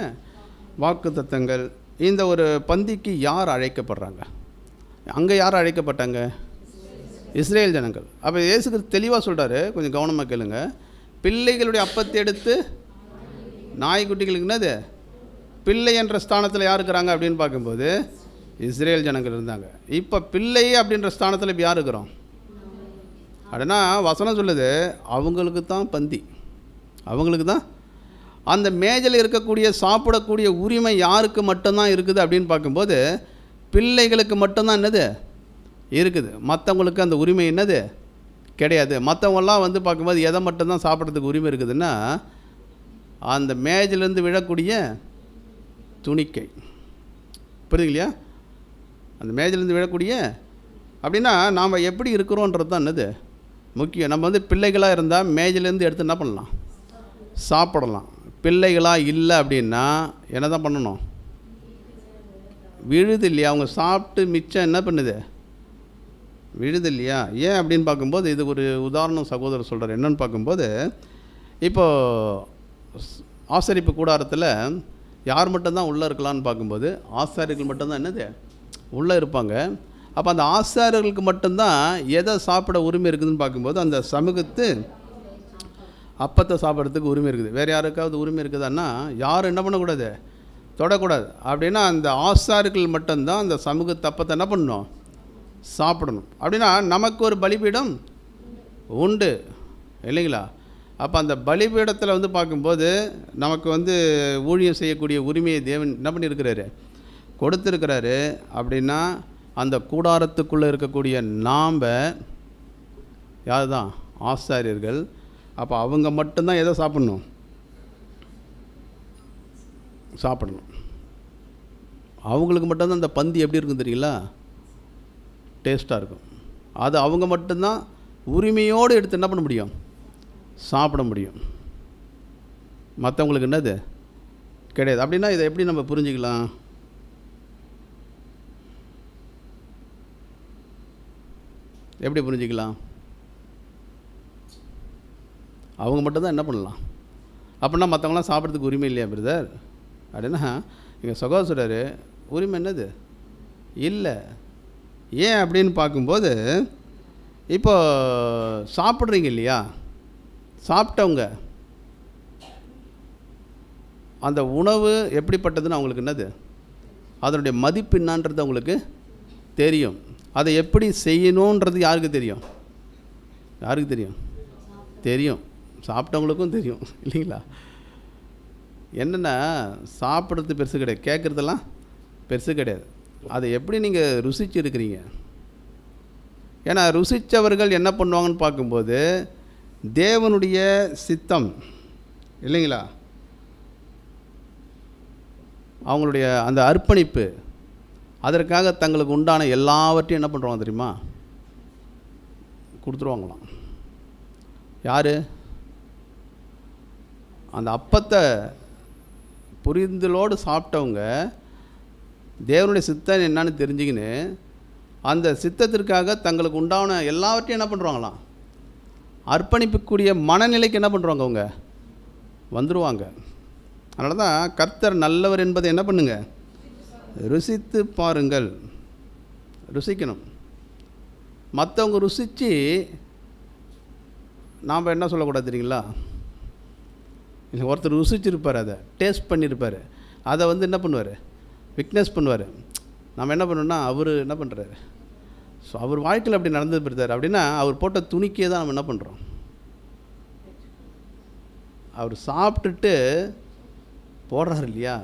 வாக்கு தத்தங்கள். இந்த ஒரு பந்திக்கு யார் அழைக்கப்படுறாங்க? அங்கே யார் அழைக்கப்பட்டாங்க? இஸ்ரேல் ஜனங்கள். அப்போ இயேசு தெளிவாக சொல்கிறாரு, கொஞ்சம் கவனமாக கேளுங்க. பிள்ளைகளுடைய அப்பத்தை எடுத்து நாய்க்குட்டிகளுக்கு என்னது பிள்ளை என்ற ஸ்தானத்தில் யார் இருக்கிறாங்க அப்படின்னு பார்க்கும்போது இஸ்ரேல் ஜனங்கள் இருந்தாங்க. இப்போ பிள்ளை அப்படின்ற ஸ்தானத்தில் இப்போ யார் இருக்கிறோம் அப்படின்னா வசனம் சொல்லுது, அவங்களுக்கு தான் பந்தி, அவங்களுக்கு தான் அந்த மேஜையில் இருக்கக்கூடிய சாப்பிடக்கூடிய உரிமை யாருக்கு மட்டும்தான் இருக்குது அப்படின்னு பார்க்கும்போது பிள்ளைகளுக்கு மட்டும்தான் என்னது இருக்குது. மற்றவங்களுக்கு அந்த உரிமை என்னது கிடையாது. மற்றவங்களாம் வந்து பார்க்கும்போது எதை மட்டும்தான் சாப்பிட்றதுக்கு உரிமை இருக்குதுன்னா, அந்த மேஜிலேருந்து விழக்கூடிய துணிக்கை. புரியுது இல்லையா? அந்த மேஜிலேருந்து விழக்கூடிய அப்படின்னா நாம் எப்படி இருக்கிறோன்றது தான் என்னது முக்கியம். நம்ம வந்து பிள்ளைகளாக இருந்தால் மேஜிலேருந்து எடுத்து என்ன பண்ணலாம், சாப்பிடலாம். பிள்ளைகளாக இல்லை அப்படின்னா என்ன தான் பண்ணணும், விழுது இல்லையா? அவங்க சாப்பிட்டு மிச்சம் என்ன பண்ணுது, விழுது இல்லையா? ஏன் அப்படின்னு பார்க்கும்போது இது ஒரு உதாரணம் சகோதரர் சொல்கிறார். என்னென்னு பார்க்கும்போது, இப்போது ஆசரிப்பு கூடாரத்தில் யார் மட்டும்தான் உள்ளே இருக்கலான்னு பார்க்கும்போது ஆசாரியர்கள் மட்டும்தான் என்னது உள்ளே இருப்பாங்க. அப்போ அந்த ஆசாரியர்களுக்கு மட்டும்தான் எதை சாப்பிட உரிமை இருக்குதுன்னு பார்க்கும்போது அந்த சமூகத்து அப்பத்தை சாப்பிட்றதுக்கு உரிமை இருக்குது. வேறு யாருக்காவது உரிமை இருக்குதுன்னா யாரும் என்ன பண்ணக்கூடாது, தொடக்கூடாது. அப்படின்னா அந்த ஆசாரியர்கள் மட்டும்தான் அந்த சமூகத்து அப்பத்தை என்ன பண்ணணும், சாப்பிடணும். அப்படின்னா நமக்கு ஒரு பலிபீடம் உண்டு இல்லைங்களா? அப்போ அந்த பலிபீடத்தில் வந்து பார்க்கும்போது நமக்கு வந்து ஊழியம் செய்யக்கூடிய உரிமையை தேவன் என்ன பண்ணியிருக்கிறாரு, கொடுத்துருக்கிறாரு. அப்படின்னா அந்த கூடாரத்துக்குள்ளே இருக்கக்கூடிய நாம் யார் தான், ஆசாரியர்கள். அப்போ அவங்க மட்டும்தான் எதை சாப்பிடணும், சாப்பிடணும். அவங்களுக்கு மட்டும்தான் அந்த பந்தி எப்படி இருக்கும் தெரியுங்களா, டேஸ்ட்டாக இருக்கும். அது அவங்க மட்டும்தான் உரிமையோடு எடுத்து என்ன பண்ண முடியும், சாப்பிட முடியும். மற்றவங்களுக்கு என்னது கிடையாது. அப்படின்னா இதை எப்படி நம்ம புரிஞ்சுக்கலாம்? எப்படி புரிஞ்சுக்கலாம்? அவங்க மட்டும்தான் என்ன பண்ணலாம், அப்படின்னா மற்றவங்களாம் சாப்பிட்றதுக்கு உரிமை இல்லையா பிரதர் அப்படின்னா எங்கள் சகோதரர் சொல்கிறாரு, உரிமை என்னது இல்லை. ஏன் அப்படின்னு பார்க்கும்போது இப்போ சாப்பிட்றீங்க இல்லையா, சாப்பிட்டவங்க அந்த உணவு எப்படிப்பட்டதுன்னு அவங்களுக்கு என்னது, அதனுடைய மதிப்பு என்னான்றது அவங்களுக்கு தெரியும். அதை எப்படி செய்யணுன்றது யாருக்கு தெரியும், யாருக்கு தெரியும், தெரியும், சாப்பிட்டவங்களுக்கும் தெரியும் இல்லைங்களா? என்னென்னா சாப்பிட்றது பெருசு கிடையாது, கேட்குறதெல்லாம் பெருசு கிடையாது. அதை எப்படி நீங்கள் ருசிச்சு இருக்கிறீங்க. ஏன்னா ருசித்தவர்கள் என்ன பண்ணுவாங்கன்னு பார்க்கும்போது தேவனுடைய சித்தம் இல்லைங்களா, அவங்களுடைய அந்த அர்ப்பணிப்பு, அதற்காக தங்களுக்கு உண்டான எல்லாவற்றையும் என்ன பண்ணுறாங்க தெரியுமா, கொடுத்துருவாங்களாம். யார்? அந்த அப்பத்தை புரிதலோடு சாப்பிட்டவங்க தேவனுடைய சித்தம் என்னன்னு தெரிஞ்சுக்கின்னு அந்த சித்தத்திற்காக தங்களுக்கு உண்டான எல்லாவற்றையும் என்ன பண்ணுறாங்களாம், அர்ப்பணிப்புக்கூடிய மனநிலைக்கு என்ன பண்ணுறாங்க, அவங்க வந்துடுவாங்க. அதனால தான் கர்த்தர் நல்லவர் என்பதை என்ன பண்ணுங்க, ருசித்து பாருங்கள். ருசிக்கணும். மற்றவங்க ருசித்து நாம் என்ன சொல்லக்கூடாது தெரியுங்களா, ஒருத்தர் ருசிச்சிருப்பார், அதை டேஸ்ட் பண்ணியிருப்பார், அதை வந்து என்ன பண்ணுவார், விக்னஸ் பண்ணுவார். நம்ம என்ன பண்ணோம்னா அவர் என்ன பண்ணுறாரு, ஸோ அவர் வாழ்க்கையில் அப்படி நடந்து போயிருந்தார் அப்படின்னா அவர் போட்ட துணிக்கே தான் நம்ம என்ன பண்ணுறோம், அவர் சாப்பிட்டுட்டு போடுறாரு இல்லையா.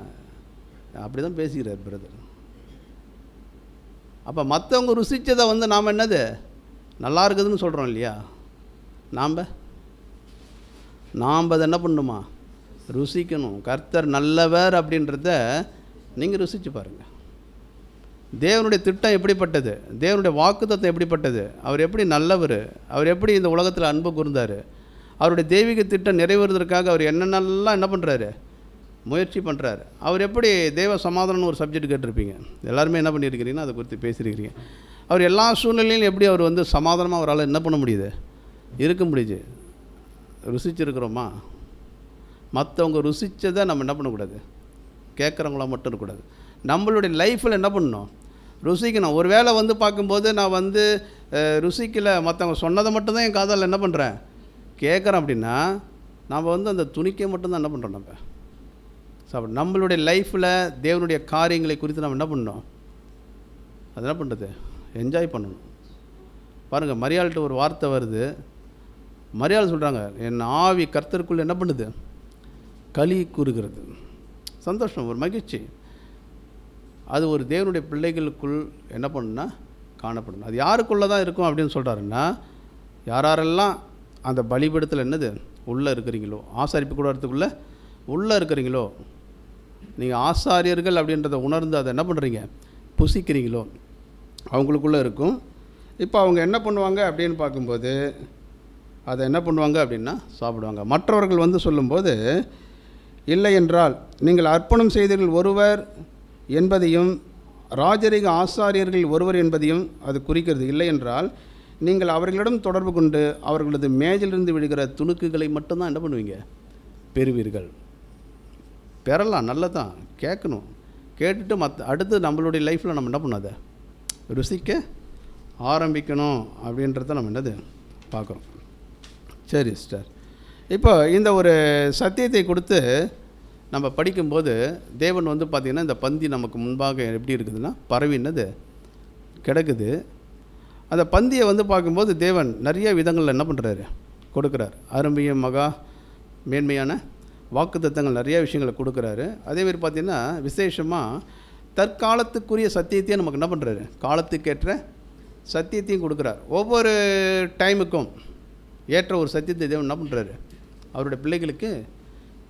அப்படி தான் பேசுகிறார் பிரதர். அப்போ மற்றவங்க ருசித்ததை வந்து நாம் என்னது நல்லா இருக்குதுன்னு சொல்கிறோம் இல்லையா, நாம் அதை என்ன பண்ணணுமா, ருசிக்கணும். கர்த்தர் நல்லவர் அப்படின்றத நீங்கள் ருசித்து பாருங்கள். தேவனுடைய திட்டம் எப்படிப்பட்டது, தேவனுடைய வாக்குத்தத்தம் எப்படிப்பட்டது, அவர் எப்படி நல்லவர், அவர் எப்படி இந்த உலகத்தில் அன்பு கூர்ந்தார், அவருடைய தெய்வீக திட்டம் நிறைவேறுவதற்காக அவர் என்னென்னலாம் என்ன பண்ணுறாரு, முயற்சி பண்ணுறாரு. அவர் எப்படி தெய்வ சமாதானம்னு ஒரு சப்ஜெக்ட் கேட்டிருப்பீங்க, எல்லாருமே என்ன பண்ணியிருக்கிறீங்கன்னா அதை குறித்து பேசியிருக்கிறீங்க. அவர் எல்லா சூழ்நிலையிலும் எப்படி அவர் வந்து சமாதானமாக அவரால் என்ன பண்ண முடியுது, இருக்க முடியுது. ருசிச்சிருக்கிறோமா? மற்றவங்க ருசித்ததை நம்ம என்ன பண்ணக்கூடாது, கேட்குறவங்களா மட்டும் இருக்கக்கூடாது. நம்மளுடைய லைஃப்பில் என்ன பண்ணணும், ருசிக்கணும். ஒரு வேளை வந்து பார்க்கும்போது நான் வந்து ருசிக்கலை, மற்றவங்க சொன்னதை மட்டும்தான் என் காதால் என்ன பண்ணுறேன், கேட்குறேன் அப்படின்னா நாம் வந்து அந்த துணிக்கை மட்டும்தான் என்ன பண்ணுறோம். நம்ம சாப்பிட நம்மளுடைய லைஃப்பில் தேவனுடைய காரியங்களை குறித்து நம்ம என்ன பண்ணணும், அது என்ன பண்ணுறது, என்ஜாய் பண்ணணும். பாருங்கள், மரியாள்கிட்ட ஒரு வார்த்தை வருது. மரியாள் சொல்கிறாங்க, என் ஆவி கர்த்தருக்குள்ளே என்ன பண்ணுது, களி கூறுகிறது. சந்தோஷம், ஒரு மகிழ்ச்சி. அது ஒரு தேவனுடைய பிள்ளைகளுக்குள் என்ன பண்ணுன்னா காணப்படணும். அது யாருக்குள்ளே தான் இருக்கும் அப்படின்னு சொல்கிறாருன்னா, யாரெல்லாம் அந்த பலிபீடத்தில் என்னது உள்ளே இருக்கிறீங்களோ, ஆசாரிப்பு கூடாரத்துக்குள்ளே உள்ளே இருக்கிறீங்களோ, நீங்கள் ஆசாரியர்கள் அப்படின்றத உணர்ந்து அதை என்ன பண்ணுறீங்க, புசிக்கிறீங்களோ, அவங்களுக்குள்ளே இருக்கும். இப்போ அவங்க என்ன பண்ணுவாங்க அப்படின்னு பார்க்கும்போது அதை என்ன பண்ணுவாங்க அப்படின்னா சாப்பிடுவாங்க. மற்றவர்கள் வந்து சொல்லும்போது, இல்லை என்றால் நீங்கள் அர்ப்பணம் செய்தீர்கள் ஒருவர் என்பதையும் ராஜரீக ஆசாரியர்கள் ஒருவர் என்பதையும் அது குறிக்கிறது. இல்லை என்றால் நீங்கள் அவர்களிடம் தொடர்பு கொண்டு அவர்களது மேஜிலிருந்து விழுகிற துணுக்குகளை மட்டும்தான் என்ன பண்ணுவீங்க, பெறுவீர்கள். பெறலாம், நல்லதான், கேட்கணும். கேட்டுட்டு அடுத்து நம்மளுடைய லைஃப்பில் நம்ம என்ன பண்ணாத ருசிக்க ஆரம்பிக்கணும் அப்படின்றத நம்ம என்னது பார்க்குறோம். சரி சிஸ்டர், இப்போ இந்த ஒரு சத்தியத்தை கொடுத்து நம்ம படிக்கும்போது தேவன் வந்து பார்த்திங்கன்னா இந்த பந்தி நமக்கு முன்பாக எப்படி இருக்குதுன்னா பரவினது கிடக்குது. அந்த பந்தியை வந்து பார்க்கும்போது தேவன் நிறைய விதங்களில் என்ன பண்ணுறாரு, கொடுக்குறார். அருமையும் மகா மேன்மையான வாக்குத்தத்தங்கள் நிறைய விஷயங்களை கொடுக்குறாரு. அதேமாதிரி பார்த்திங்கன்னா விசேஷமாக தற்காலத்துக்குரிய சத்தியத்தையும் நமக்கு என்ன பண்ணுறாரு, காலத்துக்கேற்ற சத்தியத்தையும் கொடுக்குறார். ஒவ்வொரு டைமுக்கும் ஏற்ற ஒரு சத்தியத்தை தேவன் என்ன பண்ணுறாரு, அவருடைய பிள்ளைகளுக்கு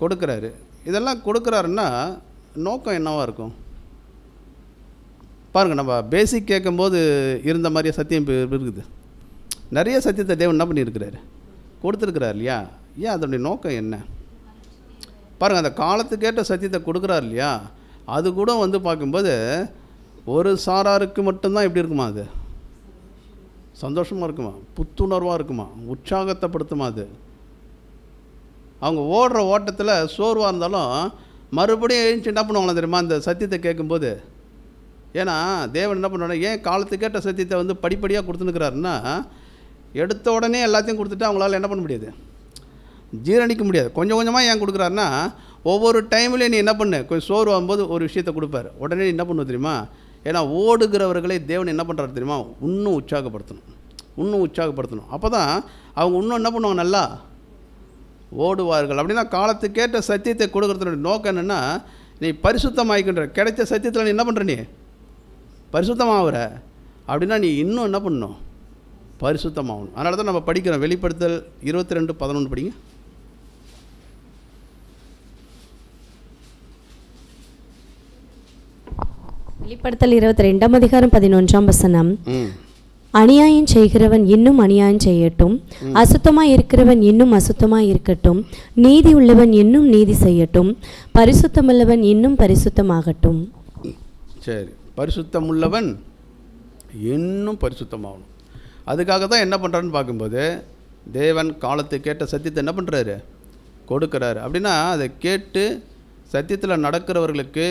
கொடுக்குறாரு. இதெல்லாம் கொடுக்குறாருன்னா நோக்கம் என்னவாக இருக்கும் பாருங்கள். நம்ம பேசிக் கேட்கும்போது இருந்த மாதிரியே சத்தியம் இருக்குது. நிறைய சத்தியத்தை தேவன் என்ன பண்ணியிருக்கிறாரு, கொடுத்துருக்கிறார் இல்லையா. ஏன் அதனுடைய நோக்கம் என்ன பாருங்கள். அந்த காலத்துக்கேற்ற சத்தியத்தை கொடுக்குறாரு இல்லையா, அது கூட வந்து பார்க்கும்போது ஒரு சாராருக்கு மட்டும்தான் எப்படி இருக்குமா, அது சந்தோஷமாக இருக்குமா, புத்துணர்வாக இருக்குமா, உற்சாகத்தைப்படுத்துமா. அது அவங்க ஓடுற ஓட்டத்தில் சோர்வாக இருந்தாலும் மறுபடியும் எழுந்து என்ன பண்ணுவாங்களா தெரியுமா அந்த சத்தியத்தை கேட்கும்போது. ஏன்னா தேவன் என்ன பண்ணுவாங்க, ஏன் காலத்துக்கேற்ற சத்தியத்தை வந்து படிப்படியாக கொடுத்துனுக்கிறாருன்னா, எடுத்த உடனே எல்லாத்தையும் கொடுத்துட்டு அவங்களால என்ன பண்ண முடியாது, ஜீரணிக்க முடியாது. கொஞ்சம் கொஞ்சமாக ஏன் கொடுக்குறாருன்னா, ஒவ்வொரு டைம்லேயும் நீ என்ன பண்ணு, கொஞ்சம் சோர்வு ஆகும்போது ஒரு விஷயத்தை கொடுப்பார், உடனே என்ன பண்ணுவோம் தெரியுமா. ஏன்னா ஓடுகிறவர்களை தேவன் என்ன பண்ணுறாரு தெரியுமா, இன்னும் உற்சாகப்படுத்தணும். அப்போ தான் அவங்க இன்னும் என்ன பண்ணுவாங்க, நல்லா ஓடுவார்கள். அப்படின்னா காலத்துக்கேற்ற சத்தியத்தை கொடுக்குறதுனுடைய நோக்கம் என்னென்னா, நீ பரிசுத்தமாகிக்கின்ற கிடைச்ச சத்தியத்தில் நீ என்ன பண்ணுற, நீ பரிசுத்தமாகிற அப்படின்னா நீ இன்னும் என்ன பண்ணணும், பரிசுத்தமாகணும். அதனால தான் நம்ம படிக்கிறோம். வெளிப்படுத்தல் 22:11 படிங்க. வெளிப்படுத்தல் 22:11 அநியாயம் செய்கிறவன் இன்னும் அநியாயம் செய்யட்டும், அசுத்தமாய் இருக்கிறவன் இன்னும் அசுத்தமாய் இருக்கட்டும், நீதி உள்ளவன் இன்னும் நீதி செய்யட்டும், பரிசுத்தமுள்ளவன் இன்னும் பரிசுத்தமாகட்டும். சரி, பரிசுத்தமுள்ளவன் இன்னும் பரிசுத்தமாகணும். அதுக்காக தான் என்ன பண்ணுறாருன்னு பார்க்கும்போது தேவன் காலத்துக்கேற்ற சத்தியத்தை என்ன பண்ணுறாரு, கொடுக்குறாரு. அப்படின்னா அதை கேட்டு சத்தியத்தில் நடக்கிறவர்களுக்கு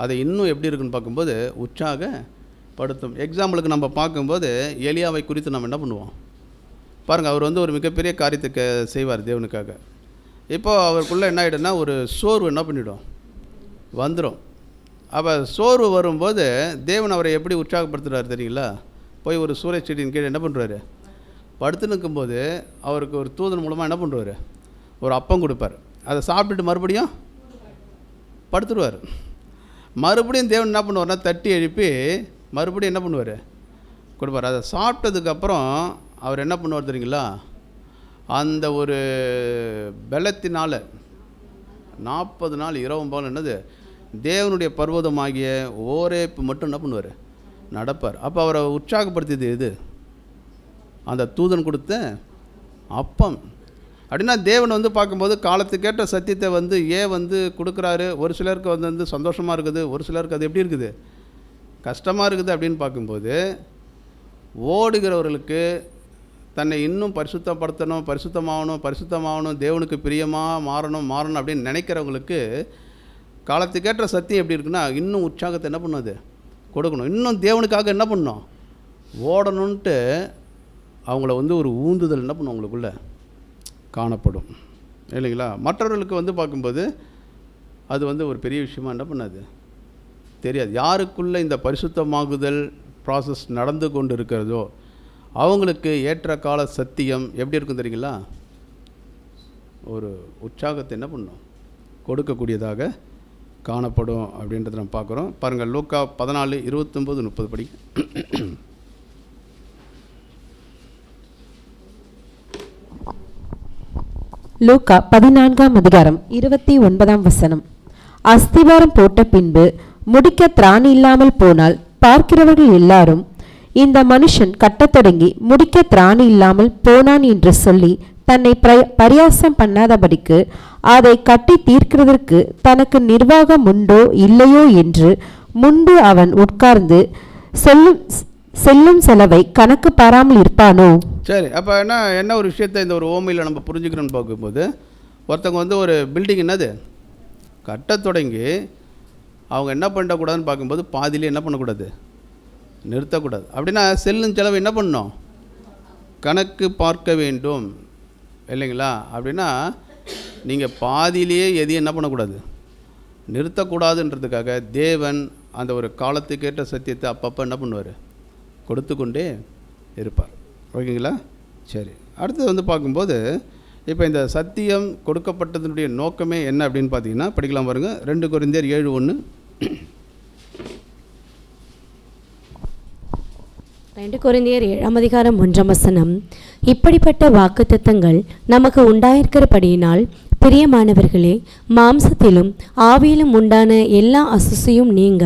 அதை இன்னும் எப்படி இருக்குன்னு பார்க்கும்போது உற்சாகப்படுத்தும். எக்ஸாம்பிளுக்கு நம்ம பார்க்கும்போது எலியாவை குறித்து நம்ம என்ன பண்ணுவோம் பாருங்கள். அவர் வந்து ஒரு மிகப்பெரிய காரியத்தை செய்வார் தேவனுக்காக. இப்போது அவருக்குள்ளே என்ன ஆகிடும்னா ஒரு சோர்வு என்ன பண்ணிவிடும், வந்துடும். அப்போ சோர்வு வரும்போது தேவன் அவரை எப்படி உற்சாகப்படுத்துகிறார் தெரியுங்களா. போய் ஒரு சூரிய செடியின் கீழே என்ன பண்ணுறாரு, படுத்து நிற்கும்போது அவருக்கு ஒரு தூதன் மூலமாக என்ன பண்ணுறாரு, ஒரு அப்பம் கொடுப்பார். அதை சாப்பிட்டுட்டு மறுபடியும் படுத்துடுவார். மறுபடியும் தேவன் என்ன பண்ணுவார்னா தட்டி எழுப்பி மறுபடியும் என்ன பண்ணுவார், கொடுப்பார். அதை சாப்பிட்டதுக்கப்புறம் அவர் என்ன பண்ணுவார் தெரியுங்களா, அந்த ஒரு பலத்தினால் 40 நாள் இரவும் பகலும் என்னது தேவனுடைய பர்வதமாகிய ஓரேப்பு மட்டும் என்ன பண்ணுவார், நடப்பார். அப்போ அவரை உற்சாகப்படுத்தியது எது, அந்த தூதன் கொடுத்த அப்பம். அப்படின்னா தேவன் வந்து பார்க்கும்போது காலத்துக்கேற்ற சத்தியத்தை வந்து ஏன் வந்து கொடுக்குறாரு. ஒரு சிலருக்கு வந்து சந்தோஷமாக இருக்குது, ஒரு சிலருக்கு அது எப்படி இருக்குது, கஷ்டமாக இருக்குது. அப்படின்னு பார்க்கும்போது ஓடுகிறவர்களுக்கு தன்னை இன்னும் பரிசுத்தமாகணும், தேவனுக்கு பிரியமாக மாறணும் அப்படின்னு நினைக்கிறவங்களுக்கு காலத்துக்கேற்ற சத்தியம் எப்படி இருக்குன்னா இன்னும் உற்சாகத்தை என்ன பண்ணுது, கொடுக்கணும். இன்னும் தேவனுக்காக என்ன பண்ணணும், ஓடணுன்ட்டு அவங்கள வந்து ஒரு ஊந்துதல் என்ன பண்ணும் அவங்களுக்குள்ள காணப்படும் இல்லைங்களா. மற்றவர்களுக்கு வந்து பார்க்கும்போது அது வந்து ஒரு பெரிய விஷயமா என்ன பண்ணாது, தெரியாது. யாருக்குள்ளே இந்த பரிசுத்தமாகுதல் ப்ராசஸ் நடந்து கொண்டு இருக்கிறதோ அவங்களுக்கு ஏற்ற கால சத்தியம் எப்படி இருக்கும் தெரியுங்களா, ஒரு உற்சாகத்தை என்ன பண்ணும், கொடுக்கக்கூடியதாக காணப்படும் அப்படின்றத நம்ம பார்க்குறோம். பாருங்கள், லூக்கா 14:29-30 படி. லூக்கா 14:29 அஸ்திவாரம் போட்ட பின்பு முடிக்க திராணி இல்லாமல் போனால் பார்க்கிறவர்கள் எல்லாரும், இந்த மனுஷன் கட்டத் தொடங்கி முடிக்க திராணி இல்லாமல் போனான் என்று சொல்லி தன்னை பரியாசம் பண்ணாதபடிக்கு அதை கட்டி தீர்க்கிறதற்கு தனக்கு நிர்வாகம் உண்டோ இல்லையோ என்று முன்பு அவன் உட்கார்ந்து செல்லும் செலவை கணக்கு பாராமல் இருப்பானோ. சரி, அப்போ என்ன ஒரு விஷயத்தை இந்த ஒரு ஓமையில் நம்ம புரிஞ்சுக்கிறோன்னு பார்க்கும்போது, ஒருத்தவங்க வந்து ஒரு பில்டிங் என்னது கட்ட தொடங்கி அவங்க என்ன பண்ணக்கூடாதுன்னு பார்க்கும்போது பாதியிலே என்ன பண்ணக்கூடாது, நிறுத்தக்கூடாது. அப்படின்னா செல்லும் செலவு என்ன பண்ணணும், கணக்கு பார்க்க வேண்டும் இல்லைங்களா. அப்படின்னா நீங்கள் பாதியிலேயே எதையும் என்ன பண்ணக்கூடாது, நிறுத்தக்கூடாதுன்றதுக்காக தேவன் அந்த ஒரு காலத்துக்கேற்ற சத்தியத்தை அப்பப்போ என்ன பண்ணுவார், கொடுத்து கொண்டே இருப்பார். ஓகேங்களா. சரி, அடுத்தது வந்து பார்க்கும்போது இப்போ இந்த சத்தியம் கொடுக்கப்பட்டதனுடைய நோக்கமே என்ன அப்படின்னு பார்த்தீங்கன்னா படிக்கலாம் பாருங்கள். 2 கொரிந்தியர் 7:1. 2 கொரிந்தியர் 7:1. இப்படிப்பட்ட வாக்குத்தத்தங்கள் நமக்கு உண்டாயிருக்கிறபடியினால் பிரியமானவர்களே, மாம்சத்திலும் ஆவியிலும் உண்டான எல்லா அசுசியும் நீங்க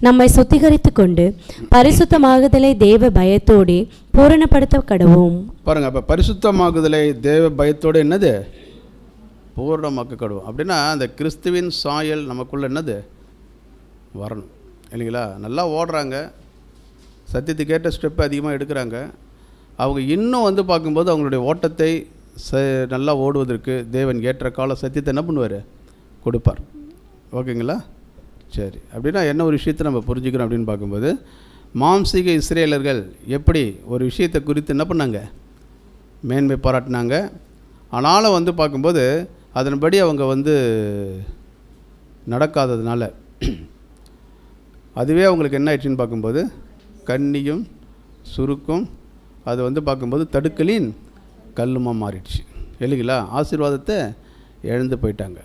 நம்மை சுத்திகரித்து கொண்டு பரிசுத்தமாகுதலை தேவ பயத்தோடு பூரணப்படுத்த கடவோம். பாருங்கள், அப்போ பரிசுத்தமாகுதலை தேவ பயத்தோடு என்னது பூரணமாக்க கடவோம். அப்படின்னா அந்த கிறிஸ்துவின் சாயல் நமக்குள்ள என்னது வரணும் இல்லைங்களா. நல்லா ஓடுறாங்க, சத்தியத்துக்கேற்ற ஸ்டெப் அதிகமாக எடுக்கிறாங்க. அவங்க இன்னும் வந்து பார்க்கும்போது அவங்களுடைய ஓட்டத்தை நல்லா ஓடுவதற்கு தேவன் ஏற்ற கால சத்தியத்தை என்ன பண்ணுவார், கொடுப்பார். ஓகேங்களா. சரி, அப்படின்னா என்ன ஒரு விஷயத்தை நம்ம புரிஞ்சுக்கிறோம் அப்படின்னு பார்க்கும்போது, மாம்சீக இஸ்ரேலர்கள் எப்படி ஒரு விஷயத்தை குறித்து என்ன பண்ணாங்க, மேன்மை பாராட்டினாங்க. ஆனாலும் வந்து பார்க்கும்போது அதன்படி அவங்க வந்து நடக்காததுனால அதுவே அவங்களுக்கு என்ன ஆயிடுச்சுன்னு பார்க்கும்போது கண்ணியும் சுருக்கும் அது வந்து பார்க்கும்போது தடுக்கலின் கல்லுமாக மாறிடுச்சு இல்லைங்களா. ஆசீர்வாதத்தை இழந்து போயிட்டாங்க.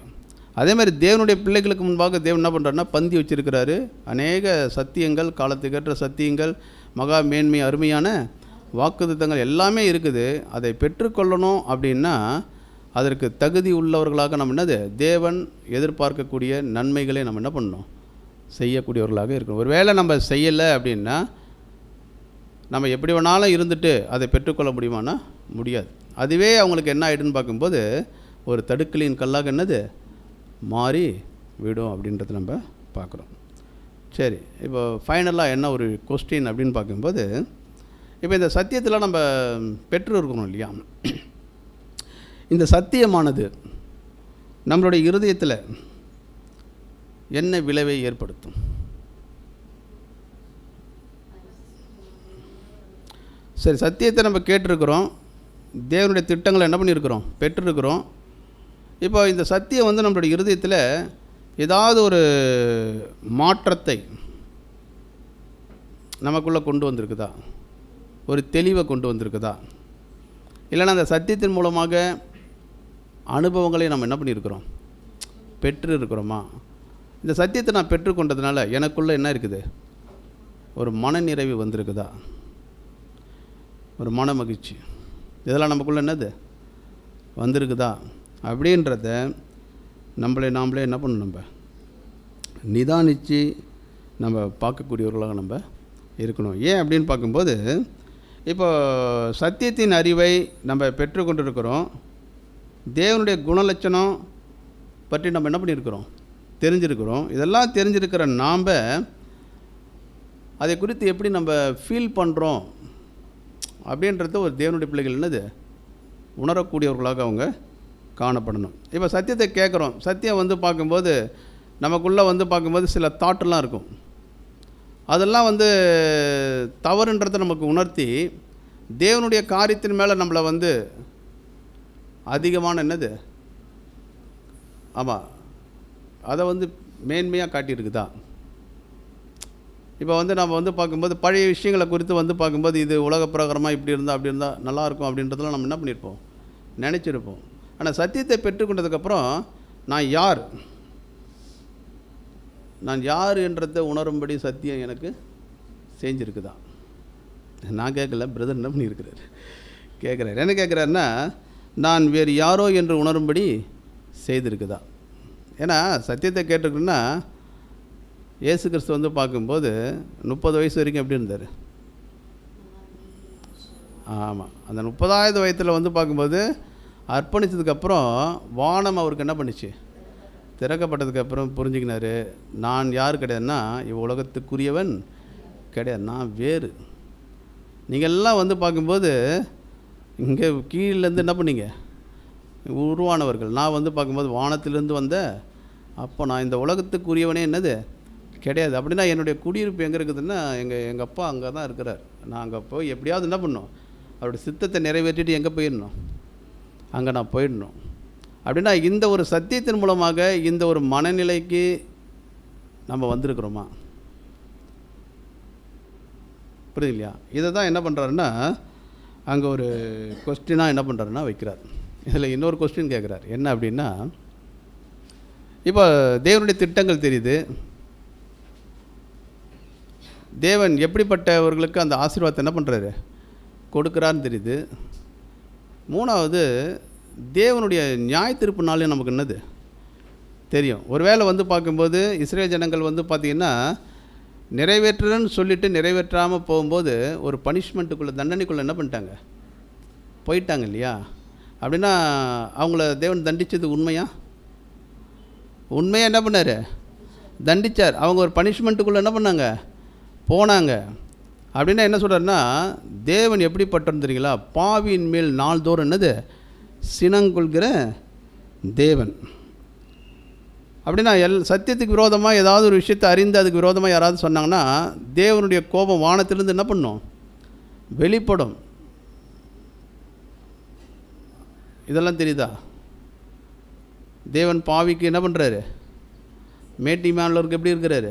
அதே மாதிரி தேவனுடைய பிள்ளைகளுக்கு முன்பாக தேவன் என்ன பண்ணுறாருன்னா பந்தி வச்சுருக்கிறாரு. அநேக சத்தியங்கள், காலத்துக்கேற்ற சத்தியங்கள், மகா மேன்மை அருமையான வாக்குத்தத்தங்கள் எல்லாமே இருக்குது. அதை பெற்றுக்கொள்ளணும் அப்படின்னா அதற்கு தகுதி உள்ளவர்களாக நம்ம என்னது தேவன் எதிர்பார்க்கக்கூடிய நன்மைகளை நம்ம என்ன பண்ணணும், செய்யக்கூடியவர்களாக இருக்கணும். ஒரு வேளை நம்ம செய்யலை அப்படின்னா நம்ம எப்படி வேணாலும் இருந்துட்டு அதை பெற்றுக்கொள்ள முடியுமானா முடியாது. அதுவே அவங்களுக்கு என்ன ஆகிடுன்னு பார்க்கும்போது ஒரு தடுக்கலின் கல்லாக என்னது மாறி விடும் அப்படின்றத நம்ம பார்க்குறோம். சரி, இப்போ ஃபைனலாக என்ன ஒரு கொஸ்டின் அப்படின்னு பார்க்கும்போது, இப்போ இந்த சத்தியத்தில் நம்ம பெற்று இருக்கணும் இல்லையா. இந்த சத்தியமானது நம்மளுடைய இருதயத்தில் என்ன விளைவை ஏற்படுத்தும்? சரி, சத்தியத்தை நம்ம கேட்டிருக்கிறோம், தேவனுடைய திட்டங்களை என்ன பண்ணியிருக்கிறோம், பெற்றிருக்கிறோம். இப்போ இந்த சத்தியம் வந்து நம்மளுடைய இருதயத்தில் ஏதாவது ஒரு மாற்றத்தை நமக்குள்ளே கொண்டு வந்திருக்குதா, ஒரு தெளிவை கொண்டு வந்திருக்குதா, இல்லைன்னா அந்த சத்தியத்தின் மூலமாக அனுபவங்களை நம்ம என்ன பண்ணியிருக்கிறோம், பெற்று இருக்கிறோமா? இந்த சத்தியத்தை நான் பெற்றுக்கொண்டதுனால எனக்குள்ளே என்ன இருக்குது? ஒரு மனநிறைவு வந்திருக்குதா? ஒரு மன மகிழ்ச்சி, இதெல்லாம் நமக்குள்ளே என்னது வந்திருக்குதா அப்படின்றத நாமளே என்ன பண்ணணும்? நம்ம நிதானித்து நம்ம பார்க்கக்கூடியவர்களாக நம்ம இருக்கணும். ஏன் அப்படின்னு பார்க்கும்போது, இப்போ சத்தியத்தின் அறிவை நம்ம பெற்றுக்கொண்டிருக்கிறோம். தேவனுடைய குணலட்சணம் பற்றி நம்ம என்ன பண்ணியிருக்கிறோம்? தெரிஞ்சிருக்கிறோம். இதெல்லாம் தெரிஞ்சிருக்கிற நாம் அதை குறித்து எப்படி நம்ம ஃபீல் பண்ணுறோம் அப்படின்றத ஒரு தேவனுடைய பிள்ளைகள் என்னது உணரக்கூடியவர்களாக அவங்க காணப்படணும். இப்போ சத்தியத்தை கேட்குறோம். சத்தியம் வந்து பார்க்கும்போது நமக்குள்ளே வந்து பார்க்கும்போது சில தாட்டெல்லாம் இருக்கும். அதெல்லாம் வந்து தவறுன்றதை நமக்கு உணர்த்தி தேவனுடைய காரியத்தின் மேலே நம்மளை வந்து அதிகமான என்னது ஆமாம் அதை வந்து மேன்மையாக காட்டியிருக்குதா? இப்போ வந்து நம்ம வந்து பார்க்கும்போது பழைய விஷயங்களை குறித்து வந்து பார்க்கும்போது இது உலக பிரகாரமாக இப்படி இருந்தால் அப்படி இருந்தால் நல்லாயிருக்கும் அப்படின்றதெல்லாம் நம்ம என்ன பண்ணியிருப்போம்? நினச்சிருப்போம். ஆனால் சத்தியத்தை பெற்றுக்கொண்டதுக்கப்புறம் நான் யார் என்றதை உணரும்படி சத்தியம் எனக்கு செஞ்சுருக்குதா? நான் கேட்கல, பிரதர் என்ன பண்ணியிருக்கிறார் கேட்குறாரு. என்ன கேட்குறாருன்னா, நான் வேறு யாரோ என்று உணரும்படி செய்திருக்குதா? ஏன்னா சத்தியத்தை கேட்டிருக்குன்னா, இயேசு கிறிஸ்து வந்து பார்க்கும்போது 30 வயசு வரைக்கும் எப்படி இருந்தார்? ஆமாம், அந்த 30வது வயதில் வந்து பார்க்கும்போது அர்ப்பணித்ததுக்கப்புறம் வானம் அவருக்கு என்ன பண்ணிச்சு? திறக்கப்பட்டதுக்கப்புறம் புரிஞ்சுக்கினார், நான் யார் கிடையாதுன்னா உலகத்துக்குரியவன் கிடையாது, நான் வேறு. நீங்கள் எல்லாம் வந்து பார்க்கும்போது இங்கே கீழேருந்து என்ன பண்ணீங்க? உருவானவர்கள். நான் வந்து பார்க்கும்போது வானத்திலேருந்து வந்த, அப்போ நான் இந்த உலகத்துக்குரியவனே என்னது கிடையாது. அப்படின்னா என்னுடைய குடியிருப்பு எங்கே இருக்குதுன்னா எங்கள் அப்பா அங்கே தான் இருக்கிறார். நான் அங்கே போய் எப்படியாவது என்ன பண்ணணும்? அவருடைய சித்தத்தை நிறைவேற்றிட்டு எங்கே போயிடணும்? அங்கே நான் போயிடணும். அப்படின்னா இந்த ஒரு சத்தியத்தின் மூலமாக இந்த ஒரு மனநிலைக்கு நம்ம வந்திருக்கிறோமா? புரியுது இல்லையா? இதை தான் என்ன பண்ணுறாருன்னா அங்கே ஒரு கொஸ்டினாக என்ன பண்ணுறாருன்னா வைக்கிறார். இதில் இன்னொரு கொஸ்டின் கேட்குறார். என்ன அப்படின்னா, இப்போ தேவனுடைய திட்டங்கள் தெரியுது, தேவன் எப்படிப்பட்டவர்களுக்கு அந்த ஆசீர்வாதத்தை என்ன பண்ணுறாரு கொடுக்குறான்னு தெரியுது. மூணாவது, தேவனுடைய நியாய தீர்ப்பு நாளையும் நமக்கு என்னது தெரியும். ஒருவேளை வந்து பார்க்கும்போது இஸ்ரேல் ஜனங்கள் வந்து பார்த்திங்கன்னா நிறைவேற்றுறன்னு சொல்லிவிட்டு நிறைவேற்றாமல் போகும்போது ஒரு பனிஷ்மெண்ட்டுக்குள்ளே, தண்டனைக்குள்ளே என்ன பண்ணிட்டாங்க? போயிட்டாங்க இல்லையா? அப்படின்னா அவங்கள தேவன் தண்டித்தது உண்மையாக என்ன பண்ணார்? தண்டித்தார். அவங்க ஒரு பனிஷ்மெண்ட்டுக்குள்ளே என்ன பண்ணாங்க? போனாங்க. அப்படின்னா என்ன சொல்கிறாருன்னா, தேவன் எப்படிப்பட்டன்னு தெரியுங்களா? பாவியின் மேல் நாள்தோறும் என்னது சினங்கொள்கிற தேவன். அப்படின்னா சத்தியத்துக்கு விரோதமாக ஏதாவது ஒரு விஷயத்தை அறிந்து அதுக்கு விரோதமாக யாராவது சொன்னாங்கன்னா தேவனுடைய கோபம் வானத்திலிருந்து என்ன பண்ணும்? வெளிப்படும். இதெல்லாம் தெரியுதா? தேவன் பாவிக்கு என்ன பண்ணுறாரு? மேட்டி மேலருக்கு எப்படி இருக்கிறாரு?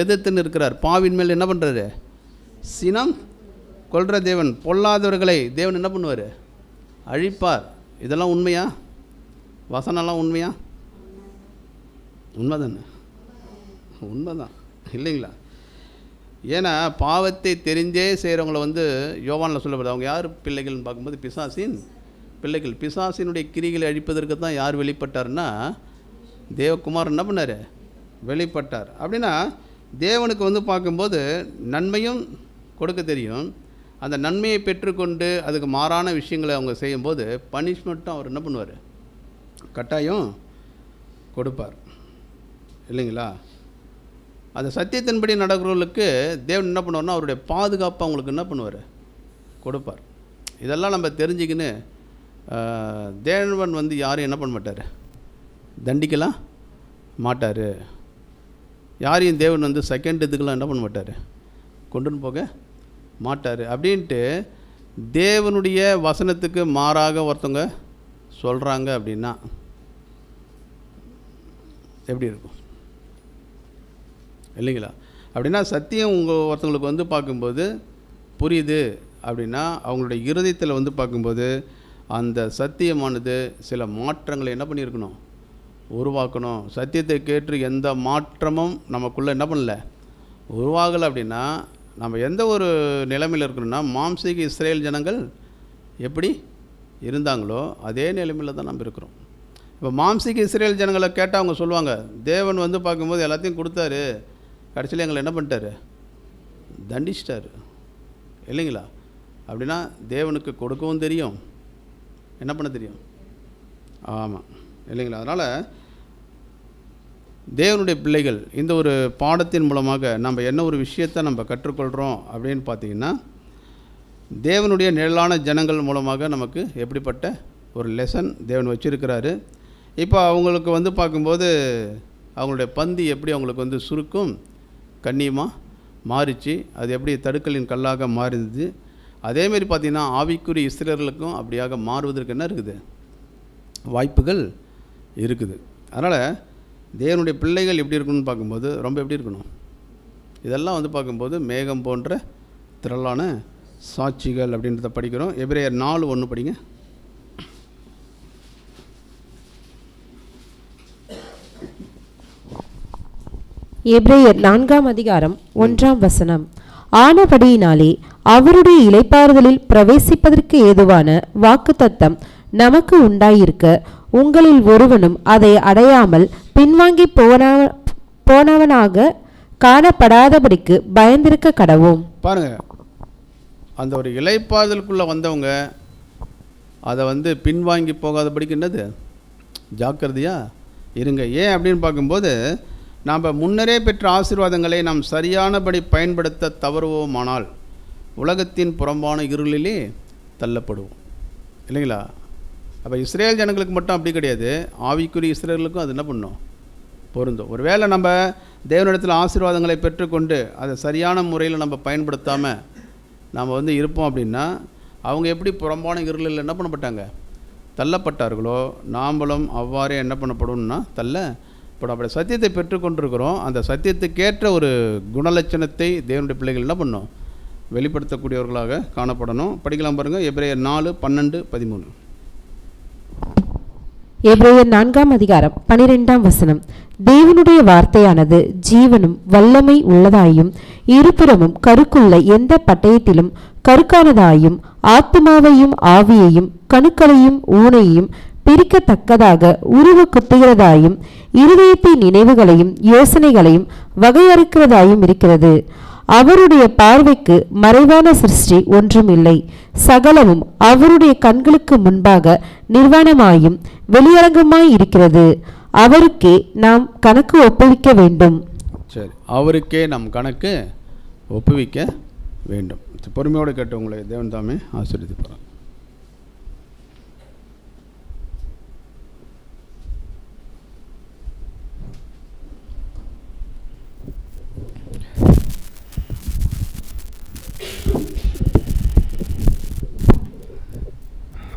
எதிர்த்துன்னு இருக்கிறார். பாவின் மேல் என்ன பண்ணுறாரு? சினம் கொள்கிற தேவன். பொல்லாதவர்களை தேவன் என்ன பண்ணுவார்? அழிப்பார். இதெல்லாம் உண்மையா? வசனம்லாம் உண்மையா? உண்மைதானே? உண்மைதான் இல்லைங்களா? ஏன்னா பாவத்தை தெரிஞ்சே செய்கிறவங்கள வந்து யோவானில் சொல்லப்படுது. அவங்க யார் பிள்ளைகள்னு பார்க்கும்போது பிசாசின் பிள்ளைகள். பிசாசினுடைய கிரிகளை அழிப்பதற்கு தான் யார் வெளிப்பட்டார்னா தேவகுமார் என்ன பண்ணார்? வெளிப்பட்டார். அப்படின்னா தேவனுக்கு வந்து பார்க்கும்போது நன்மையும் கொடுக்க தெரியும். அந்த நன்மையை பெற்றுக்கொண்டு அதுக்கு மாறான விஷயங்களை அவங்க செய்யும்போது பனிஷ்மெண்ட்டும் அவர் என்ன பண்ணுவார்? கட்டாயம் கொடுப்பார் இல்லைங்களா? அந்த சத்தியத்தின்படி நடக்கிறவர்களுக்கு தேவன் என்ன பண்ணுவார்னா அவருடைய பாதுகாப்பு அவங்களுக்கு என்ன பண்ணுவார்? கொடுப்பார். இதெல்லாம் நம்ம தெரிஞ்சுக்கின்னு தேவன் வந்து யாரும் என்ன பண்ண மாட்டார்? தண்டிக்கலாம் மாட்டார். யாரையும் தேவன் வந்து செகண்ட் இதுக்கெல்லாம் என்ன பண்ண மாட்டார்? கொண்டுன்னு போக மாட்டார். அப்படின்ட்டு தேவனுடைய வசனத்துக்கு மாறாக ஒருத்தவங்க சொல்கிறாங்க அப்படின்னா எப்படி இருக்கும் இல்லைங்களா? அப்படின்னா சத்தியம் ஒருத்தவங்களுக்கு வந்து பார்க்கும்போது புரியுது அப்படின்னா அவங்களுடைய இருதயத்தில் வந்து பார்க்கும்போது அந்த சத்தியமானது சில மாற்றங்களை என்ன பண்ணியிருக்கணும்? உருவாக்கணும். சத்தியத்தை கேட்டு எந்த மாற்றமும் நமக்குள்ளே என்ன பண்ணல, உருவாகலை அப்படின்னா நம்ம எந்த ஒரு நிலைமையில் இருக்கணும்னா, மாம்சீக இஸ்ரேல் ஜனங்கள் எப்படி இருந்தாங்களோ அதே நிலைமையில் தான் நம்ம இருக்கிறோம். இப்போ மாம்சீக இஸ்ரேல் ஜனங்களை கேட்டால் அவங்க சொல்லுவாங்க, தேவன் வந்து பார்க்கும்போது எல்லாத்தையும் கொடுத்தாரு, கடைசியில் எங்களை என்ன பண்ணிட்டாரு, தண்டிச்சிட்டாரு இல்லைங்களா? அப்படின்னா தேவனுக்கு கொடுக்கவும் தெரியும், என்ன பண்ண தெரியும். ஆமாம் இல்லைங்களா? அதனால் தேவனுடைய பிள்ளைகள் இந்த ஒரு பாடத்தின் மூலமாக நம்ம என்ன ஒரு விஷயத்தை நம்ம கற்றுக்கொள்கிறோம் அப்படின்னு பார்த்திங்கன்னா, தேவனுடைய நிழலான ஜனங்கள் மூலமாக நமக்கு எப்படிப்பட்ட ஒரு லெசன் தேவன் வச்சுருக்கிறாரு. இப்போ அவங்களுக்கு வந்து பார்க்கும்போது அவங்களுடைய பந்தி எப்படி அவங்களுக்கு வந்து சுருக்கும் கண்ணியமாக மாறிச்சு, அது எப்படி தடுக்கலின் கல்லாக மாறிடுது. அதேமாரி பார்த்திங்கன்னா ஆவிக்குரிய இஸ்ரேலர்களுக்கும் அப்படியாக மாறுவதற்கு என்ன இருக்குது, வாய்ப்புகள் இருக்குது. அதனால் தேவனுடைய பிள்ளைகள் எப்படி இருக்கணும்னு பார்க்கும்போது ரொம்ப எப்படி இருக்கணும், இதெல்லாம் வந்து பார்க்கும்போது மேகம் போன்ற திரளான சாட்சிகள் அப்படின்றத படிக்கிறோம். எபிரேயர் 4:1 படிங்க. எபிரேயர் 4:1 ஆனபடியினாலே அவருடைய இளைப்பாறுதலில் பிரவேசிப்பதற்கு ஏதுவான வாக்குத்தத்தம் நமக்கு உண்டாயிருக்க, உங்களில் ஒருவனும் அதை அடையாமல் பின்வாங்கி போனவனாக காணப்படாதபடிக்கு பயந்திருக்க கடவோம். பாருங்க, அந்த ஒரு இளைப்பாறுதலுக்குள்ளே வந்தவங்க அதை வந்து பின்வாங்கி போகாதபடிக்கு என்னது ஜாக்கிரதையாக இருங்க. ஏன் அப்படின்னு பார்க்கும்போது, நாம் முன்னரே பெற்ற ஆசீர்வாதங்களை நாம் சரியானபடி பயன்படுத்த தவறுவோமானால் உலகத்தின் புறம்பான இருளிலே தள்ளப்படுவோம் இல்லைங்களா? அப்போ இஸ்ரேல் ஜனங்களுக்கு மட்டும் அப்படி கிடையாது, ஆவிக்குரிய இஸ்ரேலுக்கும் அது என்ன பண்ணும், பொருந்தும். ஒரு வேளை நம்ம தேவனிடத்தில் ஆசீர்வாதங்களை பெற்றுக்கொண்டு அதை சரியான முறையில் நம்ம பயன்படுத்தாமல் நாம் வந்து இருப்போம் அப்படின்னா, அவங்க எப்படி புறம்பான இருளில் என்ன பண்ணப்பட்டாங்க, தள்ளப்பட்டார்களோ, நாம்பளும் அவ்வாறே என்ன பண்ணப்படும்னா இப்போ நம்ம சத்தியத்தை பெற்றுக்கொண்டிருக்கிறோம். அந்த சத்தியத்துக்கேற்ற ஒரு குணலட்சணத்தை தேவனுடைய பிள்ளைகள் என்ன பண்ணணும், வெளிப்படுத்தக்கூடியவர்களாக காணப்படணும். படிக்கலாம் பாருங்கள், எபிரேயர் 4:12-13. எபிரேயர் 4:12 தேவனுடைய வார்த்தையானது ஜீவனும் வல்லமை உள்ளதாயும் இருபுறமும் கருக்குள்ள எந்த பட்டயத்திலும் கருக்கானதாயும் ஆத்துமாவையும் ஆவியையும் கணுக்களையும் ஊனையும் பிரிக்கத்தக்கதாக உருவ குத்துகிறதாயும் இருதயத்தின் நினைவுகளையும் யோசனைகளையும் வகையறுக்கிறதாயும் இருக்கிறது. அவருடைய பார்வைக்கு மறைவான சிருஷ்டி ஒன்றும் இல்லை, சகலமும் அவருடைய கண்களுக்கு முன்பாக நிர்வாணமாயும் வெளியரங்கமாய் இருக்கிறது. அவருக்கே நாம் கணக்கு ஒப்புவிக்க வேண்டும். சரி, அவருக்கே நாம் கணக்கு ஒப்புவிக்க வேண்டும். பொறுமையோடு கேட்டு உங்களை தேவன் தாமே ஆசீர்வதித்து போகிறார்.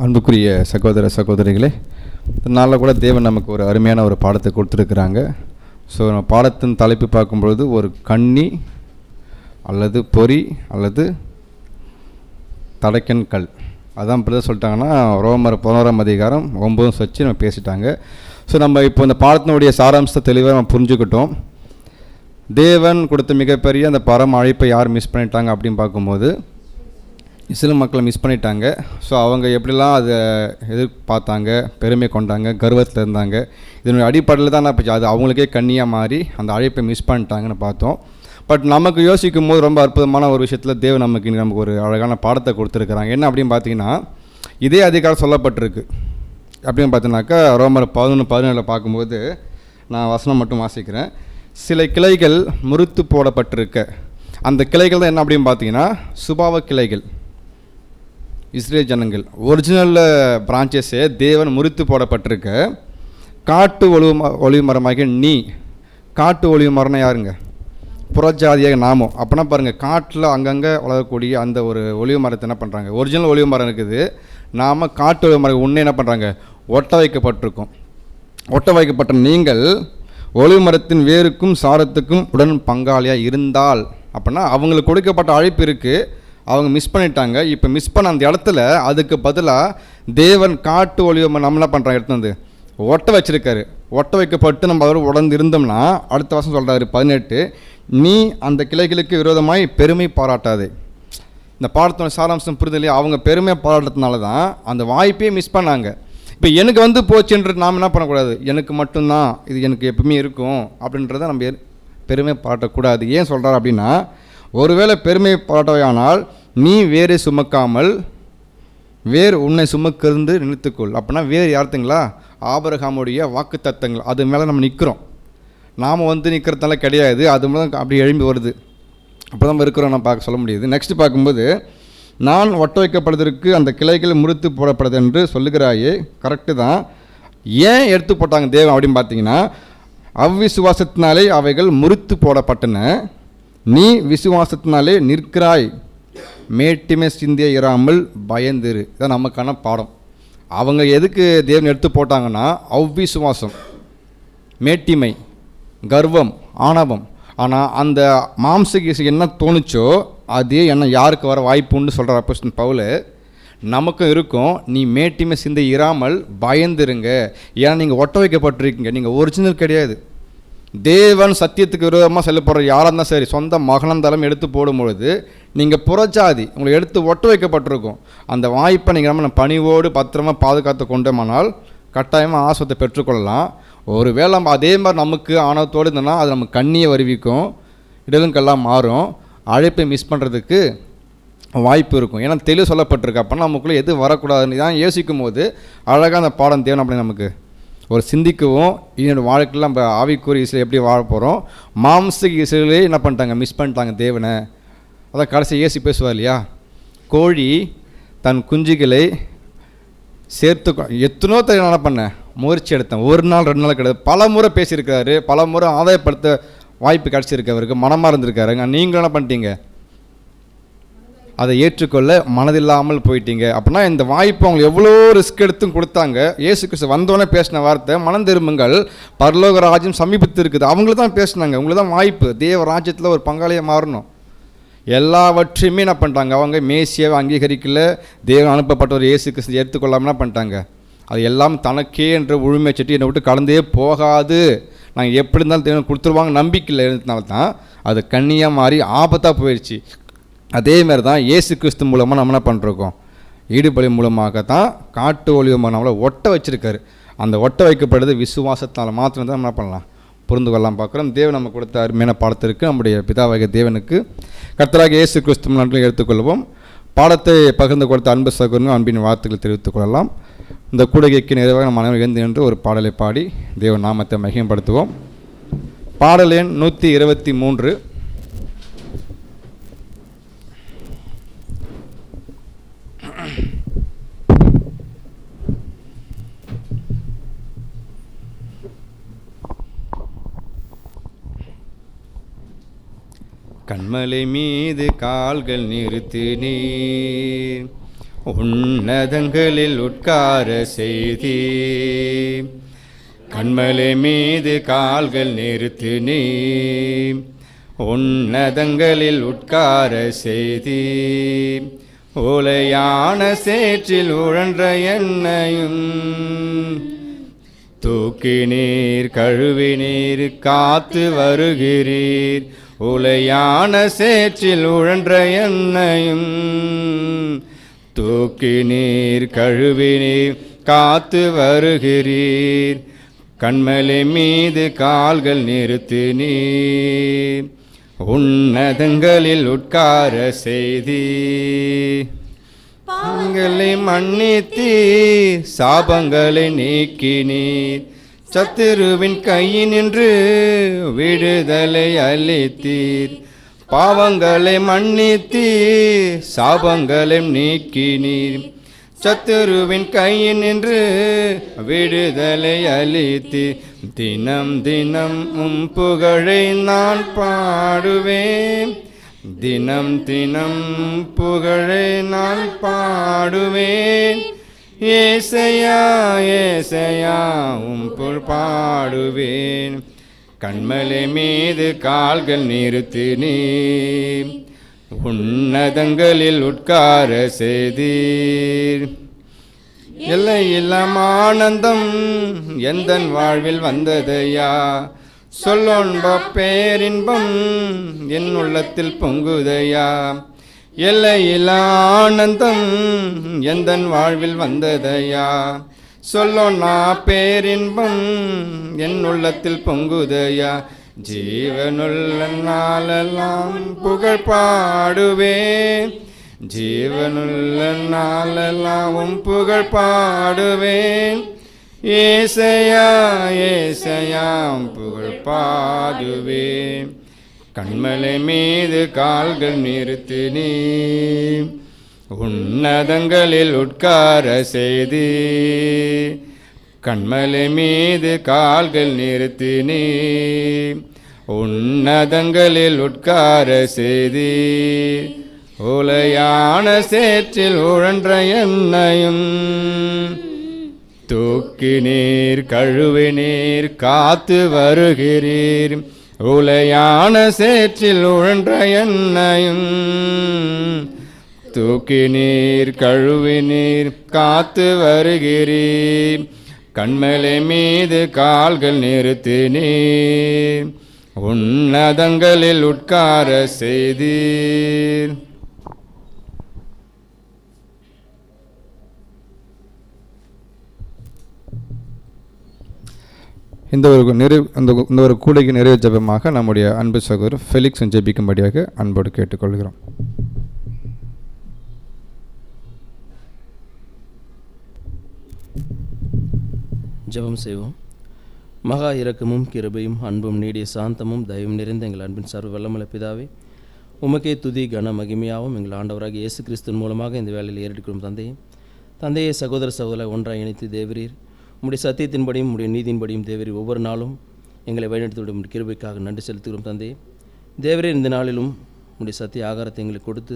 அன்புக்குரிய சகோதர சகோதரிகளே, இதனால் கூட தேவன் நமக்கு ஒரு அருமையான ஒரு பாடத்தை கொடுத்துருக்குறாங்க. ஸோ நம்ம பாடத்தின் தலைப்பு பார்க்கும்பொழுது ஒரு கண்ணி அல்லது பொறி அல்லது தடைக்கன் கல், அதான் இப்படி தான் சொல்லிட்டாங்கன்னா ரோமர் 11:9 வச்சு நம்ம பேசிட்டாங்க. ஸோ நம்ம இப்போ இந்த பாடத்தினுடைய சாராம்சத்தை தெளிவாக நம்ம புரிஞ்சுக்கிட்டோம். தேவன் கொடுத்த மிகப்பெரிய அந்த பரம அழைப்பை யார் மிஸ் பண்ணிட்டாங்க அப்படின்னு பார்க்கும்போது இஸ்ரேல் மக்களை மிஸ் பண்ணிட்டாங்க. ஸோ அவங்க எப்படிலாம் அதை எதிர்பார்த்தாங்க, பெருமை கொண்டாங்க, கர்வத்தில் இருந்தாங்க. இதனுடைய அடிப்படையில் தான் நான் அது அவங்களுக்கே கண்ணியாக மாறி அந்த அழைப்பை மிஸ் பண்ணிட்டாங்கன்னு பார்த்தோம். பட் நமக்கு யோசிக்கும் போது ரொம்ப அற்புதமான ஒரு விஷயத்தில் தேவன் நமக்கு ஒரு அழகான பாடத்தை கொடுத்துருக்குறாங்க. என்ன அப்படின்னு பார்த்தீங்கன்னா, இதே அதிகாரம் சொல்லப்பட்டிருக்கு. அப்படின்னு பார்த்தீங்கன்னாக்கா ரோமர் 11:17 பார்க்கும்போது நான் வசனம் மட்டும் வாசிக்கிறேன். சில கிளைகள் முறித்து போடப்பட்டிருக்க, அந்த கிளைகள் தான் என்ன அப்படின்னு பார்த்தீங்கன்னா சுபாவ கிளைகள். இஸ்ரேல் ஜனங்கள் ஒரிஜினல் பிரான்ச்சஸே தேவன் முறித்து போடப்பட்டிருக்க, காட்டு ஒளிவு மரமாகிய நீ, காட்டு ஒளிவு மரம்னா யாருங்க, புறஜாதியாக நாமும். அப்படின்னா பாருங்கள், காட்டில் அங்கங்கே வளரக்கூடிய அந்த ஒரு ஒளிவு மரத்தை என்ன பண்ணுறாங்க, ஒரிஜினல் ஒளிவு மரம் இருக்குது, நாம் காட்டு ஒளிவு மரம் உன்னை என்ன பண்ணுறாங்க, ஒட்ட வைக்கப்பட்டிருக்கோம். ஒட்ட வைக்கப்பட்ட நீங்கள் ஒளிவு மரத்தின் வேருக்கும் சாரத்துக்கும் உடன் பங்காளியாக இருந்தால், அப்படின்னா அவங்களுக்கு கொடுக்கப்பட்ட அழைப்பு இருக்குது, அவங்க மிஸ் பண்ணிட்டாங்க. இப்போ மிஸ் பண்ண அந்த இடத்துல அதுக்கு பதிலாக தேவன் காட்டு ஒளிவு நம்ம என்ன பண்ணுறாங்க, எடுத்து வந்து ஒட்ட வச்சுருக்காரு. ஒட்ட வைக்கப்பட்டு நம்ம அதோடு உடந்து இருந்தோம்னா அடுத்த வருஷம் சொல்கிறாரு 18, நீ அந்த கிளைகளுக்கு விரோதமாய் பெருமை பாராட்டாதே. இந்த பாடத்தோட சாராம்சம் புரிதலையே, அவங்க பெருமை பாராட்டுறதுனால தான் அந்த வாய்ப்பே மிஸ் பண்ணாங்க. இப்போ எனக்கு வந்து போச்சுன்றது நாம் என்ன பண்ணக்கூடாது, எனக்கு மட்டும்தான் இது எனக்கு எப்பவுமே இருக்கும் அப்படின்றத நம்ம பெருமை பாராட்டக்கூடாது. ஏன் சொல்கிறார் அப்படின்னா, ஒருவேளை பெருமை பாராட்டவையானால் நீ வேறு சுமக்காமல் வேறு உன்னை சுமக்கிருந்து நிறுத்துக்கொள். அப்படின்னா வேறு யார்த்துங்களா, ஆபிரகாமுடைய வாக்கு தத்தங்கள், அது மேலே நம்ம நிற்கிறோம். நாம் வந்து நிற்கிறதால கிடையாது, அது மேலே அப்படி எழும்பி வருது, அப்போ நம்ம இருக்கிறோம் நம்ம பார்க்க சொல்ல முடியுது. நெக்ஸ்ட் பார்க்கும்போது, நான் ஒட்ட வைக்கப்படுவதற்கு அந்த கிளைகள் முறித்து போடப்படுது என்று சொல்லுகிறாயே, கரெக்டு தான். ஏன் எடுத்து போட்டாங்க தேவன் அப்படின்னு பார்த்தீங்கன்னா, அவ்விசுவாசத்தினாலே அவைகள் முறித்து போடப்பட்டன, நீ விசுவாசத்தினாலே நிற்கிறாய், மேட்டிமை சிந்திய இராமல் பயந்திரு. இதான் நமக்கான பாடம். அவங்க எதுக்கு தேவன் எடுத்து போட்டாங்கன்னா, அவ்விசுவாசம், மேட்டிமை, கர்வம், ஆணவம். ஆனால் அந்த மாம்சகீசு என்ன தோணுச்சோ அதே என்ன யாருக்கு வர வாய்ப்புன்னு சொல்கிற அப்போஸ்தலன் பவுல் நமக்கும் இருக்கும். நீ மேட்டிமை சிந்தை இராமல் பயந்துருங்க. ஏன்னா நீங்கள் ஒட்ட வைக்கப்பட்டிருக்கீங்க, நீங்கள் ஒரிஜினல் கிடையாது. தேவன் சத்தியத்துக்கு விரோதமாக செல்லப்படுற யாராக இருந்தால் சரி, சொந்த மகனந்தாலும் எடுத்து போடும்பொழுது நீங்கள் புறஜாதி உங்களை எடுத்து ஒட்ட வைக்கப்பட்டிருக்கும். அந்த வாய்ப்பை நீங்கள் நம்ம பணிவோடு பத்திரமாக பாதுகாத்து கொண்டோமானால் கட்டாயமாக ஆஸ்வத்தை பெற்றுக்கொள்ளலாம். ஒரு வேளை நம்ம அதே மாதிரி நமக்கு ஆணவத்தோடு இருந்தோன்னா அது நம்ம கண்ணியை வருவிக்கும், இடலுங்கெல்லாம் மாறும், அழைப்பை மிஸ் பண்ணுறதுக்கு வாய்ப்பு இருக்கும். ஏன்னா தெளிவு சொல்லப்பட்டிருக்கு. அப்போ நமக்குள்ளே எது வரக்கூடாதுன்னு தான் யோசிக்கும் போது அழகாக அந்த பாடம் தேவை. அப்படி நமக்கு ஒரு சிந்திக்கவும் என்னோடய வாழ்க்கையில் நம்ம ஆவிக்குரிய இசையில் எப்படி வாழ போகிறோம், மாம்சிக இசையிலே என்ன பண்ணிட்டாங்க, மிஸ் பண்ணிட்டாங்க தேவனை. அதான் கடைசி ஏசி பேசுவார் இல்லையா, கோழி தன் குஞ்சுகளை சேர்த்து எத்தனோ தடவை என்ன பண்ணேன், முயற்சி எடுத்தேன், ஒரு நாள் 2 நாள் கிடையாது, பல முறை பேசியிருக்காரு, பல முறை ஆதாயப்படுத்த வாய்ப்பு கிடச்சிருக்கு, அவருக்கு மனமாக இருந்திருக்காருங்க. நீங்களும் என்ன பண்ணிட்டீங்க, அதை ஏற்றுக்கொள்ள மனதில்லாமல் போயிட்டீங்க. அப்படின்னா இந்த வாய்ப்பு அவங்க எவ்வளோ ரிஸ்க் எடுத்தும் கொடுத்தாங்க. இயேசு கிறிஸ்து வந்தோடனே பேசின வார்த்தை, மனம் திரும்புங்கள், பரலோக ராஜ்யம் சமீபத்து இருக்குது. அவங்கள தான் பேசினாங்க, உங்களுக்கு தான் வாய்ப்பு தேவ ராஜ்யத்தில் ஒரு பங்காளியாக மாறணும். எல்லாவற்றையுமே என்ன பண்ணிட்டாங்க, அவங்க மேசியாவை அங்கீகரிக்கல, தேவன் அனுப்பப்பட்ட ஒரு இயேசு கிறிஸ்து எடுத்துக்கொள்ளாமல் என்ன பண்ணிட்டாங்க, அது எல்லாம் தனக்கே என்ற உரிமை சட்டி என்னை விட்டு கலந்தே போகாது, நாங்கள் எப்படி இருந்தாலும் தேவன் கொடுத்துருவாங்க நம்பிக்கையில் இருந்ததுனால தான் அது கண்ணியாக மாறி ஆபத்தாக போயிடுச்சு. அதேமாரி தான் இயேசு கிறிஸ்து மூலமாக நம்ம என்ன பண்ணுறோம், ஈடுபலி மூலமாக தான் காட்டு ஒளிவமாக நம்மளை ஒட்ட வச்சுருக்காரு. அந்த ஒட்ட வைக்கப்படுறது விசுவாசத்தினால் மாத்திரம் தான் என்ன பண்ணலாம், புரிந்து கொள்ளலாம் பார்க்குறோம். தேவன் நம்ம கொடுத்த அருமையான பாடத்திற்கு நம்முடைய பிதாவாகிய தேவனுக்கு கர்த்தராக இயேசு கிறிஸ்து நன்றியை எடுத்துக்கொள்வோம். பாடத்தை பகிர்ந்து கொடுத்த அன்பு சகோதரனும் அன்பின் வார்த்தைகளை தெரிவித்துக் கொள்ளலாம். இந்த கூடுகைக்கு நிறைவாக நம்ம அனைவரும் எழுந்து என்று ஒரு பாடலை பாடி தேவன் நாமத்தை மகிமைப்படுத்துவோம். பாடல் எண் 123. கண்மலை மீது கால்கள் நிறுத்தி நீர் உன்னதங்களில் உட்கார செய்தி, கண்மலை மீது கால்கள் நிறுத்தி நீர் உன்னதங்களில் உட்கார செய்தி, ஓலையான சேற்றில் உழன்ற எண்ணெயும் தூக்கி நீர் கழுவி நீர் காத்து வருகிறீர், உலையான சேற்றில் உழன்ற எண்ணெயும் தூக்கி நீர் கழுவி நீர் காத்து வருகிறீர், கண்மலை மீது கால்கள் நிறுத்தி நீர் உன்னதங்களில் உட்கார செய்தி, பாவங்களை மன்னித்தீர் சாபங்களை நீக்கினீர், சத்துருவின் கையினின்று விடுதலை அளித்தீர், பாவங்களை மன்னித்தீர் சாபங்களை நீக்கினீர், சத்துருவின் கையினின்று விடுதலை அளித்தீர், தினம் தினம் புகழை நான் பாடுவேன், தினம் தினம் புகழை நான் பாடுவேன், ஏசையா ஏசையா புகழ் பாடுவேன், கண்மலை மீது கால்கள் நிறுத்தி நீர் உன்னதங்களில் உட்கார செய்தீர், எல்லையில்லாம் ஆனந்தம் எந்தன் வாழ்வில் வந்ததையா, சொல்லொன்ப பேரின்பம் என் உள்ளத்தில் பொங்குதையா. எல்லையில்லா ஆனந்தம் எந்தன் வாழ்வில் வந்ததையா, சொல்லொன்னா பேரின்பம் என் உள்ளத்தில் பொங்குதையா. ஜீவனுள்ள நாளெல்லாம் புகழ் பாடுவேன், ஜீவனுள்ள நாளெல்லாம் புகழ் பாடுவேன். ஏசையா ஏசையாம் புகழ் பாடுவேன். கண்மலை மீது கால்கள் நிறுத்தி நீ உன்னதங்களில் உட்கார செய்தி, கண்மலை மீது கால்கள் நிறுத்தி நீ உன்னதங்களில் உட்கார செய்தி. உலையான சேற்றில் உழன்ற என்னையும் தூக்கி நீர் கழுவி நீர் காத்து வருகிறீர். உலையான சேற்றில் உழன்ற என்னையும் தூக்கி நீர் கழுவி நீர் காத்து வருகிறீர். கண்மலை மீது கால்கள் நிறுத்தி நீர் உன்னதங்களில் உட்கார செய்தீர். இந்த ஒரு கூடைக்கு நிறைவு ஜெபமாக நம்முடைய அன்பு சகோதரர் ஃபெலிக்ஸ் ஜெபிக்கும்படியாக அன்போடு கேட்டுக்கொள்கிறோம். ஜெபம் செய்வோம். மகா இரக்கமும் கிருபையும் அன்பும் நீடிய சாந்தமும் தயவும் நிறைந்த எங்கள் அன்பின் சர்வ வல்லமுள்ள பிதாவே, உமக்கே துதி கன மகிமையாகவும் எங்கள் ஆண்டவராக இயேசு கிறிஸ்துவின் மூலமாக இந்த வேலையில் ஏறெடுக்கிறோம். தந்தையை சகோதர சகோதர ஒன்றாக இணைத்து தேவரீர் உம்முடைய சத்தியத்தின்படியும் உம்முடைய நீதியின்படியும் தேவரீர் ஒவ்வொரு நாளும் எங்களை வழிநடத்திவிடும் கிருபைக்காக நன்றி செலுத்துகிறோம். தந்தையே, தேவரீர் இந்த நாளிலும் உம்முடைய சத்திய ஆகாரத்தை எங்களுக்கு கொடுத்து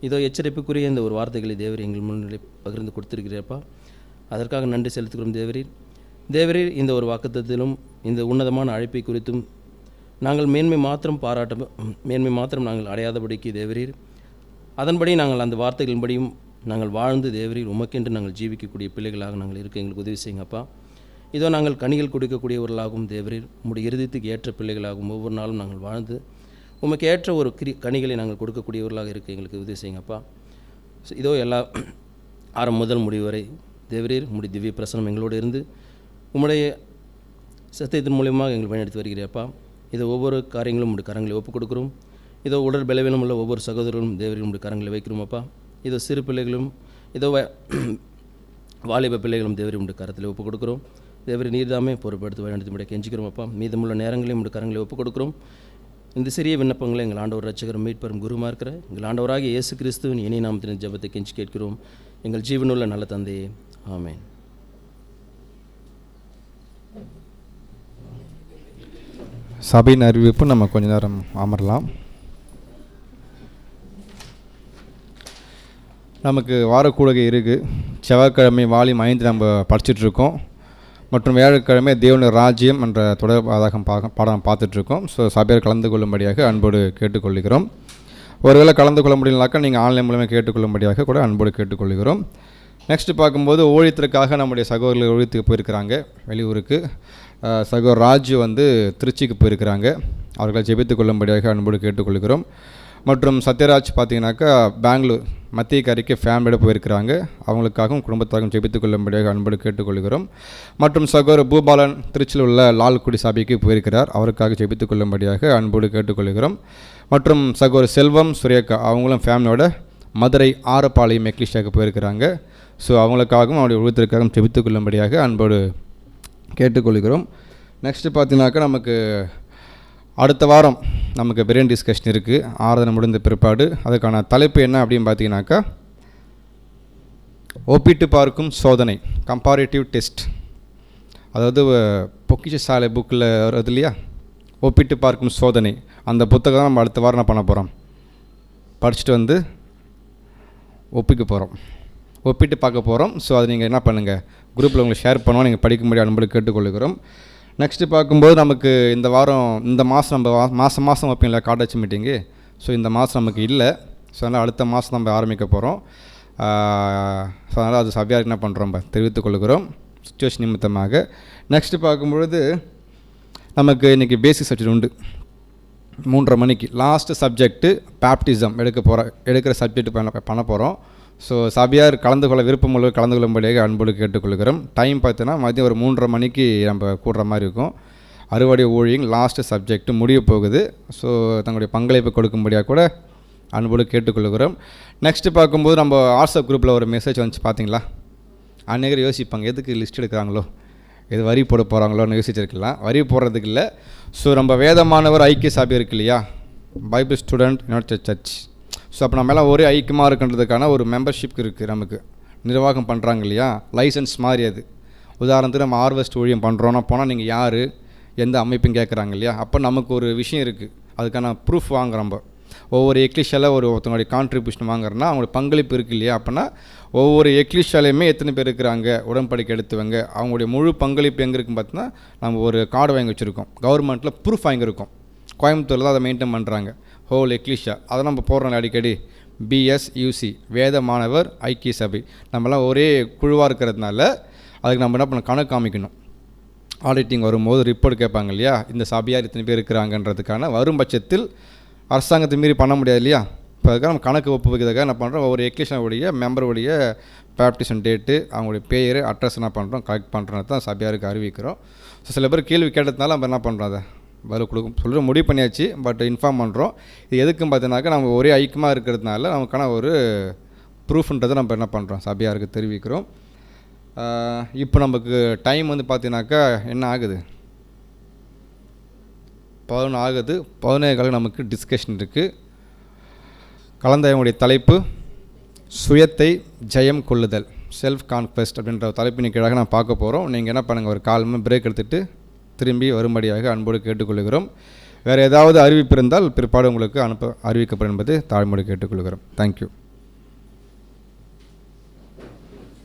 இதோ எச்சரிப்புக்குரிய இந்த ஒரு வார்த்தைகளை தேவரீர் எங்கள் முன்னிலை பகிர்ந்து கொடுத்திருக்கிறப்பா, அதற்காக நன்றி செலுத்துகிறோம். தேவரீர் இந்த ஒரு வாக்குத்தத்திலும் இந்த உன்னதமான அழைப்பை குறித்தும் நாங்கள் மேன்மை மாத்திரம் நாங்கள் அடையாதபடிக்கு தேவரீர் அதன்படி நாங்கள் அந்த வார்த்தைகளின்படியும் நாங்கள் வாழ்ந்து தேவரீர் உமக்கென்று நாங்கள் ஜீவிக்கக்கூடிய பிள்ளைகளாக நாங்கள் இருக்க எங்களுக்கு உதவி செய்யுங்கப்பா. இதோ நாங்கள் கனிகள் கொடுக்கக்கூடியவர்களாகவும் தேவரீர் உம்முடைய இறுதித்துக்கு ஏற்ற பிள்ளைகளாகவும் ஒவ்வொரு நாளும் நாங்கள் வாழ்ந்து உமக்கு ஏற்ற ஒரு கனிகளை நாங்கள் கொடுக்கக்கூடியவர்களாக இருக்க எங்களுக்கு உதவி செய்யுங்கப்பா. இதோ எல்லா ஆரம்பம் முதல் முடிவு வரை தேவரீர் உம்முடைய திவ்ய பிரசனம் எங்களோடு இருந்து உம்முடைய சத்தியத்தின் மூலியமாக எங்கள் வழிநடத்தி வருகிறப்பா. இதோ ஒவ்வொரு காரியங்களும் உம்முடைய கரங்களை ஒப்புக் கொடுக்குறோம். இதோ உடல் பலவீனம் உள்ள ஒவ்வொரு சகோதரர்களும் தேவரீர் உம்முடைய கரங்களை வைக்கிறோமப்பா. இதோ சிறு பிள்ளைகளும் இதோ வாலிப பிள்ளைகளும் தேவரீர் உம்முடைய கரத்தில் ஒப்புக் கொடுக்குறோம். தேவரீர் நீர்தாமே பொறுப்படுத்தி வழிநடத்தி முடிய கெஞ்சிக்கிறோமப்பா. மீதமுள்ள நேரங்களையும் உம்முடைய கரங்களை ஒப்புக் கொடுக்குறோம். இந்த சிறிய விண்ணப்பங்களை எங்கள் ஆண்டவர் ரட்சகரும் மீட்பரும் குருமா இருக்கிற எங்கள் ஆண்டவராகிய இயேசு கிறிஸ்துவின் இனி நாமத்தின் ஜெபத்தை கெஞ்சி கேட்கிறோம் எங்கள் ஜீவனுள்ள நல்ல தந்தையே, ஆமென். சபையின் அறிவிப்பு நம்ம கொஞ்ச நேரம் அமரலாம். நமக்கு வாரக்கூடகை இருக்குது. செவ்வாய்க்கிழமை வால்யூம் 5 நம்ம படிச்சுட்ருக்கோம். மற்றும் வியாழக்கிழமை தேவனுடைய ராஜ்யம் என்ற தொடர் பாடம் பார்த்துட்ருக்கோம். ஸோ சபையில் கலந்து கொள்ளும்படியாக அன்போடு கேட்டுக்கொள்கிறோம். ஒருவேளை கலந்து கொள்ள முடியலனாக்கா நீங்கள் ஆன்லைன் மூலமாக கேட்டுக்கொள்ளும்படியாக கூட அன்போடு கேட்டுக்கொள்கிறோம். நெக்ஸ்ட்டு பார்க்கும்போது ஊழியத்திற்காக நம்முடைய சகோதரர்கள் ஊழியத்துக்கு போயிருக்கிறாங்க வெளியூருக்கு. சகோதரர் ராஜு திருச்சிக்கு போயிருக்கிறாங்க. அவர்களை ஜெபித்து கொள்ளும்படியாக அன்போடு கேட்டுக்கொள்கிறோம். மற்றும் சத்யராஜ் பார்த்தீங்கன்னாக்கா பெங்களூர் மத்திய கரைக்கு ஃபேமிலியோடு போயிருக்கிறாங்க. அவங்களுக்காகவும் குடும்பத்தாகவும் ஜெபித்து கொள்ளும்படியாக அன்போடு கேட்டுக்கொள்கிறோம். மற்றும் சகோதரர் பூபாலன் திருச்சியில் உள்ள லால்குடி சபைக்கு போயிருக்கிறார். அவருக்காக ஜெபித்து கொள்ளும்படியாக அன்போடு கேட்டுக்கொள்கிறோம். மற்றும் சகோதரர் செல்வம் சுரேகா அவங்களும் ஃபேமிலியோட மதுரை ஆரப்பாளையம் மெக்லிஷாவுக்கு போயிருக்கிறாங்க. ஸோ அவங்களுக்காகவும் அவருடைய உலகத்திற்காகவும் ஜெபித்து கொள்ளும்படியாக அன்போடு கேட்டுக்கொள்கிறோம். நெக்ஸ்ட்டு பார்த்தீங்கன்னாக்கா நமக்கு அடுத்த வாரம் நமக்கு பிரெயின் டிஸ்கஷன் இருக்குது. ஆராதனை முடிந்த பிற்பாடு அதுக்கான தலைப்பு என்ன அப்படின்னு பார்த்தீங்கன்னாக்கா ஒப்பிட்டு பார்க்கும் சோதனை, கம்பேரிட்டிவ் டெஸ்ட். அதாவது பொக்கிஷ சாலை புக்கில் வருது இல்லையா, ஒப்பிட்டு பார்க்கும் சோதனை. அந்த புத்தகம் நம்ம அடுத்த வாரம் பண்ண போகிறோம். படிச்சுட்டு ஒப்பிட்டு பார்க்க போகிறோம். ஸோ அது நீங்கள் என்ன பண்ணுங்கள், குரூப்பில் உங்களுக்கு ஷேர் பண்ணுவோம், நீங்கள் படிக்கும்படி அன்போடு கேட்டுக்கொள்கிறோம். நெக்ஸ்ட்டு பார்க்கும்போது நமக்கு இந்த வாரம் இந்த மாதம் நம்ம மாதம் வைப்பீங்களா காடாச்சு மீட்டிங்கு. ஸோ இந்த மாதம் நமக்கு இல்லை. ஸோ அதனால் அடுத்த மாதம் நம்ம ஆரம்பிக்க போகிறோம். ஸோ அதனால் அது சபையார் என்ன பண்ணுறோம் தெரிவித்துக் கொள்கிறோம் சுச்சுவேஷன் நிமித்தமாக. நெக்ஸ்ட்டு பார்க்கும்பொழுது நமக்கு இன்றைக்கி பேசிக் சப்ஜெக்ட் உண்டு 3:30 மணிக்கு. லாஸ்ட்டு சப்ஜெக்ட்டு பேப்டிசம் எடுக்கிற சப்ஜெக்ட் பண்ண போகிறோம். ஸோ சபையார் கலந்து கொள்ள விருப்பமுள்ள கலந்து கொள்ளும்படியாக அன்போடு கேட்டுக்கொள்கிறோம். டைம் பார்த்தீங்கன்னா மதியம் ஒரு 3:30 மணிக்கு நம்ம கூடுற மாதிரி இருக்கும். அறுவடை ஊழியம் லாஸ்ட்டு சப்ஜெக்ட்டு முடிய போகுது. ஸோ தங்களுடைய பங்களிப்பை கொடுக்கும்படியாக கூட அன்போடு கேட்டுக்கொள்கிறோம். நெக்ஸ்ட்டு பார்க்கும்போது நம்ம வாட்ஸ்அப் குரூப்பில் ஒரு மெசேஜ் வந்துச்சு பார்த்தீங்களா? அநேகர் யோசிப்பாங்க எதுக்கு லிஸ்ட் எடுக்கிறாங்களோ, எது வரி போட போகிறாங்களோன்னு யோசிச்சிருக்கலாம். வரி போடுறதுக்கு இல்லை. ஸோ நம்ம வேதமானவர் ஐக்கிய சபை இருக்கு இல்லையா, Bible student united church. So அப்போ நம்ம எல்லாம் ஒரே ஐக்கியமாக இருக்கின்றதுக்கான ஒரு மெம்பர்ஷிப் இருக்குது. நமக்கு நிர்வாகம் பண்ணுறாங்க இல்லையா, லைசன்ஸ் மாதிரி. அது உதாரணத்துக்கு நம்ம ஹார்வெஸ்ட் ஊழியம் பண்ணுறோன்னா போனால் நீங்கள் யார் எந்த அமைப்புன்னு கேட்குறாங்க இல்லையா, அப்போ நமக்கு ஒரு விஷயம் இருக்குது, அதுக்கான ப்ரூஃப் வாங்குகிறோம். நம்ம ஒவ்வொரு எக்லிஷியாவில் ஒருத்தங்களுடைய கான்ட்ரிபியூஷன் வாங்குறோன்னா அவங்களுடைய பங்களிப்பு இருக்குது இல்லையா. அப்படின்னா ஒவ்வொரு எக்லிஷியாலையுமே எத்தனை பேர் இருக்கிறாங்க, உடன்படிக்கை எடுத்துவங்க, அவங்களுடைய முழு பங்களிப்பு எங்கே இருக்குன்னு பார்த்தீங்கன்னா நம்ம ஒரு கார்டு வாங்கி வச்சுருக்கோம். கவர்மெண்ட்டில் ப்ரூஃப் வாங்கியிருக்கோம். கோயம்புத்தூரில் தான் அதை மெயின்டைன் பண்ணுறாங்க, ஹோல் எக்லிஷியா. அதை நம்ம போடுறோம் அடிக்கடி. BSUC வேத மாணவர் ஐக்கிய சபை. நம்மலாம் ஒரே குழுவாக இருக்கிறதுனால அதுக்கு நம்ம என்ன பண்ண கணக்கு காமிக்கணும். ஆடிட்டிங் வரும்போது ரிப்போர்ட் கேட்பாங்க இல்லையா, இந்த சபையார் இத்தனை பேர் இருக்கிறாங்கன்றதுக்கான வரும் பட்சத்தில் அரசாங்கத்தை மீறி பண்ண முடியாது இல்லையா. இப்போ அதுக்காக நம்ம கணக்கு ஒப்பு வைக்கிறதுக்காக என்ன பண்ணுறோம், ஒவ்வொரு எக்லிஷனுடைய மெம்பருடைய பேப்டிஷன் டேட்டு, அவங்களுடைய பேர், அட்ரஸ் என்ன பண்ணுறோம், கலெக்ட் பண்ணுறது தான் சபையாருக்கு அறிவிக்கிறோம். ஸோ சில பேர் கேள்வி கேட்டதுனால நம்ம என்ன பண்ணுறோம், அதை பதில் கொடுக்கும் சொல்கிற முடிவு பண்ணியாச்சு. பட் இன்ஃபார்ம் பண்ணுறோம். இது எதுக்கும் பார்த்தீங்கன்னாக்கா நம்ம ஒரே ஐக்கியமாக இருக்கிறதுனால நமக்கான ஒரு ப்ரூஃப்ன்றதை நம்ம என்ன பண்ணுறோம், சபையாருக்கு தெரிவிக்கிறோம். இப்போ நமக்கு டைம் வந்து பார்த்தீங்கன்னாக்கா என்ன ஆகுது, 11 ஆகுது. 11 நமக்கு டிஸ்கஷன் இருக்குது. கலந்தாய்வுடைய தலைப்பு சுயத்தை ஜெயம் கொள்ளுதல், செல்ஃப் கான்குவெஸ்ட் அப்படின்ற தலைப்பின் கீழாக நான் பார்க்க போகிறோம். நீங்கள் என்ன பண்ணுங்கள், ஒரு 1/4 மணி பிரேக் எடுத்துகிட்டு திரும்பி வரும்படியாக அன்போடு கேட்டுக்கொள்கிறோம். வேறு ஏதாவது அறிவிப்பு இருந்தால் பிற்பாடு உங்களுக்கு அறிவிக்கப்படும் என்பது தாழ்மையோடு கேட்டுக்கொள்கிறோம். தேங்க்யூ.